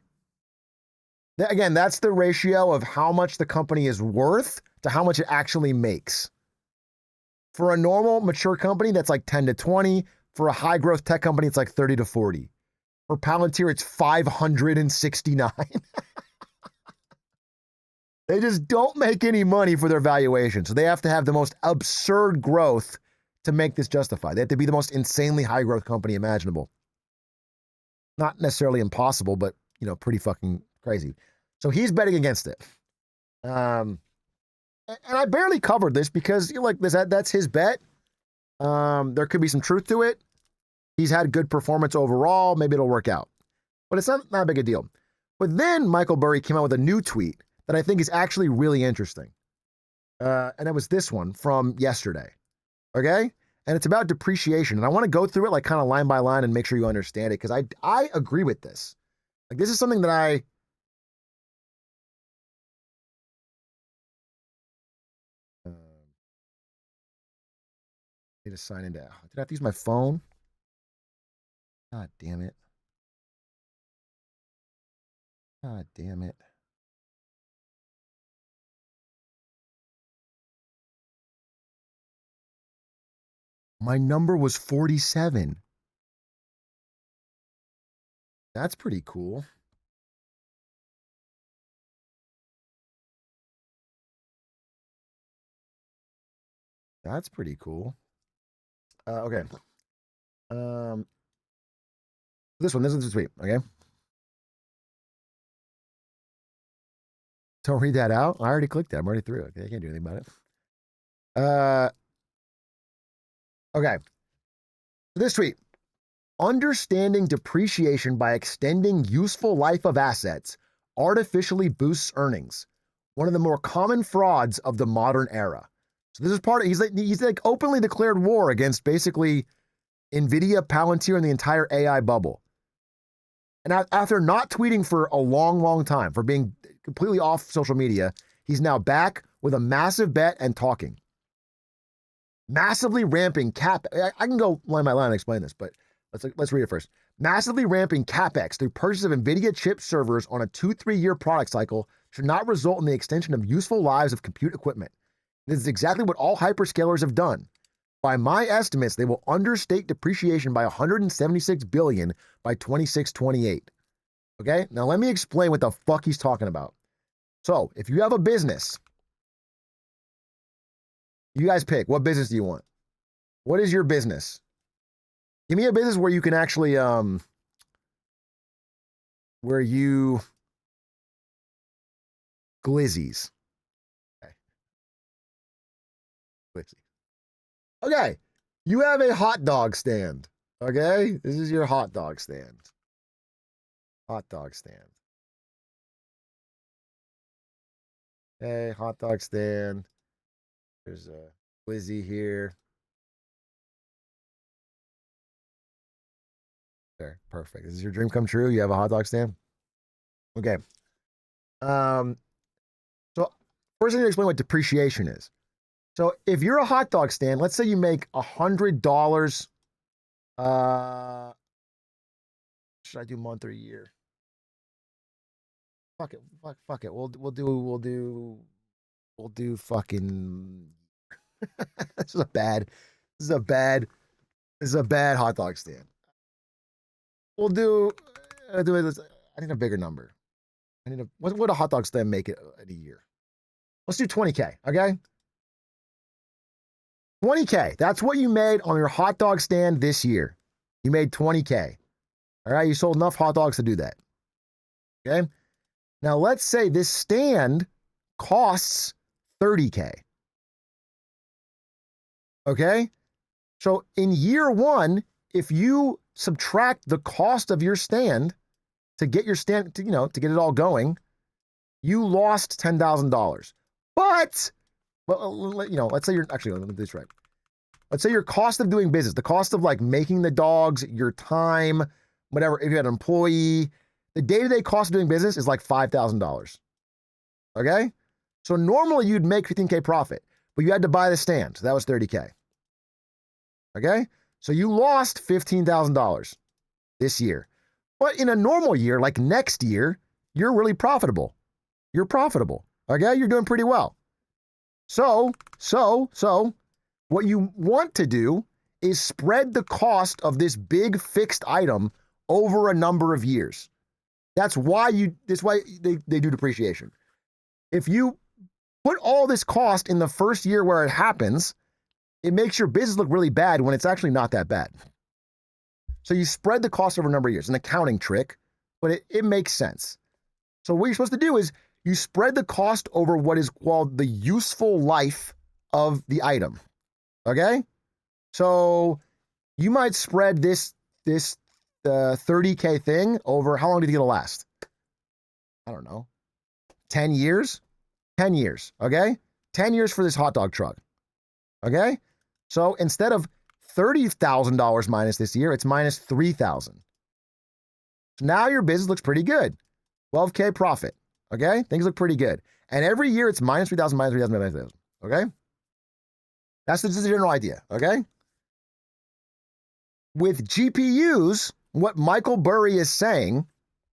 Again, that's the ratio of how much the company is worth to how much it actually makes. For a normal mature company, that's like 10 to 20. For a high growth tech company, it's like 30 to 40. For Palantir, it's 569. They just don't make any money for their valuation. So they have to have the most absurd growth to make this justified. They have to be the most insanely high growth company imaginable. Not necessarily impossible, but pretty fucking crazy. So he's betting against it. And I barely covered this because that's his bet. There could be some truth to it. He's had good performance overall. Maybe it'll work out. But it's not a big a deal. But then Michael Burry came out with a new tweet that I think is actually really interesting. And it was this one from yesterday. Okay? And it's about depreciation. And I want to go through it kind of line by line and make sure you understand it because I agree with this. This is something that I need to sign into. Did I have to use my phone? God damn it. God damn it. My number was 47. That's pretty cool. That's pretty cool. Okay. This is the tweet, okay? Don't read that out. I already clicked that. I'm already through it. Okay, I can't do anything about it. Okay. This tweet. Understanding depreciation by extending useful life of assets artificially boosts earnings. One of the more common frauds of the modern era. So this is part of, he's openly declared war against basically NVIDIA, Palantir, and the entire AI bubble. And after not tweeting for a long, long time, for being completely off social media, he's now back with a massive bet and talking. Massively ramping I can go line by line and explain this, but let's read it first. Massively ramping CapEx through purchase of NVIDIA chip servers on a 2-3 year product cycle should not result in the extension of useful lives of compute equipment. This is exactly what all hyperscalers have done. By my estimates, they will understate depreciation by $176 billion by 26-28. Okay? Now let me explain what the fuck he's talking about. So, if you have a business, you guys pick. What business do you want? What is your business? Give me a business where you can actually, where you, glizzies. Okay. Glizzy. Okay. You have a hot dog stand. Okay. This is your hot dog stand. Hot dog stand. Okay. Hot dog stand. There's a glizzy here. There, perfect. This is your dream come true. You have a hot dog stand. Okay. So first, I need to explain what depreciation is. So if you're a hot dog stand, let's say you make $100. Should I do month or year? Fuck it. Fuck it. We'll do fucking. This is a bad hot dog stand. We'll do it. I need a bigger number. What would a hot dog stand make it in a year? Let's do 20K, okay? 20K. That's what you made on your hot dog stand this year. You made 20K. All right, you sold enough hot dogs to do that. Okay? Now let's say this stand costs 30K. Okay? So in year one, if you subtract the cost of your stand to get your stand, to get it all going, you lost $10,000. But, let's say let me do this right. Let's say your cost of doing business, the cost of like making the dogs, your time, whatever, if you had an employee, the day-to-day cost of doing business is like $5,000. Okay? So normally you'd make 15K profit, but you had to buy the stand. So that was 30K. Okay? So you lost $15,000 this year. But in a normal year, like next year, you're really profitable. You're profitable. Okay? You're doing pretty well. So, what you want to do is spread the cost of this big fixed item over a number of years. That's why they do depreciation. If you put all this cost in the first year where it happens, it makes your business look really bad when it's actually not that bad. So you spread the cost over a number of years. An accounting trick, but it makes sense. So what you're supposed to do is you spread the cost over what is called the useful life of the item. Okay? So you might spread this 30K thing over, how long do you think it'll last? I don't know. 10 years? 10 years. Okay? 10 years for this hot dog truck. Okay? So instead of $30,000 minus this year, it's minus $3,000. So now your business looks pretty good. 12K profit. Okay? Things look pretty good. And every year it's minus 3,000, minus 3,000, minus 3,000. Okay? That's the general idea. Okay? With GPUs, what Michael Burry is saying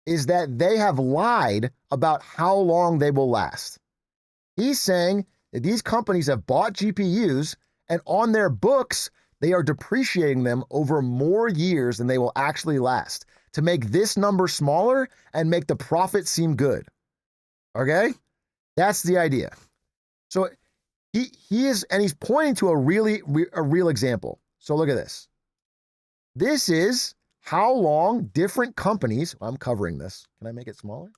is that they have lied about how long they will last. He's saying that these companies have bought GPUs and on their books, they are depreciating them over more years than they will actually last to make this number smaller and make the profit seem good. Okay? That's the idea. So he's pointing to a real example. So look at this. This is how long different companies, I'm covering this. Can I make it smaller?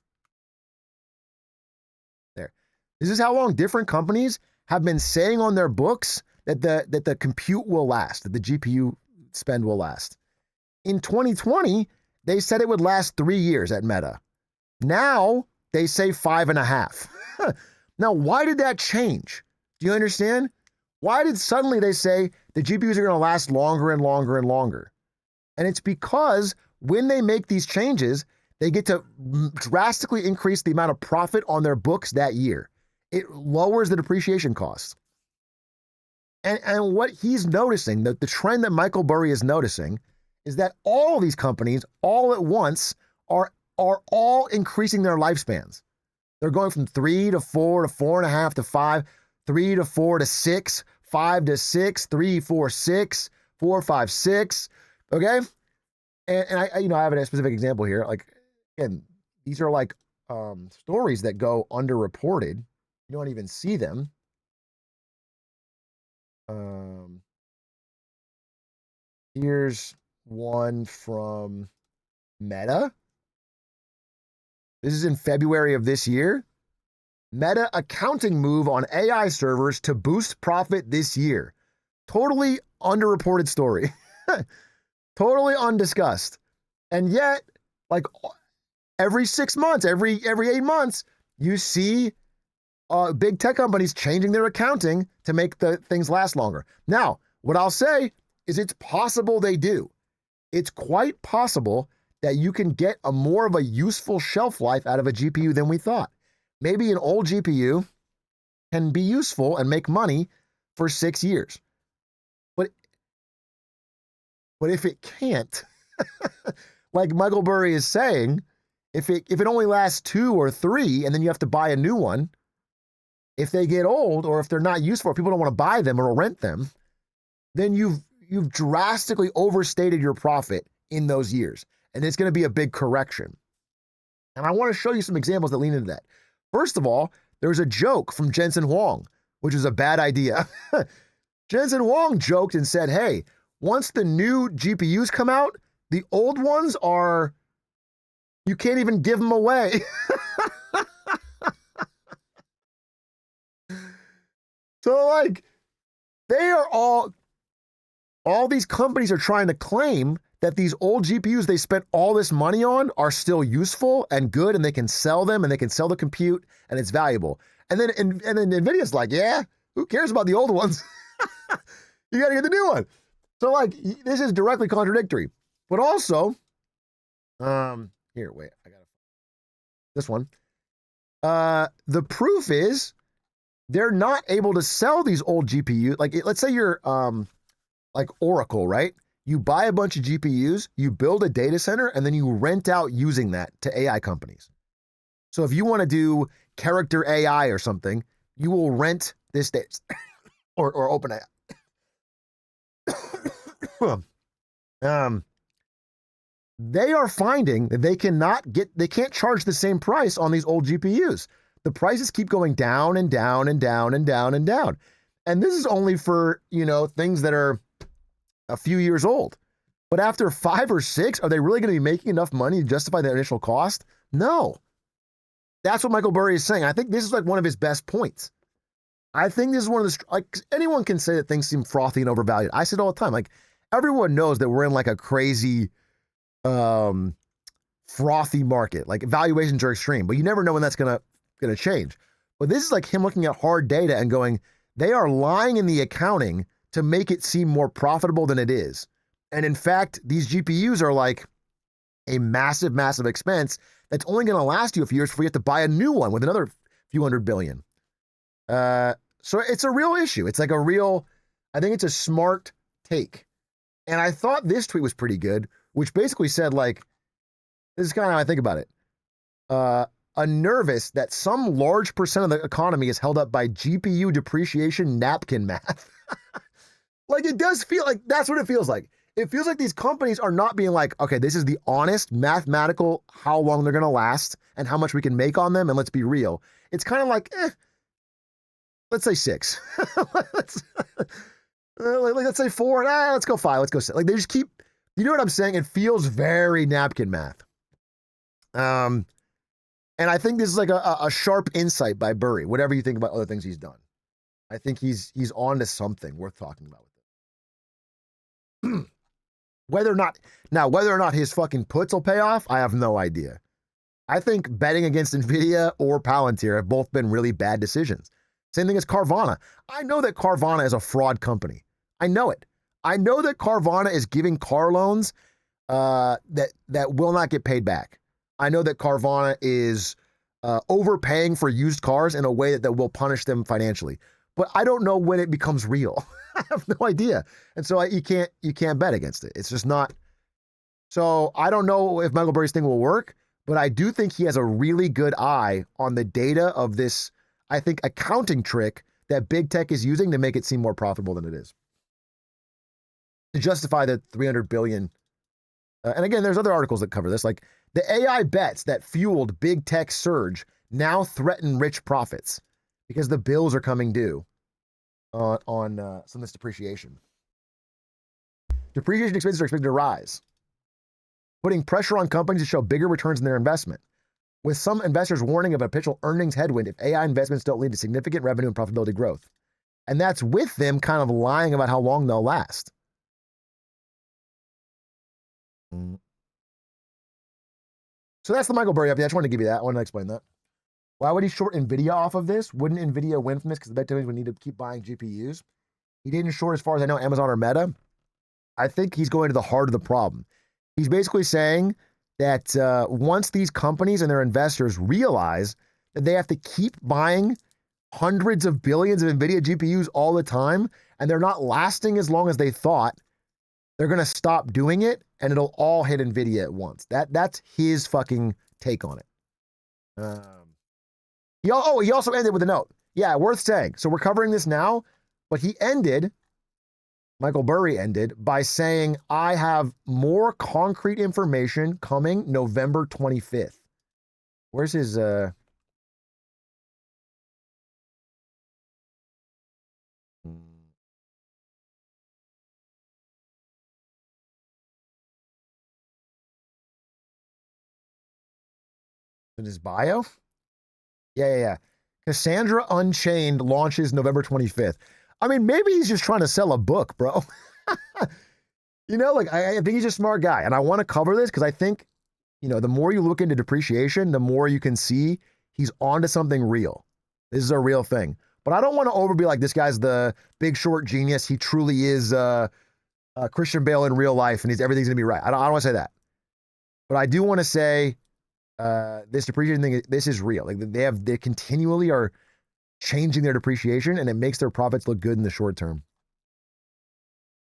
There. This is how long different companies have been saying on their books that the compute will last, that the GPU spend will last. In 2020, they said it would last 3 years at Meta. Now they say 5.5. Now, why did that change? Do you understand? Why did suddenly they say the GPUs are going to last longer and longer and longer? And it's because when they make these changes, they get to drastically increase the amount of profit on their books that year. It lowers the depreciation costs. And what he's noticing, the trend that Michael Burry is noticing, is that all these companies, all at once, are all increasing their lifespans. They're going from 3 to 4 to 4.5 to 5, 3 to 4 to 6, 5 to 6, 3, 4, 6, 4, 5, 6. Okay? And I have a specific example here. Like, again, these are like stories that go underreported. You don't even see them. Here's one from Meta. This is in February of this year. Meta accounting move on AI servers to boost profit this year. Totally underreported story. Totally undiscussed. And yet, like every 6 months, every 8 months, you see big tech companies changing their accounting to make the things last longer. Now, what I'll say is it's possible they do. It's quite possible that you can get more of a useful shelf life out of a GPU than we thought. Maybe an old GPU can be useful and make money for 6 years. But if it can't, like Michael Burry is saying, if it only lasts 2 or 3 and then you have to buy a new one, if they get old or if they're not useful, or people don't want to buy them or rent them, then you've drastically overstated your profit in those years. And it's going to be a big correction. And I want to show you some examples that lean into that. First of all, there's a joke from Jensen Huang, which is a bad idea. Jensen Huang joked and said, hey, once the new GPUs come out, the old ones you can't even give them away. So like, they are all these companies are trying to claim that these old GPUs they spent all this money on are still useful and good, and they can sell them and they can sell the compute and it's valuable. And then NVIDIA's like, yeah, who cares about the old ones? You got to get the new one. So like, this is directly contradictory. But also, here, wait, I got this one. The proof is they're not able to sell these old GPUs. Like, let's say you're like Oracle, right? You buy a bunch of GPUs, you build a data center, and then you rent out using that to AI companies. So if you want to do character AI or something, you will rent this data or OpenAI. They are finding that they can't charge the same price on these old GPUs. The prices keep going down and down and down and down and down. And this is only for, things that are a few years old. But after 5 or 6, are they really going to be making enough money to justify the initial cost? No. That's what Michael Burry is saying. I think this is like one of his best points. I think this is one of the, like, anyone can say that things seem frothy and overvalued. I say it all the time. Like, everyone knows that we're in like a crazy, frothy market. Like, valuations are extreme, but you never know when that's gonna change. But this is like him looking at hard data and going, they are lying in the accounting to make it seem more profitable than it is. And in fact, these GPUs are like a massive, massive expense that's only going to last you a few years before you have to buy a new one with another few $100 billion. So it's a real issue. It's like I think it's a smart take. And I thought this tweet was pretty good, which basically said, like, this is kind of how I think about it. Nervous that some large percent of the economy is held up by GPU depreciation napkin math. Like, it does feel like that's what it feels like. It feels like these companies are not being like, okay, this is the honest mathematical how long they're going to last and how much we can make on them, and let's be real. It's kind of like, let's say 6. let's say 4. Let's go 5. Let's go 6. Like, they just keep, you know what I'm saying? It feels very napkin math. And I think this is like a sharp insight by Burry, whatever you think about other things he's done. I think he's on to something worth talking about with it. Whether or not his fucking puts will pay off, I have no idea. I think betting against NVIDIA or Palantir have both been really bad decisions. Same thing as Carvana. I know that Carvana is a fraud company. I know it. I know that Carvana is giving car loans that will not get paid back. I know that Carvana is overpaying for used cars in a way that will punish them financially. but I don't know when it becomes real. I have no idea. And so you can't bet against it. It's just not. So I don't know if Michael Burry's thing will work, but I do think he has a really good eye on the data of this, I think, accounting trick that big tech is using to make it seem more profitable than it is. To justify the 300 billion. And again, there's other articles that cover this, like the AI bets that fueled big tech surge now threaten rich profits because the bills are coming due on some of this depreciation. Depreciation expenses are expected to rise, putting pressure on companies to show bigger returns in their investment, with some investors warning of a potential earnings headwind if AI investments don't lead to significant revenue and profitability growth. And that's with them kind of lying about how long they'll last. So that's the Michael Burry update. I just wanted to give you that. I wanted to explain that. Why would he short NVIDIA off of this? Wouldn't NVIDIA win from this because the big companies would need to keep buying GPUs? He didn't short, as far as I know, Amazon or Meta. I think he's going to the heart of the problem. He's basically saying that once these companies and their investors realize that they have to keep buying hundreds of billions of NVIDIA GPUs all the time, and they're not lasting as long as they thought, they're going to stop doing it, and it'll all hit NVIDIA at once. That's his fucking take on it. He also ended with a note. Yeah, worth saying. So we're covering this now, but Michael Burry ended by saying, I have more concrete information coming November 25th. Where's his, in his bio? Yeah. Cassandra Unchained launches November 25th. I mean, maybe he's just trying to sell a book, bro. You know, like, I think he's a smart guy. And I want to cover this because I think, you know, the more you look into depreciation, the more you can see he's onto something real. This is a real thing. But I don't want to be like, this guy's the Big Short genius. He truly is Christian Bale in real life and everything's going to be right. I don't want to say that. But I do want to say this depreciation thing, this is real. Like they continually are changing their depreciation and it makes their profits look good in the short term.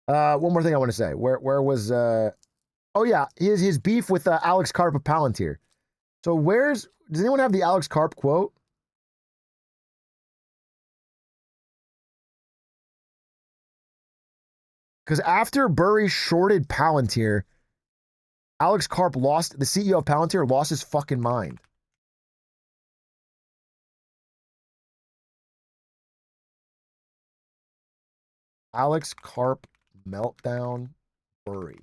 One more thing I want to say. Where was oh yeah, his beef with Alex Karp of Palantir. So does anyone have the Alex Karp quote? Because after Burry shorted Palantir, Alex Karp the CEO of Palantir lost his fucking mind. Alex Karp meltdown Burry.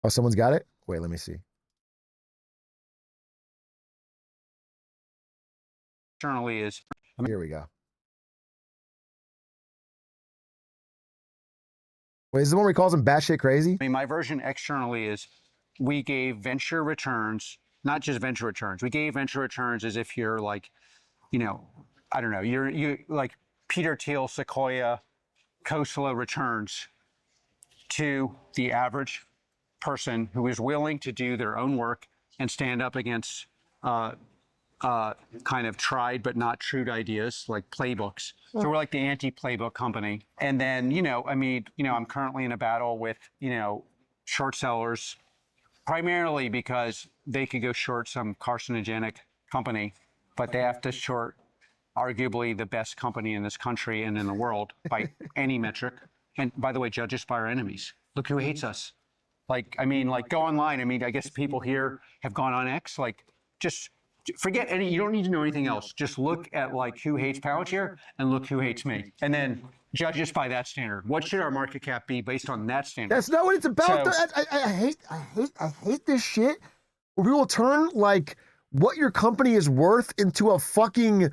Oh, someone's got it? Wait, let me see. Externally is. Here we go. Wait, is this the one where he calls him batshit crazy? I mean, my version externally is we gave venture returns, not just venture returns. We gave venture returns as if you're like, you know, I don't know, you like Peter Thiel, Sequoia, Khosla returns to the average person who is willing to do their own work and stand up against kind of tried but not true ideas like playbooks. So we're like the anti-playbook company. And then, you know, I mean, you know, I'm currently in a battle with, you know, short sellers, primarily because they could go short some carcinogenic company, but they have to short arguably the best company in this country and in the world by any metric. And by the way, judge us by our enemies. Look who hates us. Like, I mean, like, go online. I mean, I guess people here have gone on X. Like, just forget you don't need to know anything else. Just look at, like, who hates Palantir and look who hates me. And then judge us by that standard. What should our market cap be based on that standard? That's not what it's about. So, I hate this shit where people turn, like, what your company is worth into a fucking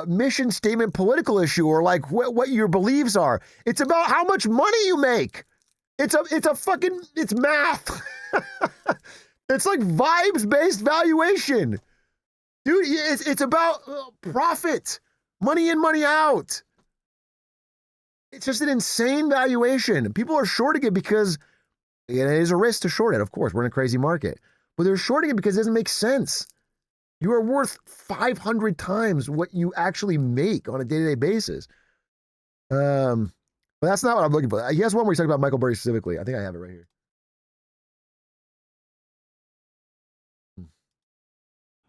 mission statement political issue, or like what your beliefs are. It's about how much money you make. It's math. It's like vibes-based valuation. Dude, it's about profit. Money in, money out. It's just an insane valuation. People are shorting it because it is a risk to short it. Of course, we're in a crazy market, but they're shorting it because it doesn't make sense. You are worth 500 times what you actually make on a day-to-day basis. But that's not what I'm looking for. He has one where he's talking about Michael Burry specifically. I think I have it right here.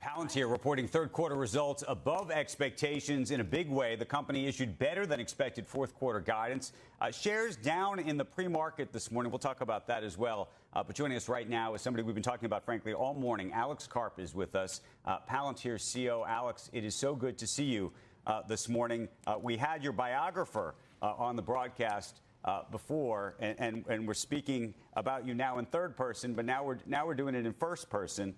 Palantir reporting third quarter results above expectations in a big way. The company issued better than expected fourth quarter guidance. Shares down in the pre-market this morning. We'll talk about that as well. But joining us right now is somebody we've been talking about, frankly, all morning. Alex Karp is with us, Palantir's CEO. Alex, it is so good to see you this morning. We had your biographer on the broadcast before, and we're speaking about you now in third person, but now we're doing it in first person.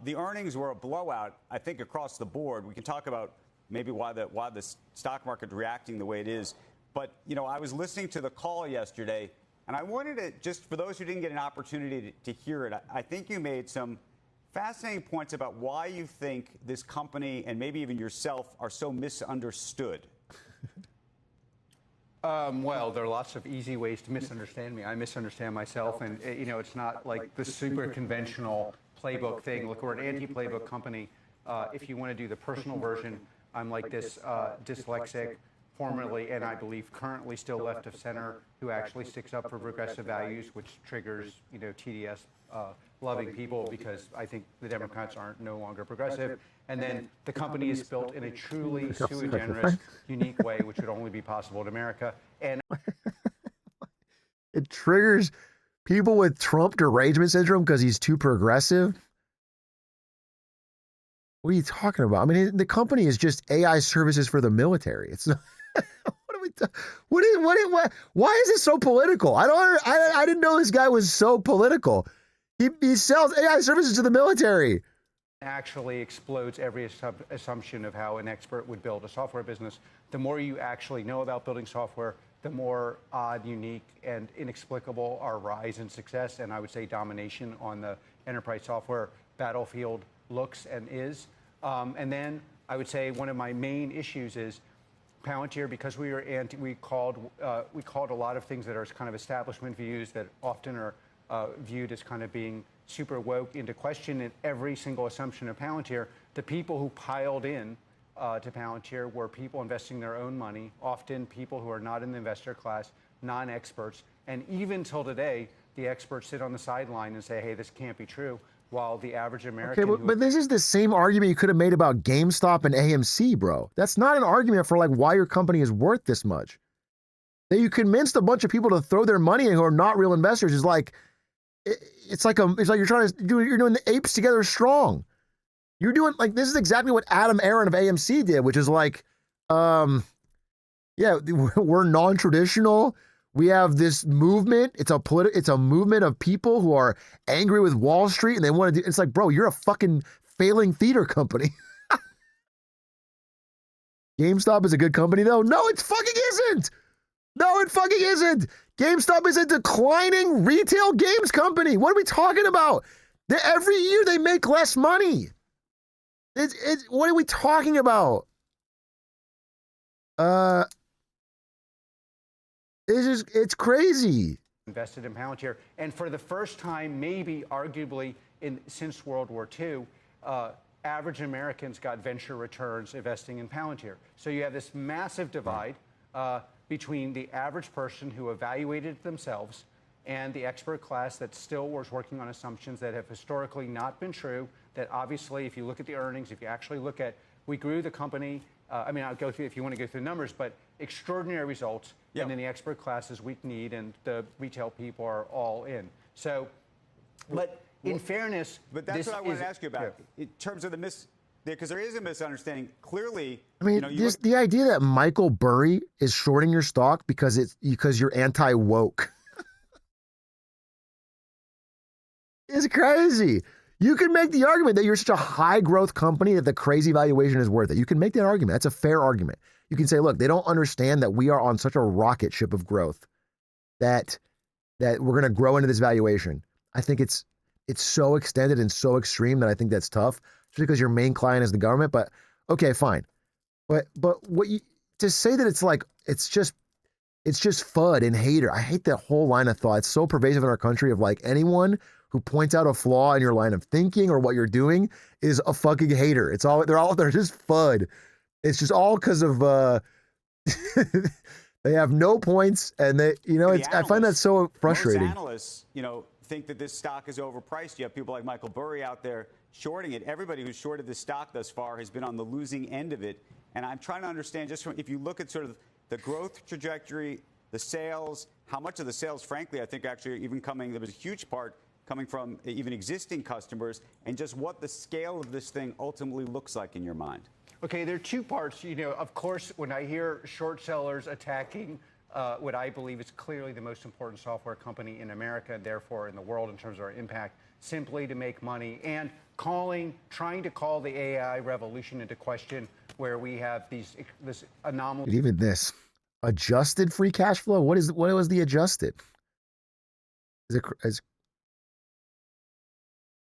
The earnings were a blowout, I think, across the board. We can talk about maybe why the stock market reacting the way it is. But, you know, I was listening to the call yesterday, and I wanted to, just for those who didn't get an opportunity to hear it, I think you made some fascinating points about why you think this company and maybe even yourself are so misunderstood. Well, there are lots of easy ways to misunderstand me. I misunderstand myself, and you know, it's not like the super conventional playbook thing. Look, we're an anti-playbook company. If you want to do the personal version, I'm like this dyslexic, formerly and I believe currently still left of center, who actually sticks up for progressive values, which triggers, you know, TDS loving people, because I think the Democrats aren't no longer progressive. And then the company is built in a truly sui generis, unique way, which would only be possible in America. And it triggers people with Trump derangement syndrome because he's too progressive. What are you talking about? I mean, the company is just AI services for the military. It's not. Why is it so political? I didn't know this guy was so political. He sells AI services to the military. Actually explodes every assumption of how an expert would build a software business. The more you actually know about building software, the more odd, unique, and inexplicable our rise in success, and I would say domination on the enterprise software battlefield looks and is. And then I would say one of my main issues is Palantir, because we called a lot of things that are kind of establishment views that often are viewed as kind of being super woke into question in every single assumption of Palantir. The people who piled in to Palantir were people investing their own money, often people who are not in the investor class, non-experts. And even till today, the experts sit on the sideline and say, hey, this can't be true, while the average American... Okay, but this is the same argument you could have made about GameStop and AMC, bro. That's not an argument for like why your company is worth this much. That you convinced a bunch of people to throw their money in who are not real investors is like... It's like you're doing the apes together strong. You're doing like, this is exactly what Adam Aaron of AMC did, which is like, yeah, we're non-traditional. We have this movement. It's a movement of people who are angry with Wall Street and they want to do, it's like, bro, you're a fucking failing theater company. GameStop is a good company though. No, it fucking isn't. No, it fucking isn't. GameStop is a declining retail games company. What are we talking about? Every year they make less money. What are we talking about? It's crazy. Invested in Palantir, and for the first time, maybe arguably since World War II, average Americans got venture returns investing in Palantir. So you have this massive divide between the average person who evaluated themselves and the expert class that still was working on assumptions that have historically not been true, that obviously, if you look at the earnings, if you actually look at, we grew the company, I mean, I'll go through, if you want to go through the numbers, but extraordinary results, yep. And then the expert class is weak-kneed, and the retail people are all in. So, but in fairness... But that's what I wanted to ask you about, in terms of because there is a misunderstanding. Clearly, I mean, the idea that Michael Burry is shorting your stock because you're anti-woke is crazy. You can make the argument that you're such a high growth company that the crazy valuation is worth it. You can make that argument. That's a fair argument. You can say, look, they don't understand that we are on such a rocket ship of growth that we're going to grow into this valuation. I think it's so extended and so extreme that I think that's tough. Just because your main client is the government, but okay, fine. But what to say that it's like, it's just It's just FUD and hater. I hate that whole line of thought. It's so pervasive in our country of like anyone who points out a flaw in your line of thinking or what you're doing is a fucking hater. They're just FUD. It's just all because of they have no points and I find that so frustrating. Most analysts, think that this stock is overpriced. You have people like Michael Burry out there shorting it. Everybody who's shorted this stock thus far has been on the losing end of it. And I'm trying to understand if you look at sort of the growth trajectory, the sales, how much of the sales, frankly, I think actually even there was a huge part coming from even existing customers, and just what the scale of this thing ultimately looks like in your mind. Okay, there are two parts. Of course, when I hear short sellers attacking what I believe is clearly the most important software company in America, and therefore in the world in terms of our impact, simply to make money, and trying to call the AI revolution into question, where we have this anomaly. Even this adjusted free cash flow. What was the adjusted?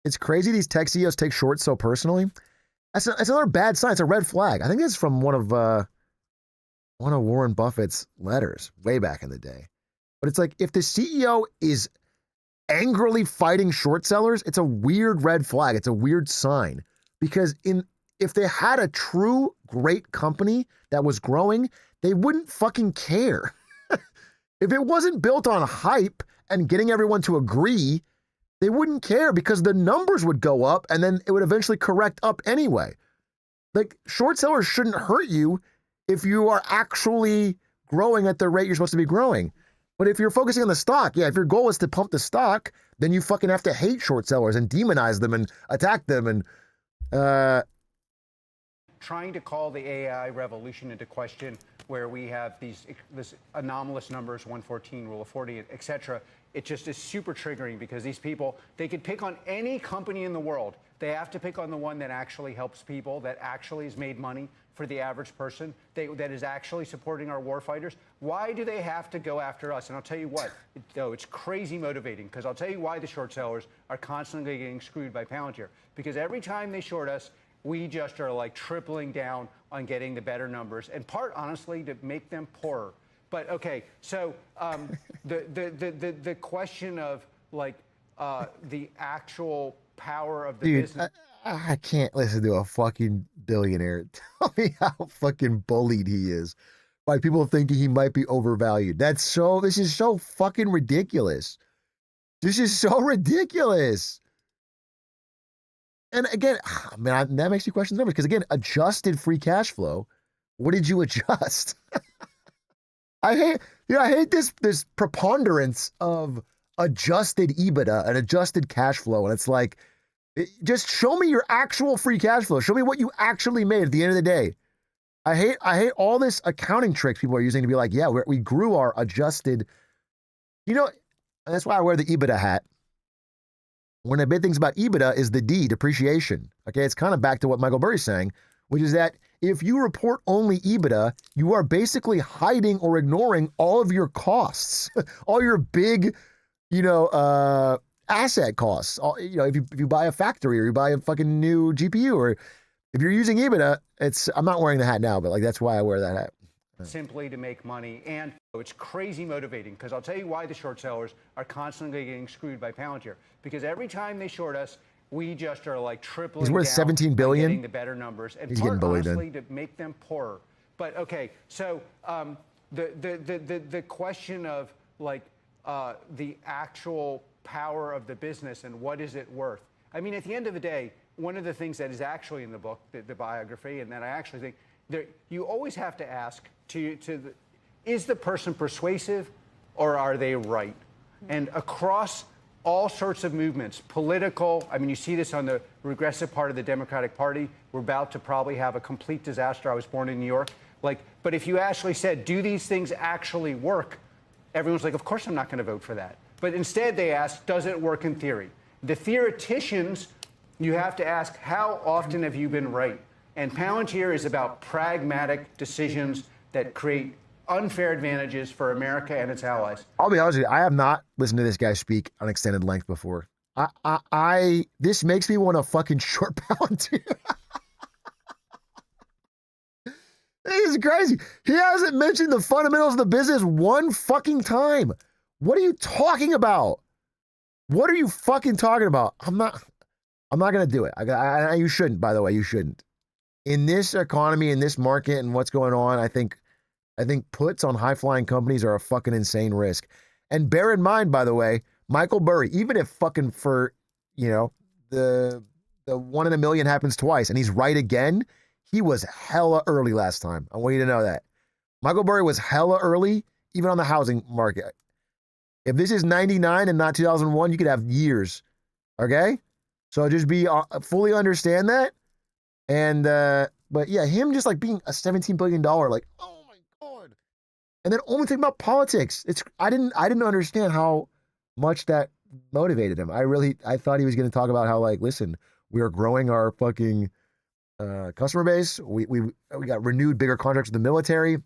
It's crazy these tech CEOs take shorts so personally. That's another bad sign. It's a red flag. I think that's from one of Warren Buffett's letters way back in the day. But it's like if the CEO is angrily fighting short sellers, it's a weird red flag. It's a weird sign, because if they had a true great company that was growing, they wouldn't fucking care. If it wasn't built on hype and getting everyone to agree, they wouldn't care, because the numbers would go up and then it would eventually correct up anyway. Like, short sellers shouldn't hurt you if you are actually growing at the rate you're supposed to be growing. But if you're focusing on the stock, if your goal is to pump the stock, then you fucking have to hate short sellers and demonize them and attack them and trying to call the AI revolution into question, where we have this anomalous numbers, 114, rule of 40, et cetera. It just is super triggering, because these people, they could pick on any company in the world. They have to pick on the one that actually helps people, that actually has made money for the average person, that is actually supporting our war fighters. Why do they have to go after us? And I'll tell you what, it's crazy motivating, because I'll tell you why the short sellers are constantly getting screwed by Palantir. Because every time they short us, we just are like tripling down on getting the better numbers, and honestly, to make them poorer. But okay, so the question of the actual power of the business. I can't listen to a fucking billionaire tell me how fucking bullied he is by people thinking he might be overvalued. This is so fucking ridiculous. This is so ridiculous. And again, man, that makes you question the numbers, because again, adjusted free cash flow. What did you adjust? I hate this preponderance of adjusted EBITDA and adjusted cash flow. And it's like, just show me your actual free cash flow. Show me what you actually made at the end of the day. I hate all this accounting tricks people are using to be like, yeah, we grew our adjusted. And that's why I wear the EBITDA hat. One of the big things about EBITDA is the D, depreciation. Okay, it's kind of back to what Michael Burry's saying, which is that if you report only EBITDA, you are basically hiding or ignoring all of your costs, all your big, asset costs. If you buy a factory or you buy a fucking new GPU, or if you're using EBITDA, I'm not wearing the hat now, but that's why I wear that hat. Simply to make money. And it's crazy motivating, because I'll tell you why the short sellers are constantly getting screwed by Palantir. Because every time they short us, we just are like tripling. He's worth down $17 billion. Getting the better numbers, and he's getting bullied, honestly, to make them poorer. But okay, so the question of the actual power of the business and what is it worth. I mean, at the end of the day, one of the things that is actually in the book, the biography, and that I actually think you always have to ask is the person persuasive or are they right? And across all sorts of movements, political, you see this on the regressive part of the Democratic Party. We're about to probably have a complete disaster. I was born in New York. But if you actually said, do these things actually work? Everyone's like, of course I'm not going to vote for that. But instead they ask, does it work in theory? The theoreticians, you have to ask, how often have you been right? And Palantir is about pragmatic decisions that create unfair advantages for America and its allies. I'll be honest with you, I have not listened to this guy speak on extended length before. This makes me want to fucking short Palantir. This is crazy. He hasn't mentioned the fundamentals of the business one fucking time. What are you talking about? What are you fucking talking about? I'm not going to do it. You shouldn't, by the way. You shouldn't. In this economy, in this market, and what's going on, I think puts on high-flying companies are a fucking insane risk. And bear in mind, by the way, Michael Burry, even if fucking for, the 1 in a million happens twice and he's right again, he was hella early last time. I want you to know that. Michael Burry was hella early, even on the housing market. If this is 99 and not 2001, you could have years. Okay? So just be fully understand that. And, but yeah, him just like being a $17 billion, like, oh my God. And then only think about politics. I didn't understand how much that motivated him. I thought he was going to talk about how, like, listen, we are growing our fucking customer base. We got renewed bigger contracts with the military.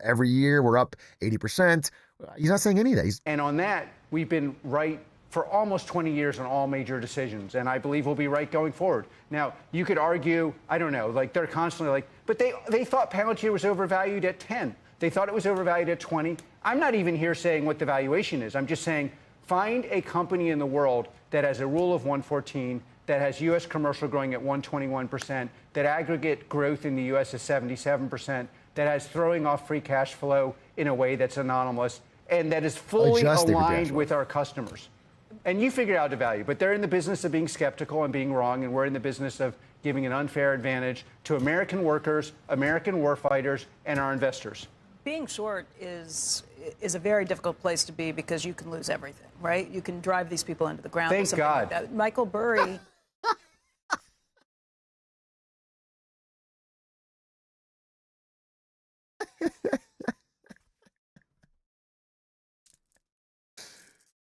Every year we're up 80%. He's not saying any of that. And on that, we've been right for almost 20 years on all major decisions, and I believe we'll be right going forward. Now, you could argue, I don't know, like they're constantly like, but they thought Palantir was overvalued at 10. They thought it was overvalued at 20. I'm not even here saying what the valuation is. I'm just saying find a company in the world that has a rule of 114, that has U.S. commercial growing at 121%, that aggregate growth in the U.S. is 77%, that has throwing off free cash flow in a way that's anomalous, and that is fully aligned with our customers. And you figure out the value, but they're in the business of being skeptical and being wrong, and we're in the business of giving an unfair advantage to American workers, American warfighters, and our investors. Being short is a very difficult place to be because you can lose everything, right? You can drive these people into the ground. Thank God. Like Michael Burry.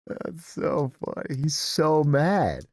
That's so funny. He's so mad.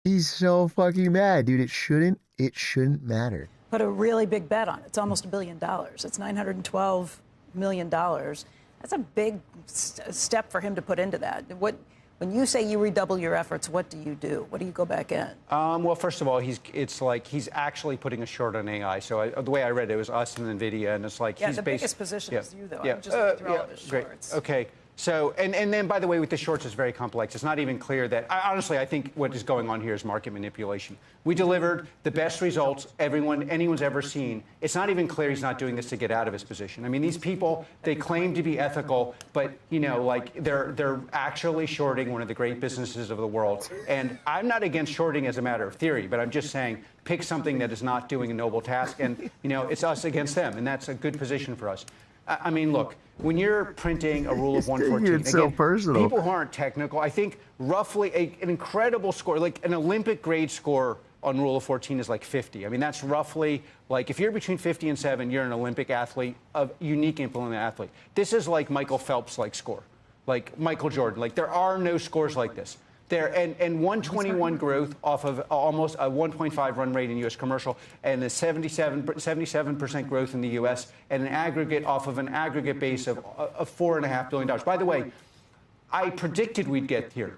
He's so fucking mad, dude. It shouldn't matter. Put a really big bet on it. It's almost $1 billion. It's $912 million. That's a big step for him to put into that. When you say you redouble your efforts, what do you do? What do you go back in? Well, first of all, it's like he's actually putting a short on AI. So the way I read it was us and NVIDIA, and it's like he's the biggest position is you, though. I'm just looking through all of his shorts. Great. Okay. So, and then, by the way, with the shorts, it's very complex. It's not even clear that, honestly, I think what is going on here is market manipulation. We delivered the best results anyone's ever seen. It's not even clear he's not doing this to get out of his position. I mean, these people, they claim to be ethical, but, like, they're actually shorting one of the great businesses of the world. And I'm not against shorting as a matter of theory, but I'm just saying pick something that is not doing a noble task, and, it's us against them, and that's a good position for us. I mean, look, when you're printing a rule of 114, it's so personal. People who aren't technical, I think roughly an incredible score, like an Olympic grade score on rule of 14 is like 50. I mean, that's roughly like if you're between 50 and 7, you're an Olympic athlete, a unique implement athlete. This is like Michael Phelps like score, like Michael Jordan. Like there are no scores like this. And 121 growth off of almost a 1.5 run rate in U.S. commercial, and a 77% growth in the U.S., and an aggregate off of an aggregate base of $4.5 billion. By the way, I predicted we'd get here.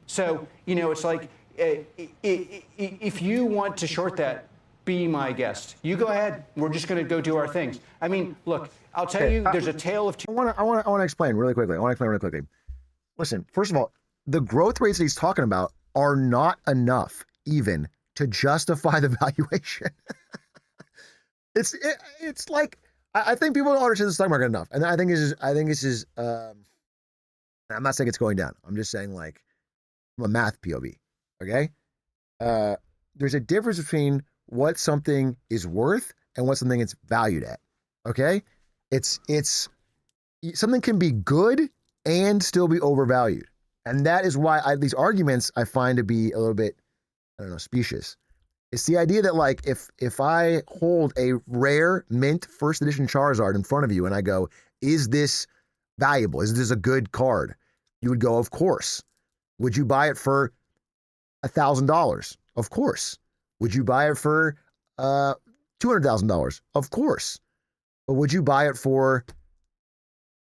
So, it's like if you want to short that, be my guest. You go ahead. We're just going to go do our things. I mean, look, I'll tell you, there's a tale of two. I want to explain really quickly. Listen, first of all, the growth rates that he's talking about are not enough even to justify the valuation. It's like I think people don't understand the stock market enough, and I think this is. I'm not saying it's going down. I'm just saying, like, from a math POV. Okay, there's a difference between what something is worth and what something it's valued at. Okay, it's something can be good and still be overvalued. And that is why these arguments I find to be a little bit, specious. It's the idea that, like, if I hold a rare mint first edition Charizard in front of you and I go, is this valuable? Is this a good card? You would go, of course. Would you buy it for $1,000? Of course. Would you buy it for $200,000? Of course. But would you buy it for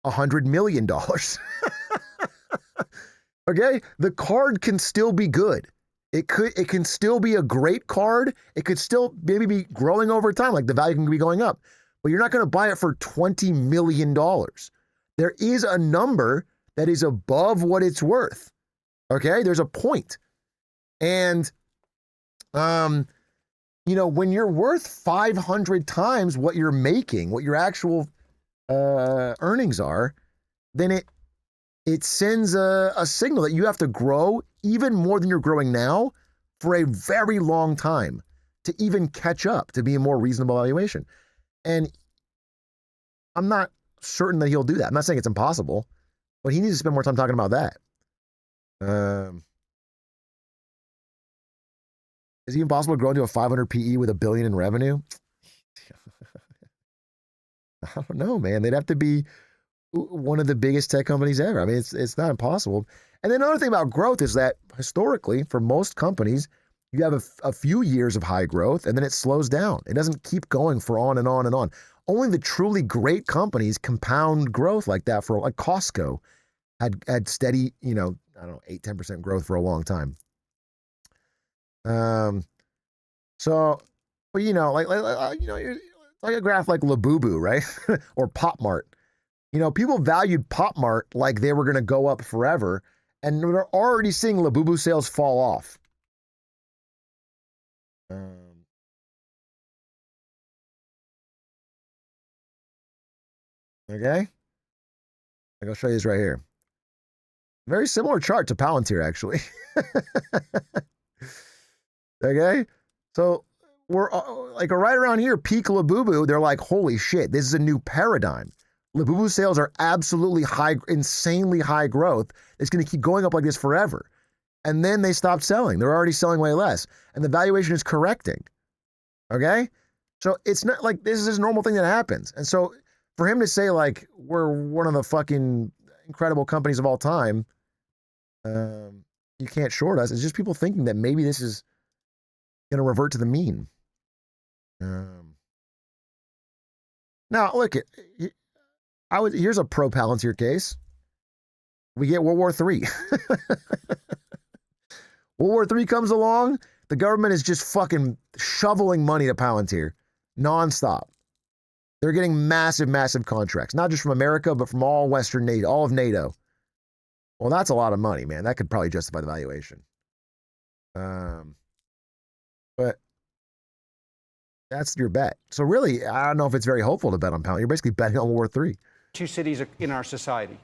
$100 million? Okay, the card can still be good. It can still be a great card. It could still maybe be growing over time, like the value can be going up. But you're not going to buy it for $20 million. There is a number that is above what it's worth. Okay? There's a point. And, you know, when you're worth 500 times what you're making, what your actual earnings are, then it sends a signal that you have to grow even more than you're growing now for a very long time to even catch up to be a more reasonable valuation. And I'm not certain that he'll do that. I'm not saying it's impossible, but he needs to spend more time talking about that. Is it even possible to grow into a 500 PE with $1 billion in revenue? I don't know, man. They'd have to be one of the biggest tech companies ever. I mean, it's not impossible. And then another thing about growth is that historically, for most companies, you have a few years of high growth and then it slows down. It doesn't keep going for on and on and on. Only the truly great companies compound growth like that for, like Costco had steady, you know, I don't know, 8-10% growth for a long time. So, well, you know, like you know, it's like a graph like Labubu, right? Or Pop Mart. You know, people valued Pop Mart like they were going to go up forever, and we're already seeing Labubu sales fall off. Okay, I'll show you this right here. Very similar chart to Palantir, actually. Okay, so we're like right around here, peak Labubu. They're like, holy shit, this is a new paradigm. Labubu sales are absolutely high, insanely high growth. It's going to keep going up like this forever. And then they stopped selling. They're already selling way less. And the valuation is correcting. Okay? So it's not like this is a normal thing that happens. And so for him to say like, we're one of the fucking incredible companies of all time, you can't short us. It's just people thinking that maybe this is going to revert to the mean. Now, look, here's a pro Palantir case. We get World War III. World War III comes along. The government is just fucking shoveling money to Palantir nonstop. They're getting massive, massive contracts, not just from America, but from all Western NATO, all of NATO. Well, that's a lot of money, man. That could probably justify the valuation. But that's your bet. So really, I don't know if it's very hopeful to bet on Palantir. You're basically betting on World War III. Two cities in our society.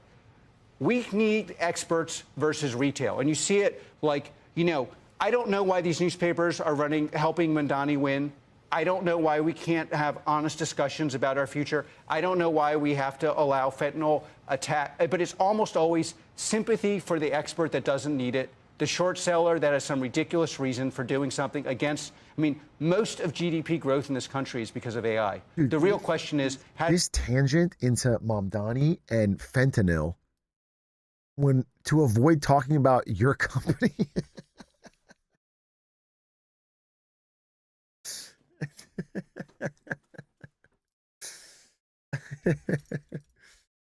We need experts versus retail. And you see it like, you know, I don't know why these newspapers are helping Mandani win. I don't know why we can't have honest discussions about our future. I don't know why we have to allow fentanyl attack. But it's almost always sympathy for the expert that doesn't need it, the short seller that has some ridiculous reason for doing something against. I mean, most of GDP growth in this country is because of AI. Dude, the real question is this tangent into Mamdani and fentanyl to avoid talking about your company. How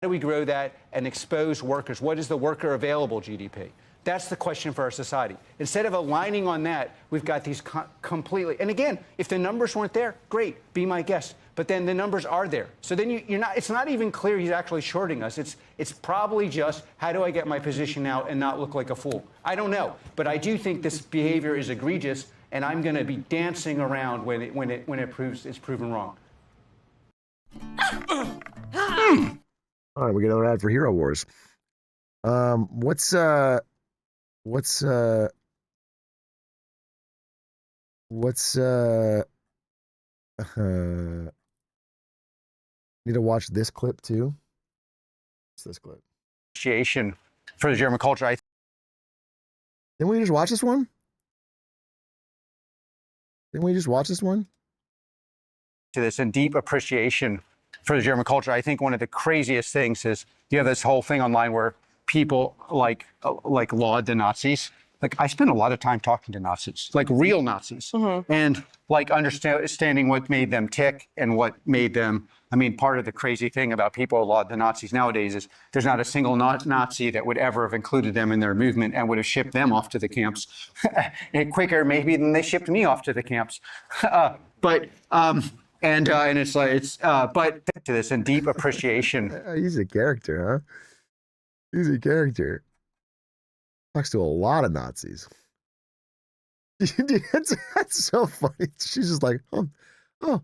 do we grow that and expose workers? What is the worker available GDP? That's the question for our society. Instead of aligning on that, we've got these completely. And again, if the numbers weren't there, great, be my guest. But then the numbers are there. So then you're not. It's not even clear he's actually shorting us. It's probably just how do I get my position out and not look like a fool? I don't know, but I do think this behavior is egregious, and I'm going to be dancing around when it's proven wrong. All right, we get another ad for Hero Wars. What's need to watch this clip too? What's this clip? Appreciation for the German culture. Didn't we just watch this one? To this and deep appreciation for the German culture. I think one of the craziest things is you have this whole thing online where people like laud the Nazis. like I spent a lot of time talking to Nazis, like real Nazis, and like understanding what made them tick and what made them. I mean, part of the crazy thing about people, a lot of the Nazis nowadays is there's not a single Nazi that would ever have included them in their movement and would have shipped them off to the camps quicker maybe than they shipped me off to the camps. And it's like but to this and deep appreciation. He's a character, huh? He's a character. Talks to a lot of Nazis. Dude, that's so funny. She's just like, oh.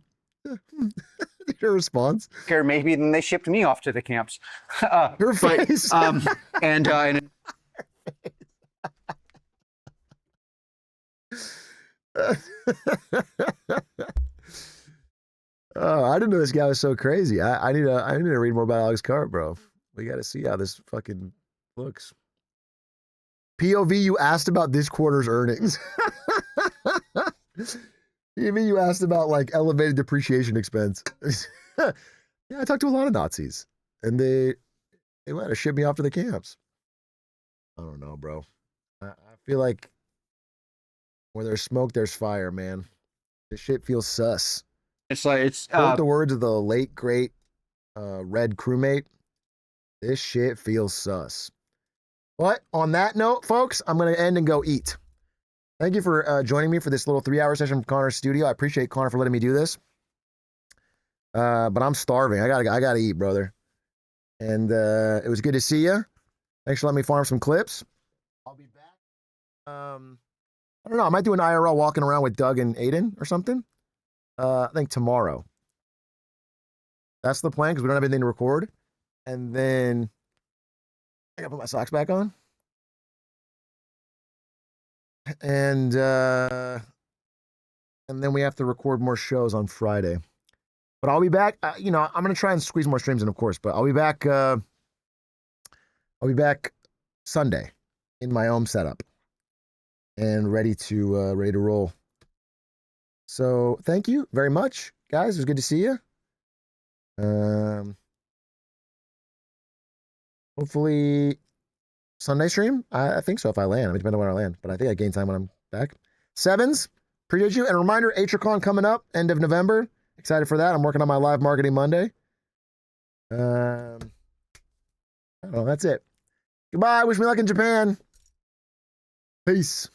Her response. Maybe then they shipped me off to the camps. Her face. And oh, I didn't know this guy was so crazy. I need to read more about Alex Carp, bro. We got to see how this fucking looks. POV, you asked about this quarter's earnings. Even you asked about like elevated depreciation expense. Yeah, I talked to a lot of Nazis, and they might have shipped me off to the camps. I don't know, bro. I feel like where there's smoke, there's fire, man. This shit feels sus. It's like it's the words of the late great Red crewmate. This shit feels sus. But on that note, folks, I'm gonna end and go eat. Thank you for joining me for this little 3-hour session from Connor's studio. I appreciate Connor for letting me do this. But I'm starving. I gotta eat, brother. And it was good to see you. Thanks for letting me farm some clips. I'll be back. I don't know. I might do an IRL walking around with Doug and Aiden or something. I think tomorrow. That's the plan because we don't have anything to record. And then I gotta put my socks back on. And then we have to record more shows on Friday. But I'll be back. I'm gonna try and squeeze more streams in, of course. But I'll be back. I'll be back Sunday in my home setup and ready to roll. So thank you very much, guys. It was good to see you. Hopefully Sunday stream. I think so if I land. I mean, depending on where I land. But I think I gain time when I'm back. Sevens, appreciate you. And a reminder, Atrioc coming up end of November. Excited for that. I'm working on my live marketing Monday. I don't know. That's it. Goodbye. Wish me luck in Japan. Peace.